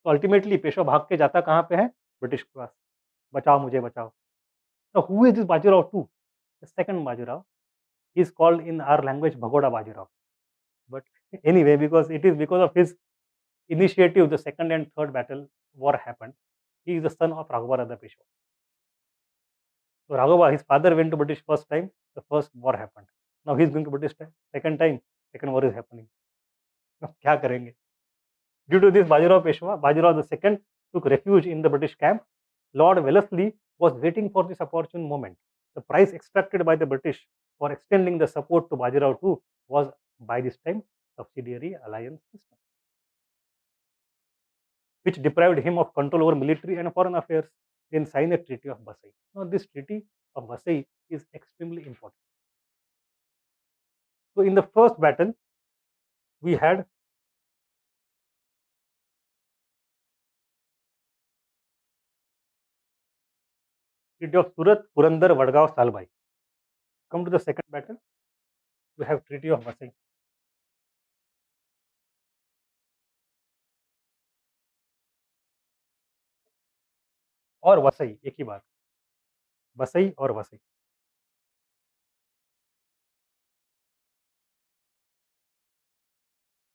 तो अल्टीमेटली पेशवा भाग के जाता कहाँ पे है? ब्रिटिश के पास. बचाओ मुझे बचाओ. Now who is this Bajirao too? The second Bajirao. He is called in our language Bhagoda Bajirao. But anyway, because it is because of his initiative, the second and third battle war happened. He is the son of Raghuva Peshwa. So Raghava, his father went to British first time, the first war happened. Now he is going to British time, second war is happening. अब क्या करेंगे? Due to this, Bajirao Peshwa, Bajirao II took refuge in the British camp. Lord Wellesley was waiting for this opportune moment. The price extracted by the British for extending the support to Bajirao II was by this time subsidiary alliance system, which deprived him of control over military and foreign affairs. Then sign a treaty of Vasai. Now this treaty of Vasai is extremely important. So in the first battle, we had Treaty of Surat, Purandar, Vadgaon, Salbai. Come to the second battle, we have Treaty of Vasai. और वसई एक ही बात, वसई और Vasai.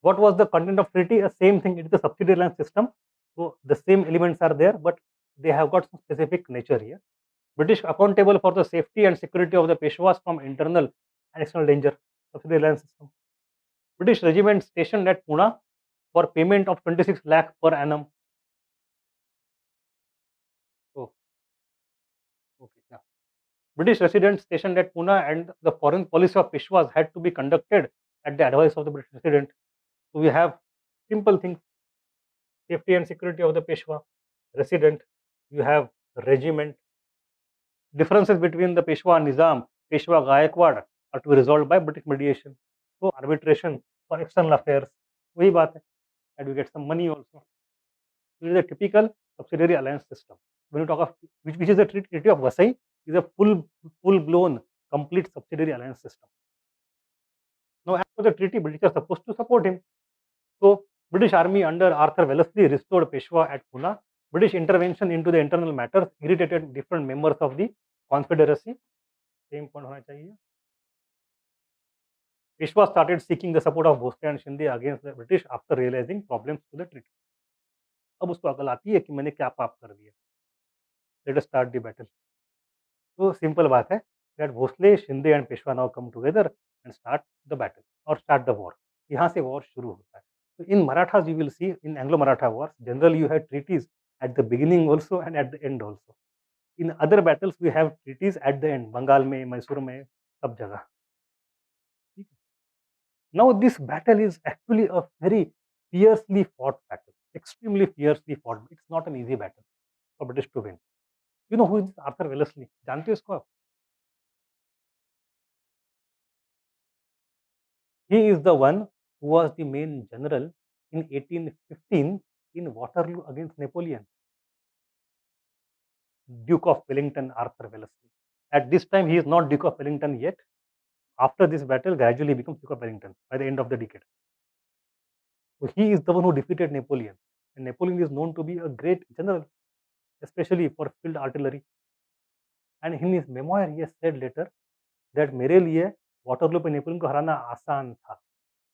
What was the content of treaty? A same thing. It is a subsidiary alliance system. So the same elements are there, but they have got some specific nature here. British accountable for the safety and security of the Peshwas from internal and external danger. Subsidiary alliance system. British regiment stationed at Pune for payment of 26 lakh per annum. Oh, okay, yeah. British residents stationed at Pune and the foreign policy of Peshwas had to be conducted at the advice of the British resident. So we have simple things: safety and security of the Peshwa, resident. You have regiment. Differences between the Peshwa and Nizam, Peshwa Gaikwad are to be resolved by British mediation. So arbitration for external affairs. वही बात है. And we get some money also. It is a typical subsidiary alliance system. When you talk of which is the Treaty of Vasai, is a full blown complete subsidiary alliance system. Now as per the treaty, British are supposed to support him. So British Army under Arthur Wellesley restored Peshwa at Pune. British intervention into the internal matters irritated different members of the Confederacy. Same point होना चाहिए. Peshwa started seeking the support of Bhosle and Shinde against the British after realizing problems to the treaty. अब उसको अकल आती है कि मैंने क्या पाप कर दिया. Let us start the battle. तो सिंपल बात है that Bhosle, Shinde and Peshwa now come together and start the battle or start the war. यहाँ से war शुरू होता है. So in Marathas you will see in Anglo-Maratha Wars generally you have treaties at the beginning also and at the end also. In other battles we have treaties at the end. Bengal में, मैसूर में, सब जगह. Now this battle is actually a very fiercely fought battle, extremely fiercely fought. It's not an easy battle for British to win. You know who is Arthur Wellesley? जानते हो इसको आप? He is the one who was the main general in 1815 in Waterloo against Napoleon. Duke of Wellington, Arthur Wellesley. At this time, he is not Duke of Wellington yet. After this battle, gradually becomes Duke of Wellington by the end of the decade. So he is the one who defeated Napoleon, and Napoleon is known to be a great general, especially for field artillery. And in his memoir, he has said later that मेरे लिए Waterloo पे Napoleon को हराना आसान था,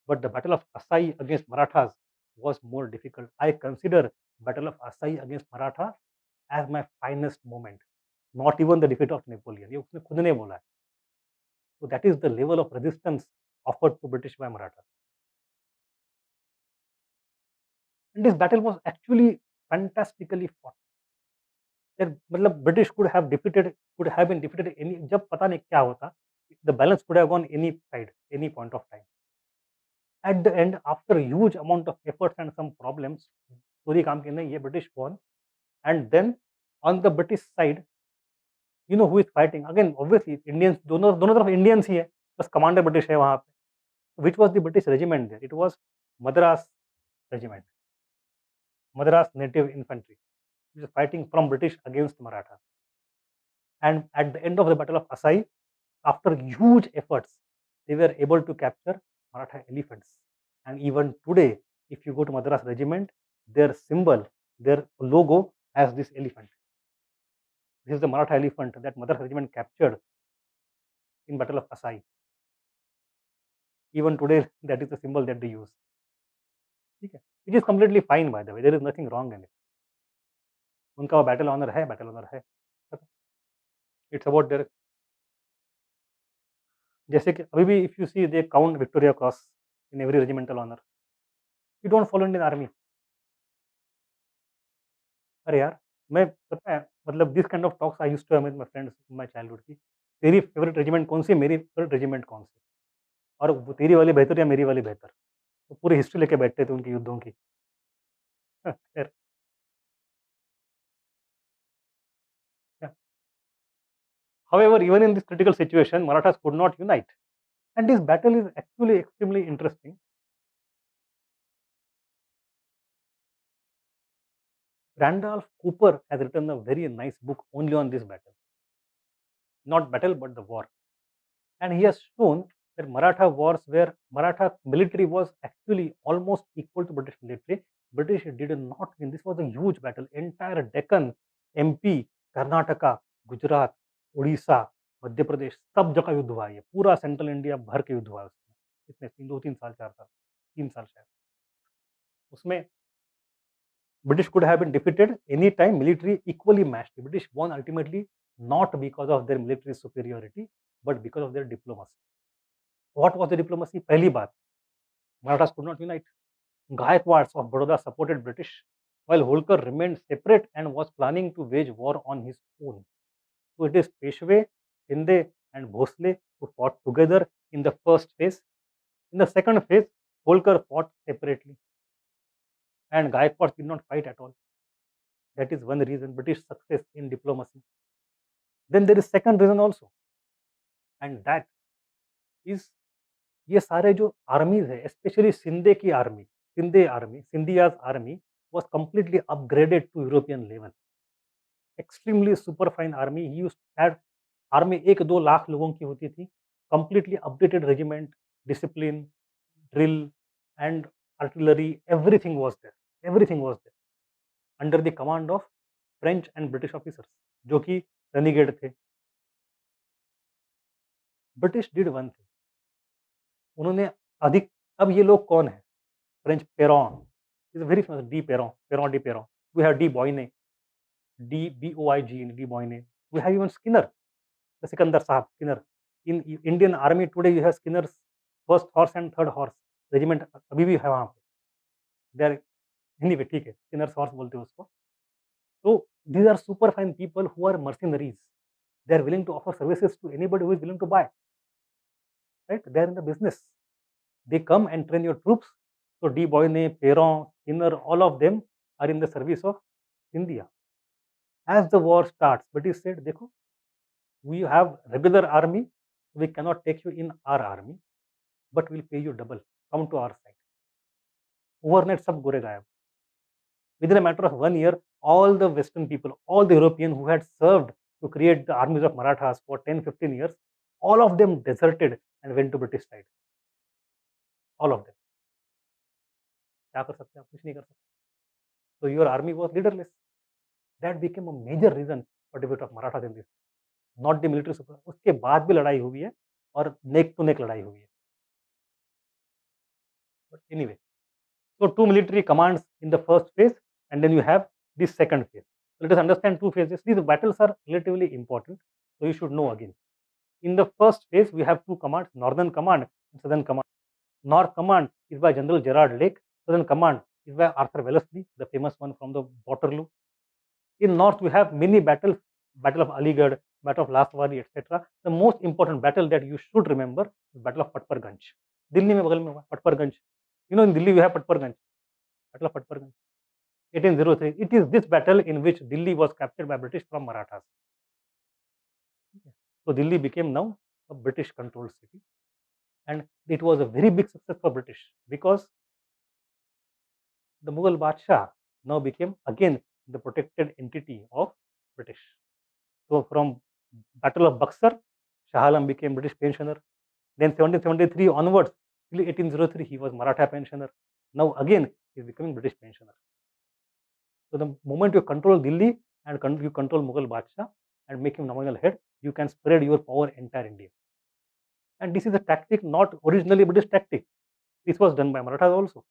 but the battle of Asai against Marathas was more difficult. I consider battle of Asai against Maratha as my finest moment, not even the defeat of Napoleon. ये उसने खुद ने बोला है. So that is the level of resistance offered to British by Maratha. And this battle was actually fantastically fought. फिर मतलब British could have been defeated any, जब पता नहीं क्या होता, the balance could have gone any side, any point of time. At the end, after a huge amount of efforts and some problems, पूरी काम की नहीं, ये British won. And then on the British side, you know who is fighting? Again, obviously Indians, दोनों दोनों तरफ Indians ही है, बस commander British है वहाँ पे. Which was the British regiment there? It was Madras regiment, Madras Native Infantry, which is fighting from British against Maratha. And at the end of the Battle of Asai, after huge efforts, they were able to capture Maratha elephants. And even today, if you go to Madras regiment, their symbol, their logo has this elephant. This is the Maratha elephant that Madras regiment captured in Battle of Asai. Even today, that is the symbol that they use. ठीक है, which is completely fine by the way. There is nothing wrong in it. उनका वो battle honour है, battle honour है. It's about there, जैसे कि अभी भी if you see they count Victoria Cross in every regimental honour. You don't follow Indian army. अरे यार, मैं पता है मतलब this kind of talks I used to have with my friends in my childhood की तेरी फेवरेट रेजिमेंट कौन सी है, मेरी फेवरेट रेजिमेंट कौन सी, और वो तेरी वाली बेहतर या मेरी वाली बेहतर, तो पूरी हिस्ट्री लेके बैठते थे उनकी युद्धों की. खैर, however, even in this critical situation, Marathas could not unite, and this battle is actually extremely interesting. Randolph Cooper has written a very nice book only on this battle, not battle but the war, and he has shown that Maratha wars, where Maratha military was actually almost equal to British military. British did not win. This was a huge battle. Entire Deccan, MP, Karnataka, Gujarat, Odisha, Madhya Pradesh, सब जगह युद्ध हुआ है. ये पूरा central India भर के युद्ध हुआ है उसमें. कितने 2-3 साल 4 साल 3 साल शायद. उसमें British could have been defeated any time, military equally matched. The British won ultimately not because of their military superiority, but because of their diplomacy. What was the diplomacy? पहली बात, Marathas could not unite. Gaikwads of Baroda supported British, while Holkar remained separate and was planning to wage war on his own. So it is Peshwe, Shinde, and Bhosle who fought together in the first phase. In the second phase, Holkar fought separately, and Gaikwads did not fight at all. That is one reason British success in diplomacy. Then there is second reason also, and that is ये सारे जो आर्मीज है, specially Shinde की army, Scindias army was completely upgraded to European level. Extremely superfine army. He used had army 1-2 lakh लोगों की होती थी. Completely updated regiment, discipline, drill, and artillery. Everything was there. Everything was there under the command of French and British officers, जो कि renegade थे. British did one thing. उन्होंने अधिक, अब ये लोग कौन है? French Perron is a very famous, D Perron, Perron de Perron. We have D Boyne, D Boyne. We have even Skinner, the Sikandar Sahab Skinner. In Indian Army today, you have Skinner's first horse and third horse regiment अभी भी है वहाँ पे. They are anyway, ठीक है, Skinner's horse बोलते हैं उसको. So these are super fine people who are mercenaries. They are willing to offer services to anybody who is willing to buy. Right? They are in the business. They come and train your troops. So D Boyne, Perron, Skinner, all of them are in the service of India. As the war starts, British said, देखो, we have regular army, we cannot take you in our army, but we'll pay you double. Come to our side. Overnight, सब गोरे गायब. Within a matter of 1 year, all the Western people, all the European who had served to create the armies of Marathas for 10-15 years, all of them deserted and went to British side. All of them. क्या कर सकते हैं आप? कुछ नहीं कर सकते. So your army was leaderless. That became a major reason for defeat of Marathas in this. Not the military support. उसके बाद भी लड़ाई हुई है और नेक टू नेक लड़ाई हुई है. But anyway, so 2 military commands in the first phase, and then you have this second phase. Let us understand 2 phases. These battles are relatively important, so you should know again. In the first phase, we have 2 commands: Northern Command and Southern Command. North Command is by General Gerard Lake. Southern Command is by Arthur Wellesley, the famous one from the Waterloo. In north, we have many battles: Battle of Aligarh, Battle of Laswari, etc. The most important battle that you should remember is Battle of Patparganj. Delhi में बगल में हुआ Patparganj. In Delhi we have Patparganj. Battle of Patparganj, 1803. It is this battle in which Delhi was captured by British from Marathas. So Delhi became now a British controlled city, and it was a very big success for British, because the Mughal Badshah now became again the protected entity of British. So from Battle of Buxar, Shah Alam became British pensioner. Then 1773 onwards till 1803 he was Maratha pensioner. Now again he is becoming British pensioner. So the moment you control Delhi and you control Mughal Badshah and make him nominal head, you can spread your power entire India. And this is a tactic not originally British tactic. This was done by Marathas also.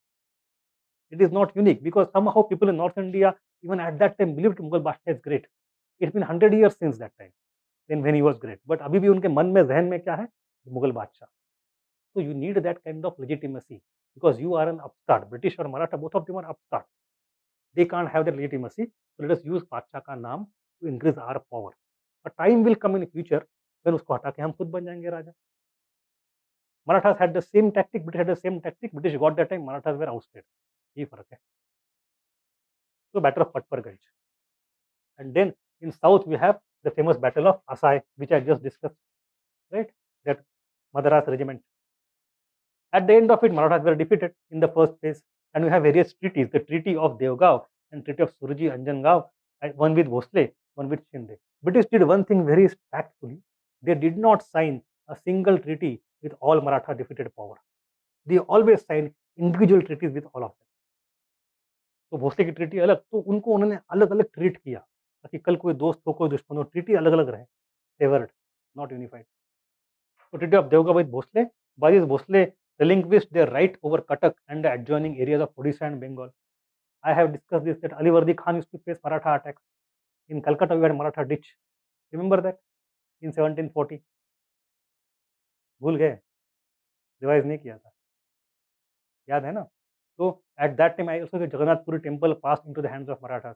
It is not unique, because somehow people in North India even at that time believed Mughal Badshah is great. It's been 100 years since that time, then when he was great. But अभी भी उनके मन में जहन में क्या है? मुगल बादशाह. So you need that kind of legitimacy, because you are an upstart. British or Maratha, both of them are upstart. They can't have that legitimacy. So let us use बादशाह का नाम to increase our power. A time will come in the future when उसको हटा के हम खुद बन जाएंगे राजा. Marathas had the same tactic, British had the same tactic. British got that time, Marathas were ousted. ये फर्क है. So Battle of Patparganj. And then in south we have the famous Battle of Asai, which I just discussed, right? That Madras regiment. At the end of it, Marathas were defeated in the first phase, and we have various treaties: the Treaty of Devgaon and Treaty of Surji Anjangaon, one with Bhosle, one with Shinde. British did one thing very tactfully: they did not sign a single treaty with all Maratha defeated power. They always signed individual treaties with all of them. तो भोसले की treaty अलग, तो उनको उन्होंने अलग अलग treat किया ताकि कल कोई दोस्त हो कोई दुश्मन हो, ट्रीटी अलग अलग रहे, favoured, not unified. So Treaty of Devgaon with Bhosle, by this Bhosle relinquished their right over Cuttack and the adjoining areas of Odisha and Bengal. I have discussed this, that Alivardi Khan used to face Maratha attacks. In Calcutta we had Maratha ditch. Remember that in 1740? भूल गए, revise नहीं किया था, याद है ना? So at that time I also the Jagannath Puri temple passed into the hands of Marathas.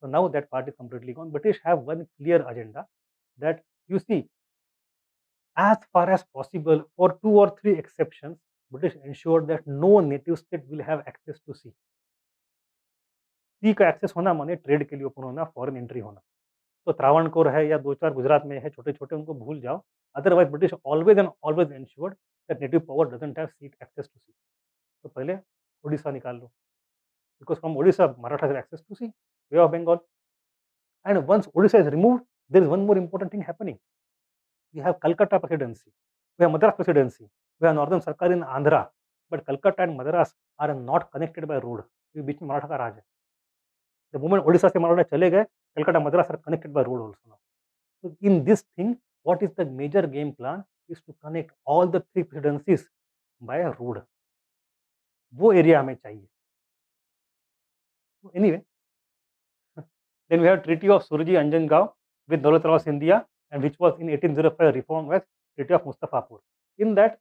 So now that part is completely gone. British have one clear agenda, that you see, as far as possible, for 2 or 3 exceptions, British ensured that no native state will have access to sea. सी का access होना माने trade के लिए open होना, foreign entry होना. तो त्रावणकोर है या 2-4 गुजरात में है, छोटे-छोटे, उनको भूल जाओ. Otherwise British always and always ensured that native power doesn't have sea access to sea. तो पहले उड़ीसा निकाल लो, because from Odisha Maratha have access to sea, way of Bengal. And once Odisha is removed, there is one more important thing happening. We have Calcutta presidency, we have Madras presidency, we have northern Sarkar in Andhra, but Calcutta and Madras are not connected by road. ये बीच में मराठा का राज है. The moment Odisha से मराठा चले गए, Calcutta, Madras are connected by road also now. So in this thing, what is the major game plan is to connect all the 3 presidencies by a road. वो area हमें चाहिए. So anyway, then we have Treaty of Surji Anjangaon with Daulat Rao Scindia, and which was in 1805 reformed as Treaty of Mustafapur. In that,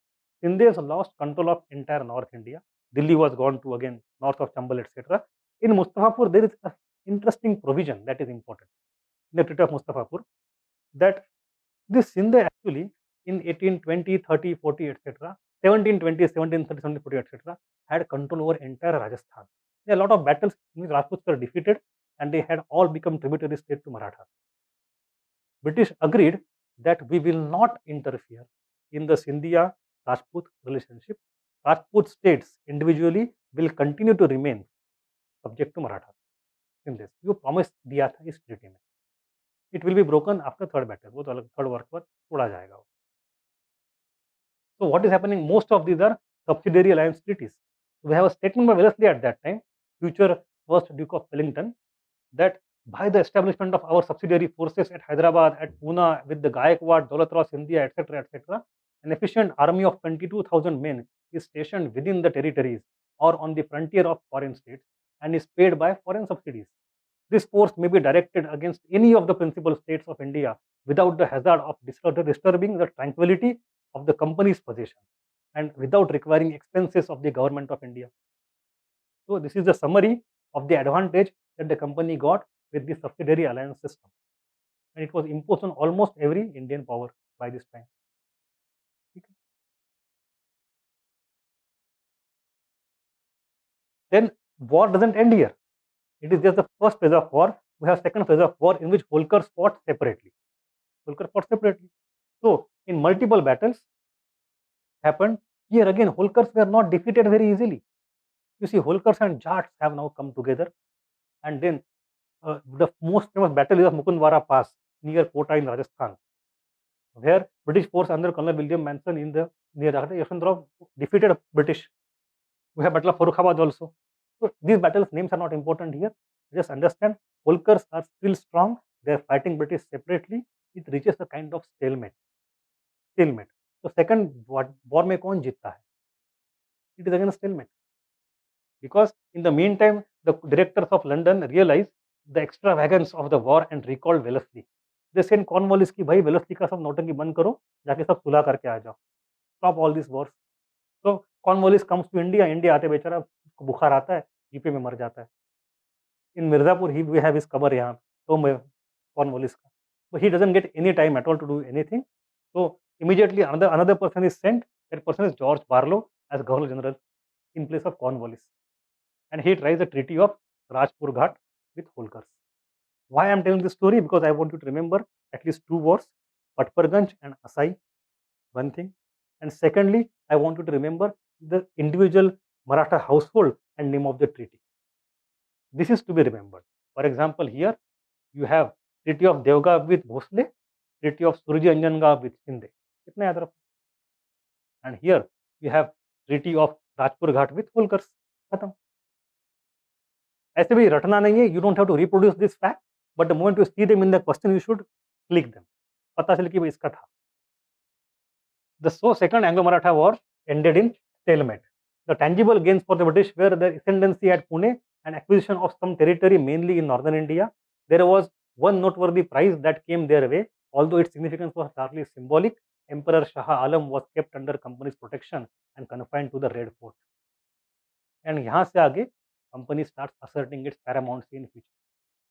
Scindias lost control of entire North India. Delhi was gone to again north of Chambal, etc. In Mustafapur, there is an interesting provision that is important in the Treaty of Mustafapur, that this Sindh actually in 1820, 30, 40, etc., 1720, 1730, 1740, etc., had control over entire Rajasthan. There are a lot of battles in which Rajputs were defeated, and they had all become tributary state to Maratha. British agreed that we will not interfere in the Scindia-Rajput relationship. Rajput states individually will continue to remain subject to Maratha. In this, you promise दिया था इस treaty में. It will be broken after third battle. वो तो अलग, third war के बाद तोड़ा जाएगा वो. So what is happening? Most of these are subsidiary alliance treaties. We have a statement by Wellesley at that time, future first Duke of Wellington, that by the establishment of our subsidiary forces at Hyderabad, at Pune, with the Gaekwad, Daulat Rao Scindia, etc., an efficient army of 22,000 men is stationed within the territories or on the frontier of foreign states and is paid by foreign subsidies. This force may be directed against any of the principal states of India without the hazard of disturbing the tranquility of the company's possession and without requiring expenses of the government of India. So this is the summary of the advantage that the company got with the subsidiary alliance system, and it was imposed on almost every Indian power by this time. ठीक है? Then war doesn't end here. It is just the first phase of war. We have second phase of war in which Holkar fought separately. Holkar fought separately. So in multiple battles happened. Here again, Holkars were not defeated very easily. You see, Holkars and Jats have now come together, and then the most famous battle is of Mukundwara Pass near Kota in Rajasthan, where British force under Colonel William Manson in the near Yashwantrao defeated British. We have Battle of Farrukhabad also. So these battles names are not important here. Just understand, Holkars are still strong. They are fighting British separately. It reaches a kind of stalemate. Stalemate. So second war में कौन जीतता है? It is again a stalemate. Because in the meantime, the directors of London realized the extravagance of the war and recalled Wellesley. They sent Cornwallis की भाई Wellesley का सब नौटंकी बंद करो, जाके सब सुलह करके आ जाओ. Stop all these wars. So Cornwallis comes to India. India आते बेचारा बुखार आता है, यूपी में मर जाता है. In Mirzapur, we have his cover यहाँ, तो मैं Cornwallis का. But he doesn't get any time at all to do anything. So immediately another person is sent. That person is George Barlow as Governor General in place of Cornwallis. And he tries the Treaty of Rajpur Ghat with Holkars. Why I am telling this story? Because I want you to remember at least two wars, Patparganj and Asai, one thing. And secondly, I want you to remember the individual Maratha household and name of the treaty. This is to be remembered. For example, here you have Treaty of Devgaon with Bhosle, Treaty of Surji Anjangaon with Shinde. कितने याद रखो? And here you have Treaty of Rajpur Ghat with Holkars. खत्म. ऐसे भी रटना नहीं है. You don't have to reproduce this fact, but the moment you see them in the question, you should click them. पता चले कि भाई इसका था. The second Anglo-Maratha War ended in stalemate. The tangible gains for the British were their ascendancy at Pune and acquisition of some territory, mainly in northern India. There was one noteworthy prize that came their way, although its significance was largely symbolic. Emperor Shah Alam was kept under company's protection and confined to the Red Fort. And यहाँ से आगे company starts asserting its paramountcy in future.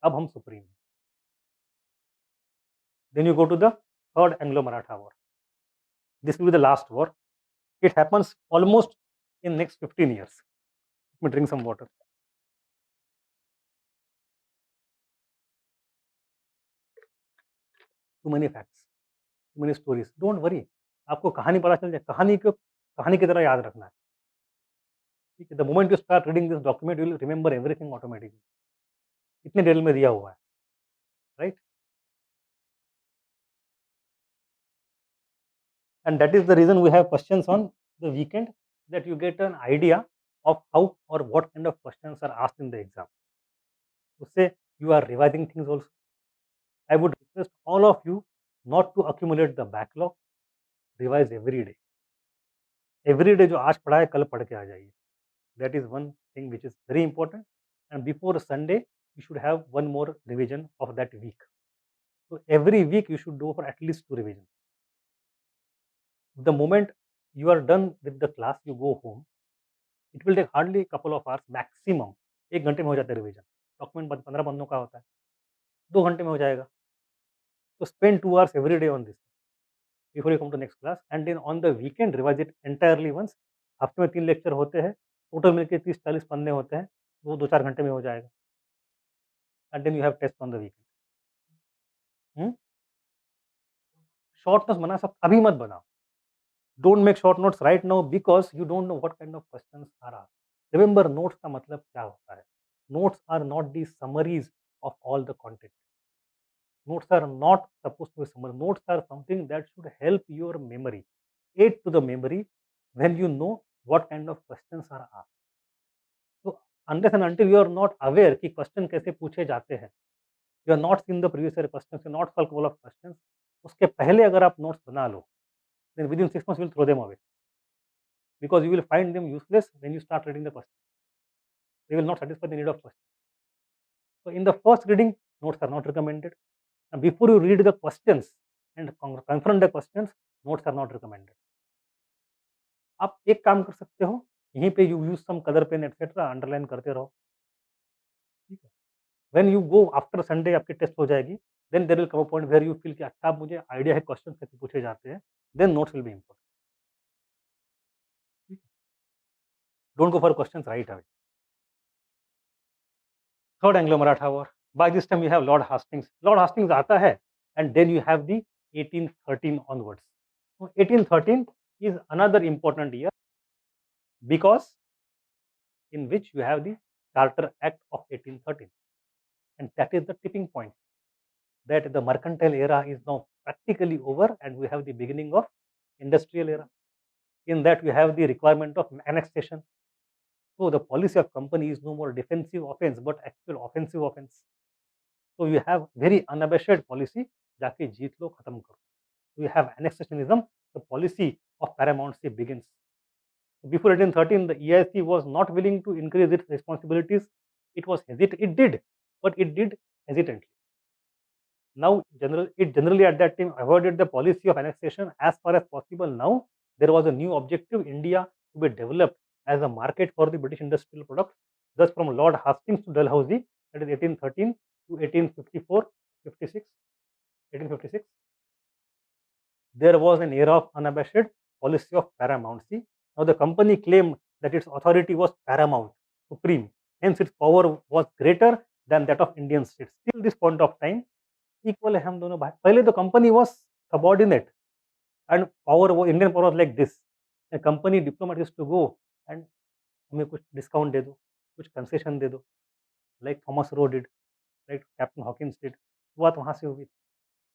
अब हम supreme. Then you go to the third Anglo-Maratha War. This will be the last war. It happens almost in next 15 years. Let me drink some water. Too many facts, too many stories. Don't worry. आपको कहानी पता चल जाए. कहानी की तरह याद रखना है. ठीक है. The moment you start reading this document, you will remember everything automatically. इतने डिटेल में दिया हुआ है. Right? And that is the reason we have questions on the weekend, that you get an idea of how or what kind of questions are asked in the exam. उससे you are revising things also. I would request all of you not to accumulate the backlog. Revise every day. Every day जो आज पढ़ा है कल पढ़ के आ जाइए. That is one thing which is very important. And before Sunday, you should have one more revision of that week. So every week you should do for at least 2 revisions. The moment you are done with the class, you go home. It will take hardly a couple of hours maximum. 1 घंटे में हो जाता है revision. Document 15 पन्नों का होता है. 2 घंटे में हो जाएगा. So spend 2 hours every day on this before you come to next class, and then on the weekend revise it entirely once. हफ्ते में 3 लेक्चर होते हैं. टोटल मिलके 30-40 पन्ने होते हैं. वो 2-4 घंटे में हो जाएगा. And then you have test on the weekend. Short notes बना सब अभी मत बनाओ. Don't make short notes right now because you don't know what kind of questions are asked. Remember, notes का मतलब क्या होता है? Notes are not the summaries of all the content. Notes are not supposed to be summary. Notes are something that should help your memory, aid to the memory when you know what kind of questions are asked. So unless and until you are not aware कि question कैसे पूछे जाते हैं, you are not seen the previous year questions, you are not solved couple of questions, उसके पहले अगर आप notes बना लो, then within 6 months you will throw them away. Because you will find them useless when you start reading the question. They will not satisfy the need of question. So in the first reading, notes are not recommended. And before you read the questions and confront the questions, notes are not recommended. आप एक काम कर सकते हो, यहीं पे you use some color pen etc. Underline करते रहो. ठीक है. When you go after Sunday आपकी टेस्ट हो जाएगी, then there will come a point where you feel कि अच्छा अब मुझे आइडिया है क्वेश्चन कैसे पूछे जाते हैं, then notes will be important. Don't go for questions right away. Third Anglo Maratha war, by this time you have Lord Hastings, आता है, and then you have the 1813 onwards. So 1813 is another important year because in which you have the Charter Act of 1813, and that is the tipping point, that the mercantile era is now practically over and we have the beginning of industrial era. In that we have the requirement of annexation. So the policy of company is no more defensive offense but actual offensive offense. So you have very unabashed policy, जाके जीत लो, खत्म करो. So you have annexationism, the policy of paramountcy begins. Before 1813, the EIC was not willing to increase its responsibilities. It did, but it did hesitantly. Now, it generally at that time avoided the policy of annexation as far as possible. Now, there was a new objective, India to be developed as a market for the British industrial products. Thus, from Lord Hastings to Dalhousie, that is 1813 to 1854, 56, 1856, there was an era of unabashed policy of paramountcy. Now, the company claimed that its authority was paramount, supreme, hence its power was greater than that of Indian states. Till this point of time, equal है हम दोनों भाई. पहले तो company was subordinate and Indian power was like this. A company diplomat used to go and हमें कुछ discount दे दो, कुछ concession दे दो, like Thomas Roe did, right? Captain Hawkins did. शुरुआत वहाँ से हुई.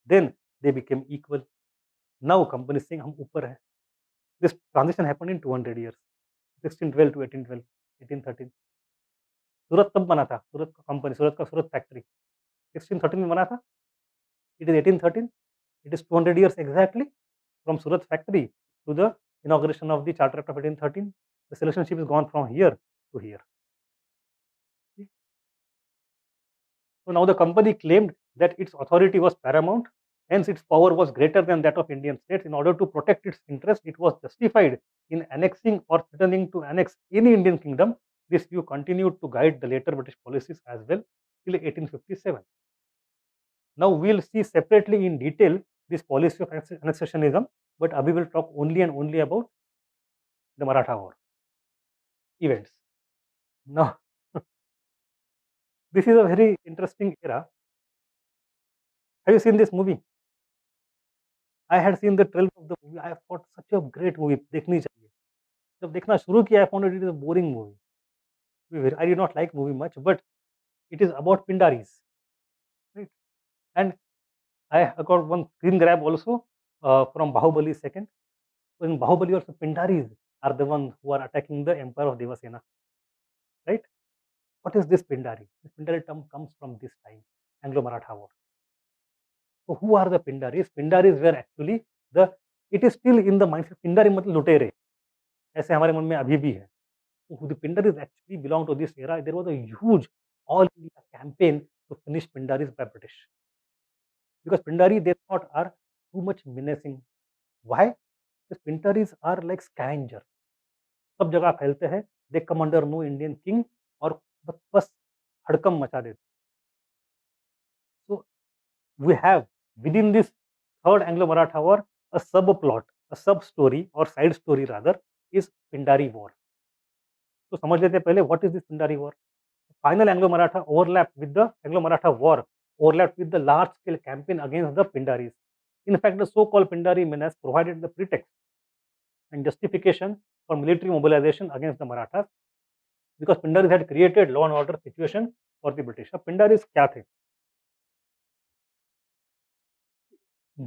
Then they became equal. Now company saying हम ऊपर है. This transition happened in 200 years, 1612 to 1812, 1813. सूरत कब बना था? सूरत का कंपनी, सूरत का सूरत फैक्ट्री 1613 में बना था. It is 1813. It is 200 years exactly from Surat factory to the inauguration of the Charter Act of 1813. The relationship is gone from here to here. So now the company claimed that its authority was paramount, hence its power was greater than that of Indian states. In order to protect its interest, it was justified in annexing or threatening to annex any Indian kingdom. This view continued to guide the later British policies as well till 1857. Now we will see separately in detail this policy of annexationism, but Abhi will talk only and only about the Maratha War events. Now, this is a very interesting era. Have you seen this movie? I had seen the trailer of the movie. I thought such a great movie. देखनी चाहिए. जब देखना शुरू किया, I found it is a boring movie. I did not like movie much, but it is about Pindaris, right? And I got one screen grab also from Bahubali second. So in Bahubali also Pindaris are the ones who are attacking the Empire of Devasena, right? What is this Pindari? The Pindari term comes from this time, Anglo-Maratha War. So who are the Pindaris? Pindaris were actually it is still in the mindset. Pindari मतलब लुटेरे, ऐसे हमारे मन में अभी भी है. So the Pindaris actually belong to this era. There was a huge all India campaign to finish Pindaris by British, because Pindari they thought are too much menacing. Why? Because Pindaris are like scavenger. सब जगह फैलते हैं. They come under no Indian king और बस हड़कम मचा देते. So we have within this third Anglo-Maratha War a subplot, a sub story or side story rather is Pindari War. तो समझ लेते हैं पहले what is this Pindari War. Final Anglo-Maratha overlapped with the Anglo-Maratha War overlapped with the large-scale campaign against the Pindaris. In fact, the so-called Pindari menace provided the pretext and justification for military mobilization against the Marathas, because Pindaris had created law and order situation for the British. अब Pindaris क्या थे?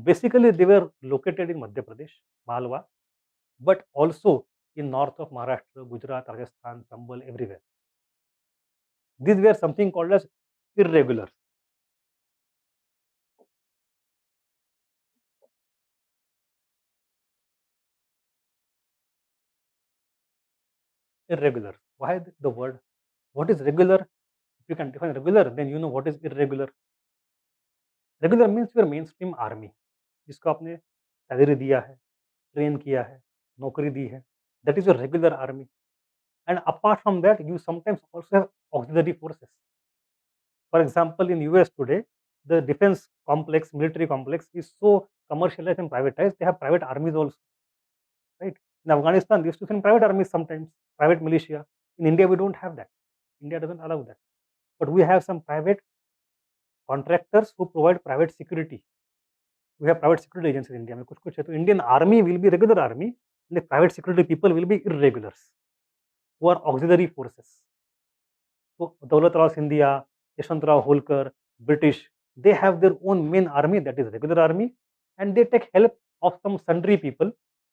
Basically, they were located in Madhya Pradesh, Malwa, but also in north of Maharashtra, Gujarat, Rajasthan, Chambal, everywhere. These were something called as irregulars. Irregulars. Why the word? What is regular? If you can define regular, then you know what is irregular. Regular means your mainstream army, जिसको आपने salary दिया है, train किया है, नौकरी दी है. That is your regular army. And apart from that, you sometimes also have auxiliary forces. For example, in US today, the defense complex, military complex is so commercialized and privatized. They have private armies also, right? In Afghanistan, they used to send private armies sometimes, private militia. In India, we don't have that. India doesn't allow that. But we have some private contractors who provide private security. We have private security agencies in India. में कुछ है तो Indian army will be regular army, and the private security people will be irregulars, who are auxiliary forces. So Daulat Rao Sindhia, Yashwantrao Holkar, British, they have their own main army, that is regular army, and they take help of some sundry people,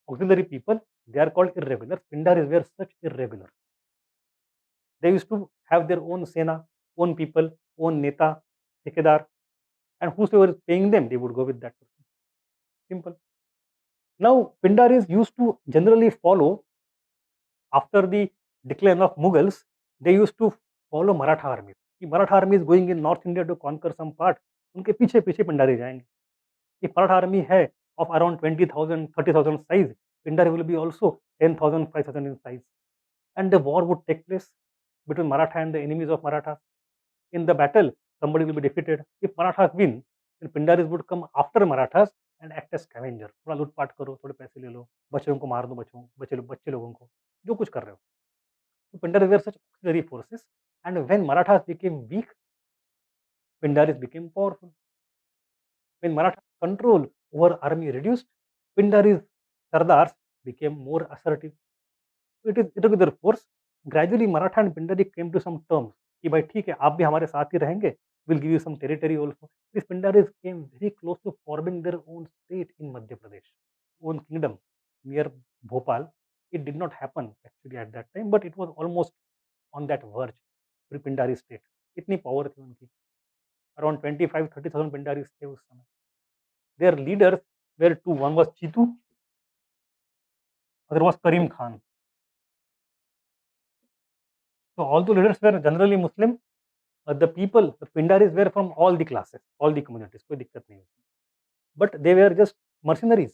auxiliary people. They are called irregulars. Pindaris were such irregular. They used to have their own sena, own people, own neta, ठेकेदार, and whosoever is paying them, they would go with that person. Simple. Now, Pindaris used to generally follow, after the decline of Mughals, they used to follow Maratha army. The Maratha army is going in North India to conquer some part. उनके पीछे पीछे Pindari जाएंगे. If Maratha army है of around 20,000, 30,000 size, Pindari will be also 10,000, 5,000 in size. And the war would take place between Maratha and the enemies of Maratha. In the battle, somebody will be defeated. If Marathas win, then Pindaris would come after Marathas and act as scavenger. थोड़ा लूटपाट करो, थोड़े पैसे ले लो, बच्चों को मार दो, बच्चे लोगों को, जो कुछ कर रहे हो. So Pindaris were such auxiliary forces, and when Marathas became weak, Pindaris became powerful. When Maratha control over army reduced, Pindaris Sardars became more assertive. So it is irregular force. Gradually, Maratha and Pindari came to some terms कि भाई ठीक है, आप भी हमारे साथ ही रहेंगे. We'll give you some territory also. These Pindaris came very close to forming their own state in Madhya Pradesh, own kingdom near Bhopal. It did not happen actually at that time, but it was almost on that verge. पूरी Pindari state. इतनी power थी उनकी. Around 25-30,000 Pindaris थे उस समय. Their leaders were two. One was Chitu, other was Karim Khan. So all the leaders were generally Muslim. The people, the Pindaris were from all the classes, all the communities. कोई दिक्कत नहीं उसमें. But they were just mercenaries,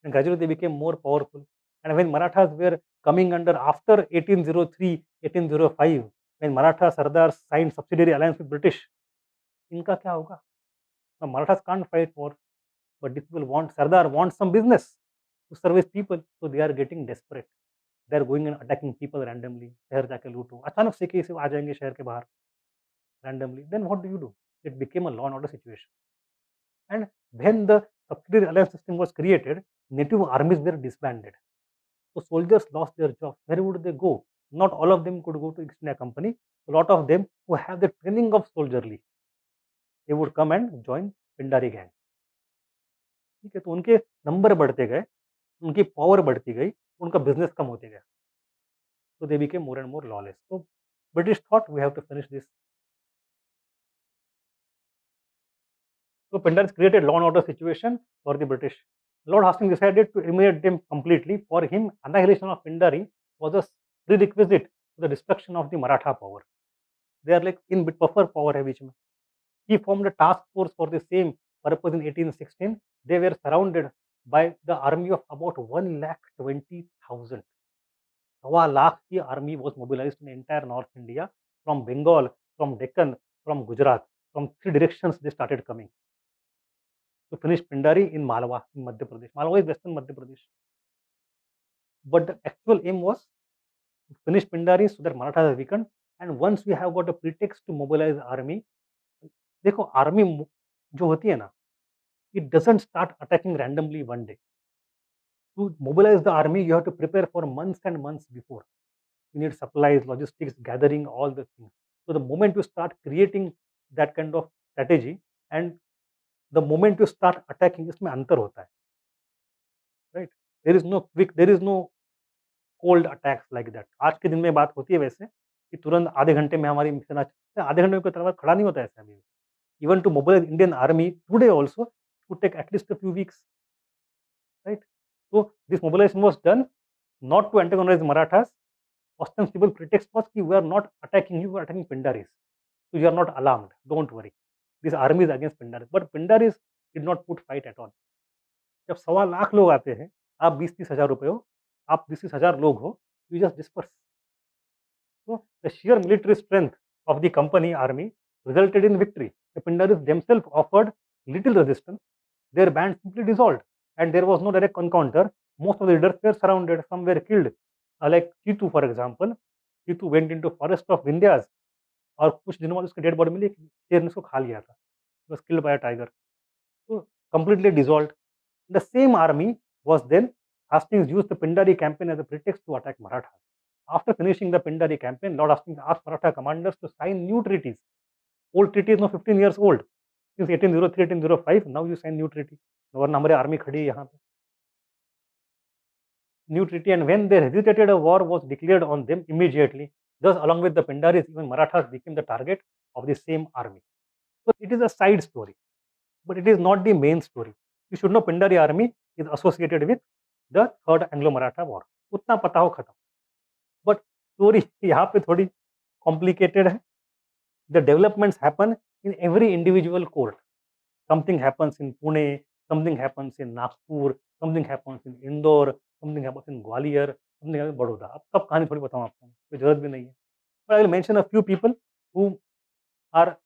and gradually they became more powerful. And when Marathas were coming under after 1803, 1805, when Maratha Sardars signed subsidiary alliance with British, इनका क्या होगा? Now Marathas can't fight war, but these people want, Sardar wants some business to service people, so they are getting desperate. They are going and attacking people randomly. शहर जाके लूटो. अचानक से कैसे आ जाएंगे शहर के बाहर randomly? Then what do? It became a law and order situation. And when the subsidiary alliance system was created, native armies were disbanded. So soldiers lost their jobs. Where would they go? Not all of them could go to East India Company. A lot of them who have the training of soldierly, they would come and join Pindari gang. ठीक है, तो उनके number बढ़ते गए, उनकी power बढ़ती गई, उनका बिजनेस कम होते गया. So they became more and more lawless. So British thought we have to finish this. So Pindaris created law and order situation for the British. Lord Hastings decided to eliminate them completely. For him, annihilation of Pindari was a prerequisite to the destruction of the Maratha power. They are like in buffer power है बीच में. He formed a task force for the same purpose in 1816. They were surrounded by the army of about 1,20,000. 1,00,000 की army was mobilized in entire North India, from Bengal, from Deccan, from Gujarat. From 3 directions they started coming to finish Pindari in Malwa, in Madhya Pradesh. Malwa is western Madhya Pradesh. But the actual aim was to finish Pindari so that Marathas are weakened. And once we have got a pretext to mobilize army, देखो army जो होती है ना, it doesn't start attacking randomly one day. To mobilize the army, you have to prepare for months and months before. You need supplies, logistics, gathering, all the things. So the moment you start creating that kind of strategy and the moment you start attacking, इसमें अंतर होता है, right? There is no quick, there is no cold attacks like that. आज के दिन में बात होती है वैसे कि तुरंत आधे घंटे में हमारी सेना, आधे घंटे में कोई तलवार खड़ा नहीं होता है ऐसे अभी. Even to mobilize Indian army today also, it would take at least a few weeks, right? So this mobilization was done not to antagonize Marathas. Ostensible pretext was कि we are not attacking you, we are attacking Pindaris. So you are not alarmed, don't worry. This army is against Pindaris. But Pindaris did not put fight at all. जब 1,15,000 लोग आते हैं, आप 20-30 हज़ार रुपए हो, आप 20-30 हज़ार लोग हो, you just disperse. So the sheer military strength of the company army resulted in victory. The Pindaris themselves offered little resistance. Their band simply dissolved, and there was no direct encounter. Most of the leaders were surrounded, some were killed. Like Chitu, for example. Chitu went into forest of Vindhyas और कुछ दिनों बाद उसकी dead body मिली, शेर ने उसको खा लिया था. He was killed by a tiger. So completely dissolved. The same army was then Hastings used the Pindari campaign as a pretext to attack Maratha. After finishing the Pindari campaign, Lord Hastings asked Maratha commanders to sign new treaties. Old treaty is now 15 years old. Since 1803, 1805, now you sign new treaty. वरना हमारी army खड़ी है यहाँ पे. New treaty, and when they hesitated, a war was declared on them immediately. Thus, along with the Pindaris, even Marathas became the target of the same army. So it is a side story, but it is not the main story. You should know Pindari army is associated with the third Anglo-Maratha war. उतना पता हो खत्म. But story यहाँ पे थोड़ी complicated है. The developments happen in every individual court. Something happens in Pune, something happens in Nagpur, something happens in Indore, something happens in Gwalior, something happens in Baroda. अब सब कहानी थोड़ी बताऊँ आपको, कोई जरूरत भी नहीं है. But I will mention a few people who are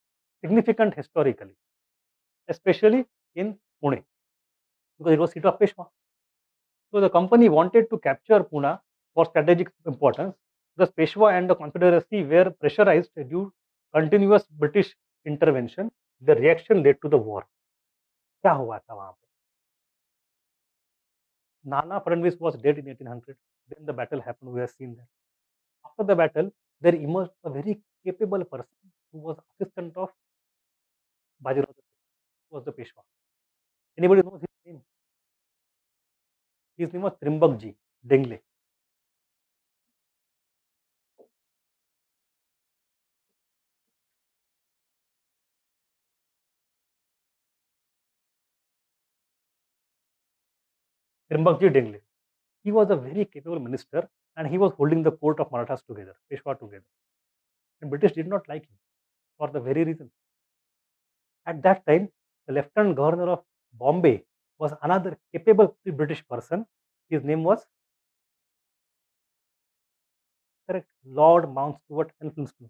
significant historically, especially in Pune, because it was seat of Peshwa. So the company wanted to capture Pune for strategic importance. Thus, Peshwa and the Confederacy were pressurized due continuous British intervention. The reaction led to the war. क्या हुआ था वहाँ पे? Nana Fadnavis was dead in 1800. Then the battle happened. We have seen that. After the battle, there emerged a very capable person who was assistant of Bajirao, who was the Peshwa. Anybody knows his name? His name was Trimbakji Dengle. Trimbakji Dengle. He was a very capable minister, and he was holding the court of Marathas together, Peshwa together. And British did not like him for the very reason. At that time, the Lieutenant Governor of Bombay was another capable British person. His name was, correct, Lord Mountstuart Elphinstone.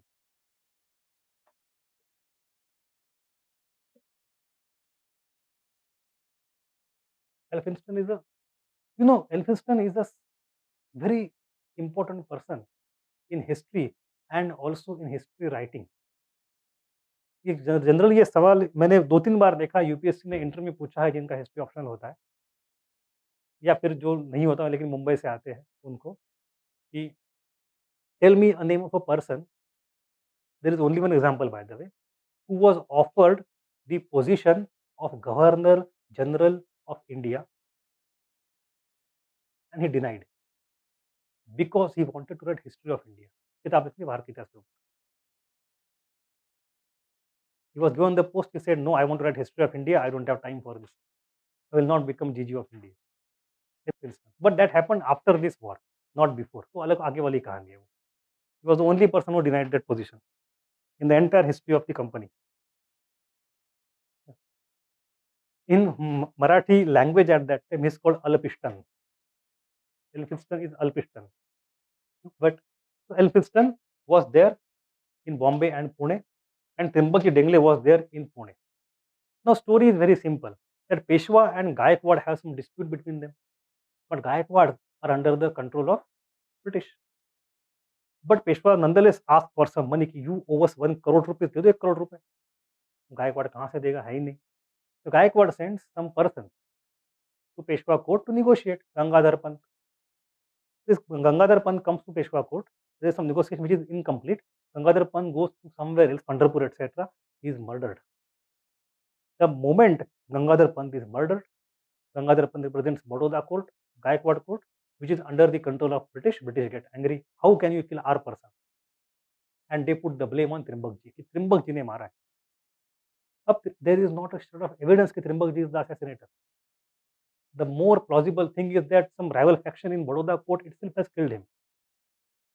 Elphinstone is a, Elphinstone is a very important person in history and also in history writing. ये general ये सवाल मैंने 2-3 बार देखा UPSC ने inter में पूछा है जिनका हिस्ट्री ऑप्शनल होता है या फिर जो नहीं होता लेकिन मुंबई से आते हैं उनको कि tell me a name of a person, there is only one example by the way, who was offered the position of Governor General of India and he denied because he wanted to write history of India. किताब लिखनी भारत इतिहास के ऊपर. He was given the post, he said, no, I want to write history of India, I don't have time for this. I will not become GG of India. But that happened after this war, not before. So अलग आगे वाली कहानी है वो. He was the only person who denied that position in the entire history of the company. In Marathi language at that time, he is called Alpistan. Elphinstone is Alpistan. But Elphinstone was there in Bombay and Pune, and Trimbakji Dengle was there in Pune. Now, story is very simple that Peshwa and Gaikwad have some dispute between them, but Gaikwad are under the control of British. But Peshwa nonetheless asked for some money कि you owe us 1 crore rupees, दे दो 1 crore रुपए. गायकवाड़ कहाँ से देगा, है ही नहीं. So Gaikwad sends some person to Peshwa court to negotiate. Gangadhar Pant. This Gangadhar Pant comes to Peshwa court. There is some negotiation which is incomplete. Gangadhar Pant goes to somewhere else, Pandharpur, etc. He is murdered. The moment Gangadhar Pant is murdered, Gangadhar Pant represents Baroda court, Gaikwad court, which is under the control of British. British get angry. How can you kill our person? And they put the blame on Trimbakji. कि Trimbakji ने मारा है. अब there is not a shred of evidence कि Trimbakji is the assassinator. The more plausible thing is that some rival faction in Baroda court itself has killed him.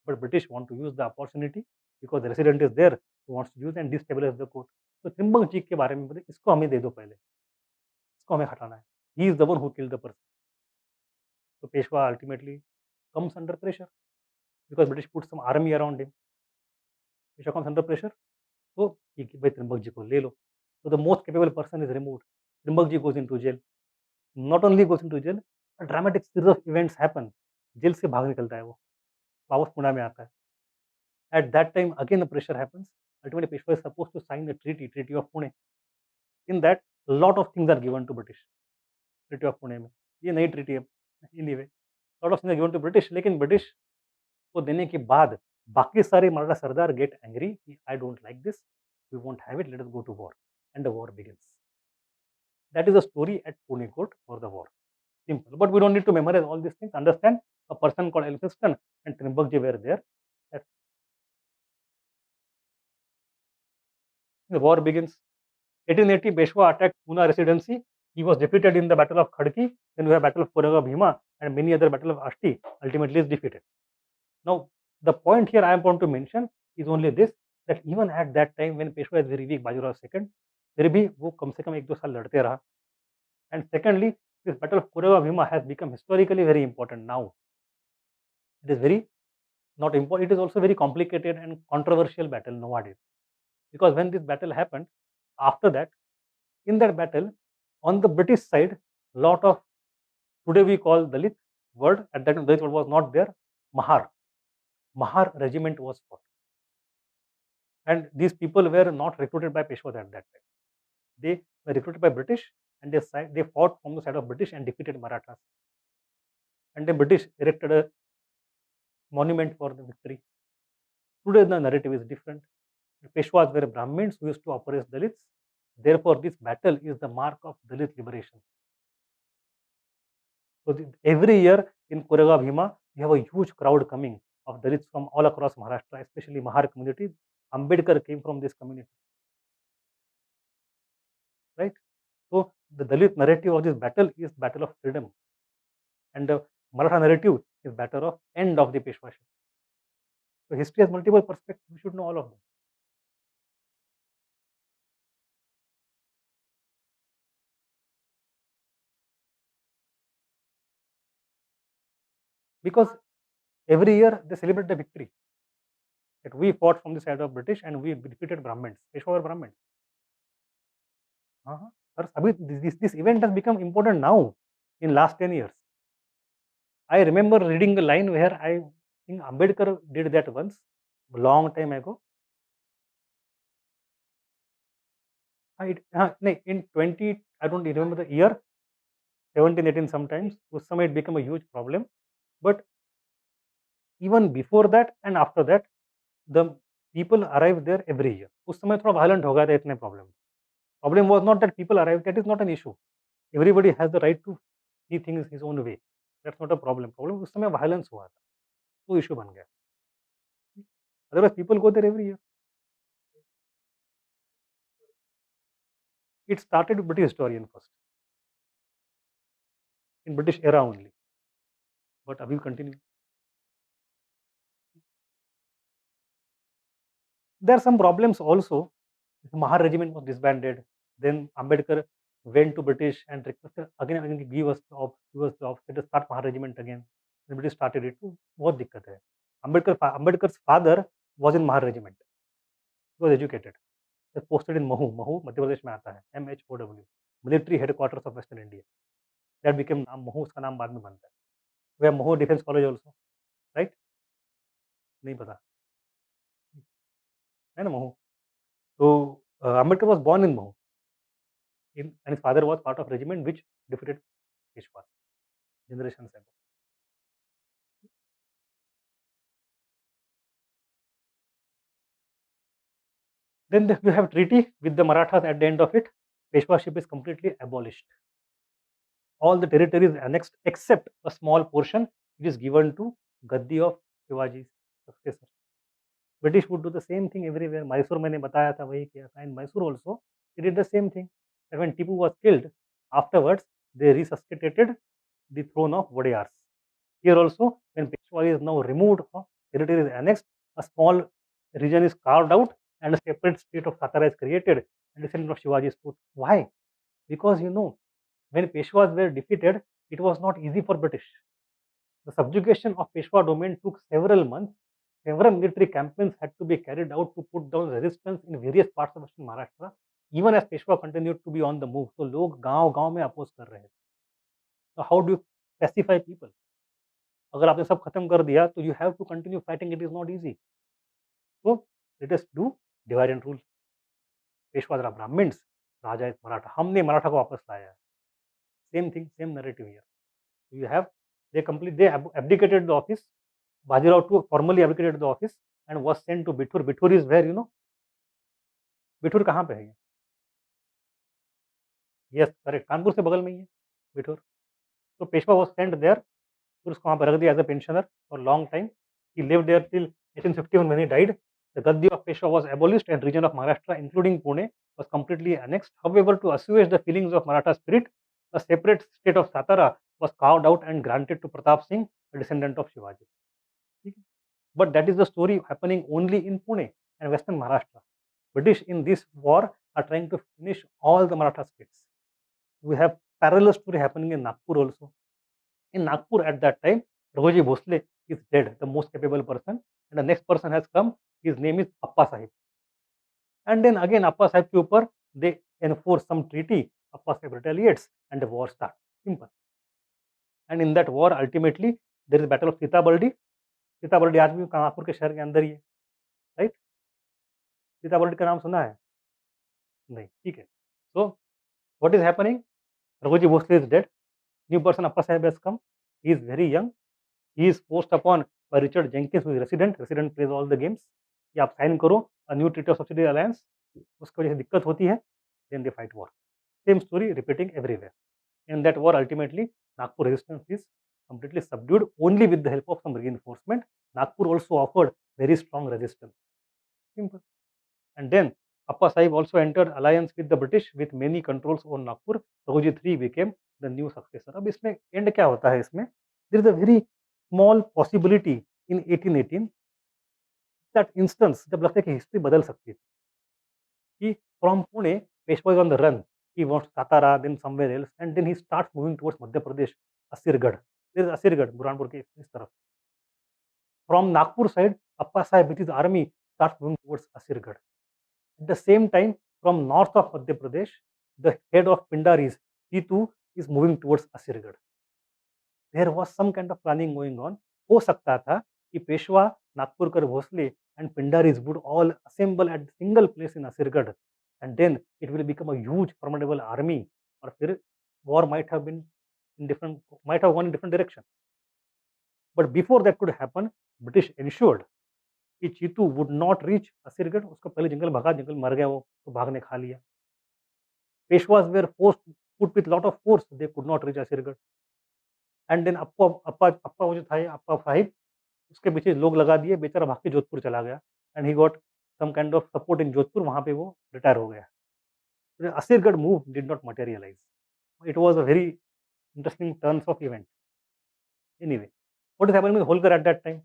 But British want to use the opportunity because the resident is there who wants to use and destabilize the court. तो त्रिम्बक जी के बारे में बोले इसको हमें दे दो पहले, इसको हमें हटाना है. He is the one who killed the person. So Peshwa ultimately comes under pressure because British put some army around him. Peshwa comes under pressure. तो ये कि भाई त्रिंबक जी को ले लो। तो the most capable person is removed, Trimbak ji goes into jail, not only goes into jail, a dramatic series of events happen, jail से भाग निकलता है वो, वापस पुणे में आता है। At that time again the pressure happens, ultimately Peshwa is supposed to sign the treaty of Pune, in that lot of things are given to British, treaty of Pune में, ये नई ट्रीटी है anyway, lot of things are given to British, लेकिन British को देने के बाद बाकी सारे मराठा सरदार गेट एंग्री कि I don't like this, we won't have it, let us go to war, and the war begins. That is the story at Pune court for the war, simple, but we don't need to memorize all these things, understand a person called Elphinstone and Trimbakji were there. That's- the war begins. 1880, Peshwa attacked Pune residency. He was defeated in the Battle of Khadki. Then we have Battle of Koraga Bhima and many other Battle of Asti. Ultimately, is defeated. Now, the point here I am going to mention is only this, that even at that time when Peshwa is very weak, Bajirao II, फिर भी वो कम से कम 1-2 साल लड़ते रहा. And secondly, this Battle of Koraga Bhima has become historically very important now. It is very not important. It is also very complicated and controversial battle nowadays, because when this battle happened, after that, in that battle, on the British side, lot of, today we call Dalit word, at that time Dalit word was not there, Mahar. Mahar regiment was fought, and these people were not recruited by Peshwas at that time. They were recruited by British, and they fought from the side of British and defeated Marathas. And the British erected a monument for the victory. Today the narrative is different. The Peshwas were Brahmins who used to oppress Dalits. Therefore, this battle is the mark of Dalit liberation. So, every year in Koraga Bhima, we have a huge crowd coming of Dalits from all across Maharashtra, especially Mahar community. Ambedkar came from this community, right? So, the Dalit narrative of this battle is battle of freedom, and the Maratha narrative is battle of end of the Peshwaship. So, history has multiple perspectives. We should know all of them, because every year they celebrate the victory that we fought from the side of British and we defeated Brahmins. Peshwa were Brahmins. Uh-huh. Sir, this event has become important now in last 10 years. I remember reading a line where I think Ambedkar did that once, long time ago. No, in 20, I don't remember the year, 17, 18 sometimes. उस समय it became a huge problem. But even before that and after that, the people arrived there every year. उस समय थोड़ा violent हो गया था, इतने problem. Problem was not that people arrived, that is not an issue. Everybody has the right to see things his own way. That's not a problem. Problem उस समय violence हुआ था, वो issue बन गया. Otherwise, people go there every year. It started with British historian first, in British era only, but I will continue. There are some problems also. The Mahar regiment was disbanded. Then Ambedkar went to British and requested again and again, give us jobs, let us start Mahar regiment again. The British started it. तो बहुत दिक्कत है. Ambedkar's father was in Mahar regiment. He was educated. He was posted in Mahu. Mahu Madhya Pradesh में आता है. MHOW, military headquarters of Western India. That became नाम महू, उसका नाम बाद में बनता है. We have Mahu Defense College also, right? नहीं पता है ना Mhow. So Ambedkar was born in Mahu, and his father was part of regiment which defeated Peshwas generations ago. Then we have treaty with the Marathas. At the end of it, Peshwaship is completely abolished. All the territories annexed except a small portion which is given to Gaddi of Shivaji's successor. British would do the same thing everywhere. Mysore मैंने बताया था वही किया था. In Mysore also, they did the same thing. And when Tipu was killed, afterwards they resuscitated the throne of Wadiyars. Here also, when Peshwa is now removed, territory is annexed, a small region is carved out, and a separate state of Satara is created, and the center of Shivaji is put. Why? Because when Peshwas were defeated, it was not easy for British. The subjugation of Peshwa domain took several months, several military campaigns had to be carried out to put down resistance in various parts of western Maharashtra, even as Peshwa continued to be on the move. तो लोग गांव-गांव में oppose कर रहे थे. So how do you pacify people? अगर आपने सब खत्म कर दिया तो you have to continue fighting. It is not easy. So let us do divide and rule. Peshwa जरा ब्राह्मण्स, राजा इज मराठा. हमने मराठा को वापस लाया है. Same thing, same narrative here. You have they abdicated the office. Bajirao too formally abdicated the office and was sent to Bithur. Bithur is where, you know, Bithur कहाँ पे है ये? Yes, correct. Kanpur से बगल में ही है Bithur. So Peshwa was sent there. फिर उसको वहाँ पर रख दिया as a pensioner for long time. He lived there till 1851 when he died. The Gaddi of Peshwa was abolished and region of Maharashtra, including Pune, was completely annexed. However, to assuage the feelings of Maratha spirit, a separate state of Satara was carved out and granted to Pratap Singh, a descendant of Shivaji. But that is the story happening only in Pune and western Maharashtra. British in this war are trying to finish all the Maratha states. We have parallel story happening in Nagpur also. In Nagpur at that time, Raghuji Bhosle is dead, the most capable person, and the next person has come. His name is Appa Sahib. And then again, Appa Sahib ke upar they enforce some treaty. Appa Sahib retaliates, and the war starts. Simple. And in that war, ultimately, there is a battle of Sitabaldi. Sitabaldi आज भी नागपुर के शहर के अंदर ही है, right? Sitabuldi का नाम सुना है? नहीं, ठीक है. So what is happening? Raghuji Bhosle is dead. New person Appa Sahib has come. He is very young. He is forced upon by Richard Jenkins, who is resident. Resident plays all the games. कि आप sign करो a new treaty of subsidiary alliance. उसकी वजह से दिक्कत होती है. Then they fight war. Same story repeating everywhere. In that war, ultimately, Nagpur resistance is completely subdued only with the help of some reinforcement. Nagpur also offered very strong resistance. Simple. And then Appa Sahib also entered alliance with the British with many controls over Nagpur. Raghuji III became the new successor. अब इसमें end क्या होता है इसमें? There is a very small possibility in 1818 that instance जब लगता है कि history बदल सकती है कि from Pune, Peshwa is on the run. He wants Satara, then somewhere else, and then he starts moving towards Madhya Pradesh, Asirgarh. There is Asirgarh, Burhanpur के इस तरफ. From Nagpur side, Appa Sahib with his army starts moving towards Asirgarh. At the same time, from north of Madhya Pradesh, the head of Pindaris, he too is moving towards Asirgarh. There was some kind of planning going on. हो सकता था कि Peshwa, Nagpurkar Bhosle and Pindaris would all assemble at single place in Asirgarh, and then it will become a huge formidable army. और फिर war might have gone in different direction. But before that could happen, British ensured कि Chitu would not reach Asirgarh. उसका पहले जंगल भागा, जंगल मर गया वो, तो भागने खा लिया. Peshwas were forced, put with lot of force, they could not reach Asirgarh. And then अप्पा वो जो था ये अप्पा साहिब, उसके पीछे लोग लगा दिए, बेचारा भाग के जोधपुर चला गया. And he got some kind of support in Jodhpur, वहाँ पे वो रिटायर हो गया. The Asirgarh move did not materialize. It was a very interesting turns of event. Anyway, what is happening with Holkar at that time?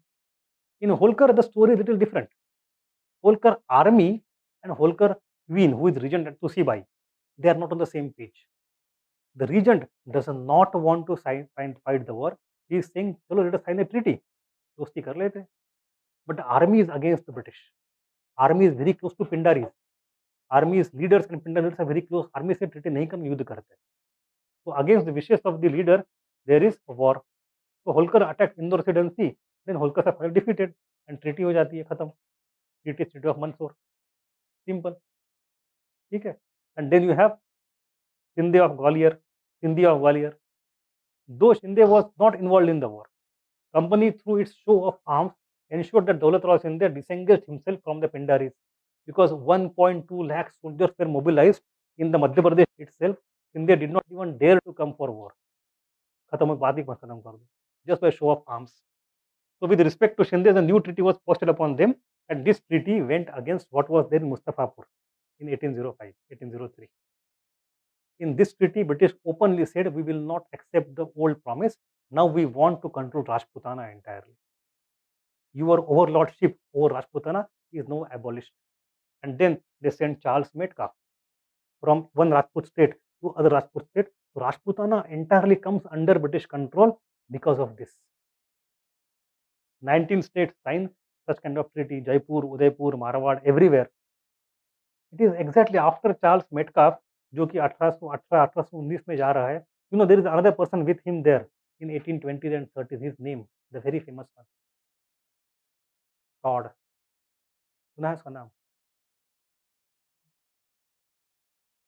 In Holkar, the story is little different. Holkar army and Holkar queen, who is regent at Tusibai, they are not on the same page. The regent does not want to fight the war. He is saying, "Chalo, let us sign a treaty. दोस्ती कर लेते." But the army is against the British. Army is very close to Pindaris. Army's leaders and Pindar leaders are very close. Army से treaty नहीं करनी, युद्ध करते. So against the wishes of the leader, there is a war. So Holkar attacked Indore Residency. Then Holkar are finally defeated and treaty हो जाती है खत्म. Treaty of Mandsaur. Simple. ठीक है. And then you have Shinde of Gwalior. Though Shinde was not involved in the war, company through its show of arms ensured that Daulat Rao Shinde disengaged himself from the Pindaris because 1.2 lakh soldiers were mobilized in the Madhya Pradesh itself. Shinde did not even dare to come for war. खत्म बात ही खत्म कर दो, just by show of arms. So with respect to Shinde, the new treaty was posted upon them, and this treaty went against what was then Mustafapur in 1805, 1803. In this treaty, British openly said, we will not accept the old promise. Now we want to control Rajputana entirely. Your overlordship over Rajputana is now abolished. And then they sent Charles Metcalfe from one Rajput state to other Rajput state. So Rajputana entirely comes under British control because of this. 19 states signed such kind of treaty, Jaipur, Udaipur, Marwar, everywhere. It is exactly after Charles Metcalfe, जो कि 1818 में जा रहा है. You know, there is another person with him there in 1820s and 30s. His name, the very famous one, Todd. सुना है उसका नाम?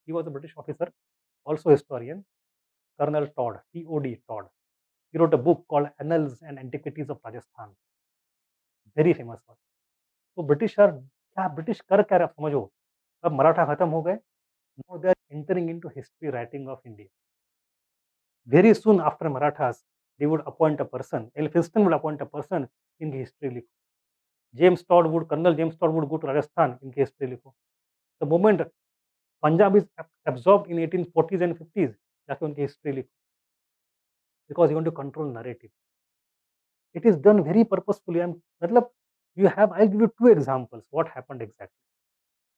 He was a British officer, also historian, Colonel Todd, T-O-D, Todd. He wrote a book called Annals and Antiquities of Rajasthan. Very famous one. तो britisher क्या British कर क्या रहे आप समझो. अब मराठा खत्म हो गए. Now they are entering into history writing of India. Very soon after Marathas, they would appoint a person. Elphinstone would appoint a person in history लिखो. Colonel James Todd would go to Rajasthan in history लिखो. The moment Punjab is absorbed in 1840s and 50s, जाके उनकी history लिखो. Because you want to control narrative. It is done very purposefully. मतलब I'll give you two examples what happened exactly.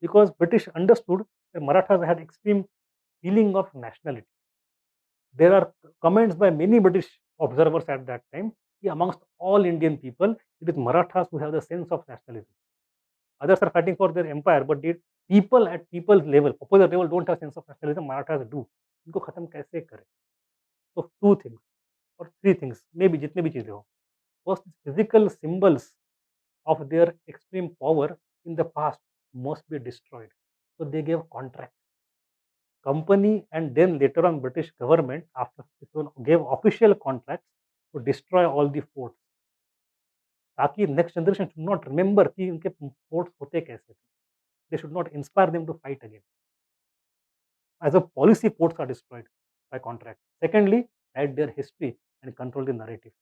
Because British understood that Marathas had extreme feeling of nationality. There are comments by many British observers at that time कि amongst all Indian people, it is Marathas who have the sense of nationalism. Others are fighting for their empire, but the people at people's level, popular level, don't have sense of nationalism. Marathas do. इनको खत्म कैसे करें? So two things or three things, maybe जितने भी चीजें हो. First, physical symbols of their extreme power in the past must be destroyed. So they gave contract. Company and then later on British government after gave official contracts to destroy all the forts. ताकि next generation should not remember कि उनके forts होते कैसे थे. They should not inspire them to fight again. As a policy, forts are destroyed by contract. Secondly, add their history and control the narrative.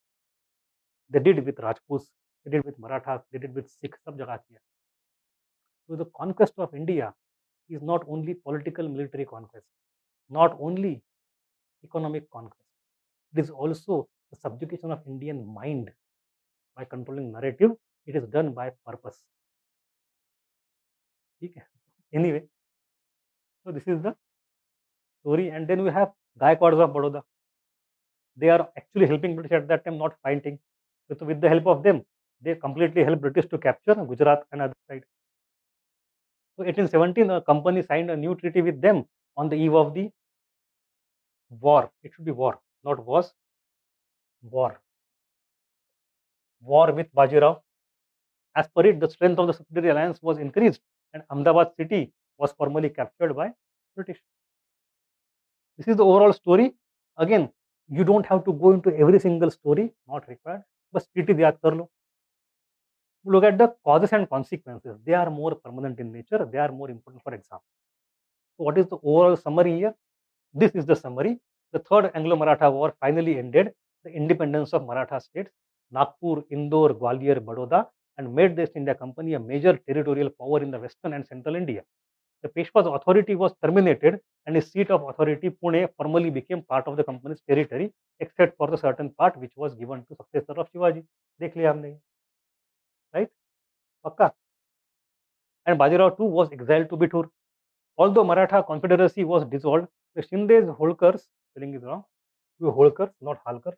They did with Rajputs, they did with Marathas, they did with Sikhs, सब जगह किया. So the conquest of India is not only political military conquest, not only economic conquest. It is also the subjugation of Indian mind by controlling narrative. It is done by purpose. Okay. Anyway, so this is the story, and then we have Gaikwads of Baroda. They are actually helping British at that time, not fighting. So with the help of them, they completely helped British to capture Gujarat and other side. So 1817, a company signed a new treaty with them on the eve of the war. It should be war, not was. War. War with Bajirao. As per it, the strength of the subsidiary alliance was increased, and Ahmedabad city was formally captured by British. This is the overall story. Again, you don't have to go into every single story, not required. But treaty yaad kar lo. Look at the causes and consequences. They are more permanent in nature. They are more important for example. So what is the overall summary here? This is the summary. The Third Anglo-Maratha War finally ended the independence of Maratha states, Nagpur, Indore, Gwalior, Baroda, and made the East India Company a major territorial power in the western and central India. The Peshwa's authority was terminated and his seat of authority, Pune, formally became part of the company's territory, except for the certain part which was given to successor of Shivaji. देख लिया हमने, right? पक्का. And Bajirao too was exiled to Bithur. Although Maratha Confederacy was dissolved, the Shinde's Holkars, spelling is wrong, Holkars, not Halkar,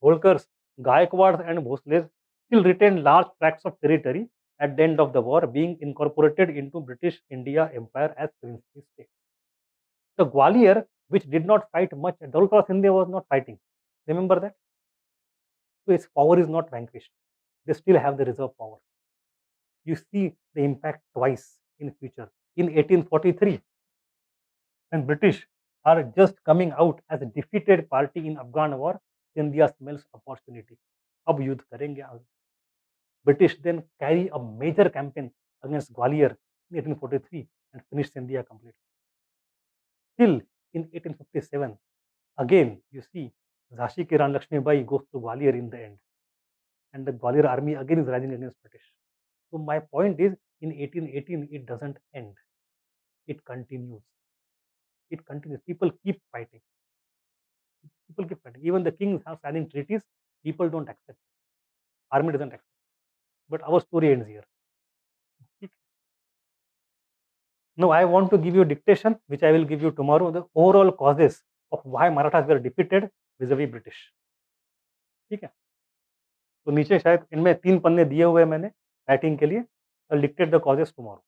Holkars, Gaikwads and Bhosles still retained large tracts of territory at the end of the war, being incorporated into British India Empire as princely states. The Gwalior, which did not fight much, Daulat Sindh was not fighting. Remember that? So its power is not vanquished. They still have the reserve power. You see the impact twice in future. In 1843, when British are just coming out as a defeated party in Afghan war, India smells opportunity. अब युद्ध करेंगे. British then carry a major campaign against Gwalior in 1843 and finish India completely. Still in 1857, again you see Jhansi ki Rani Lakshmi Bai goes to Gwalior in the end, and the Gwalior army again is rising against British. So my point is, in 1818 it doesn't end; it continues. It continues. People keep fighting. People keep fighting. Even the kings have signing treaties. People don't accept. Army doesn't accept. But our story ends here. Now I want to give you a dictation, which I will give you tomorrow. The overall causes of why Marathas were defeated vis-a-vis British. ठीक है. तो नीचे शायद इनमें 3 पन्ने दिए हुए हैं मैंने. फाइटिंग के लिए, डिक्टेट द कॉजेस टुमारो।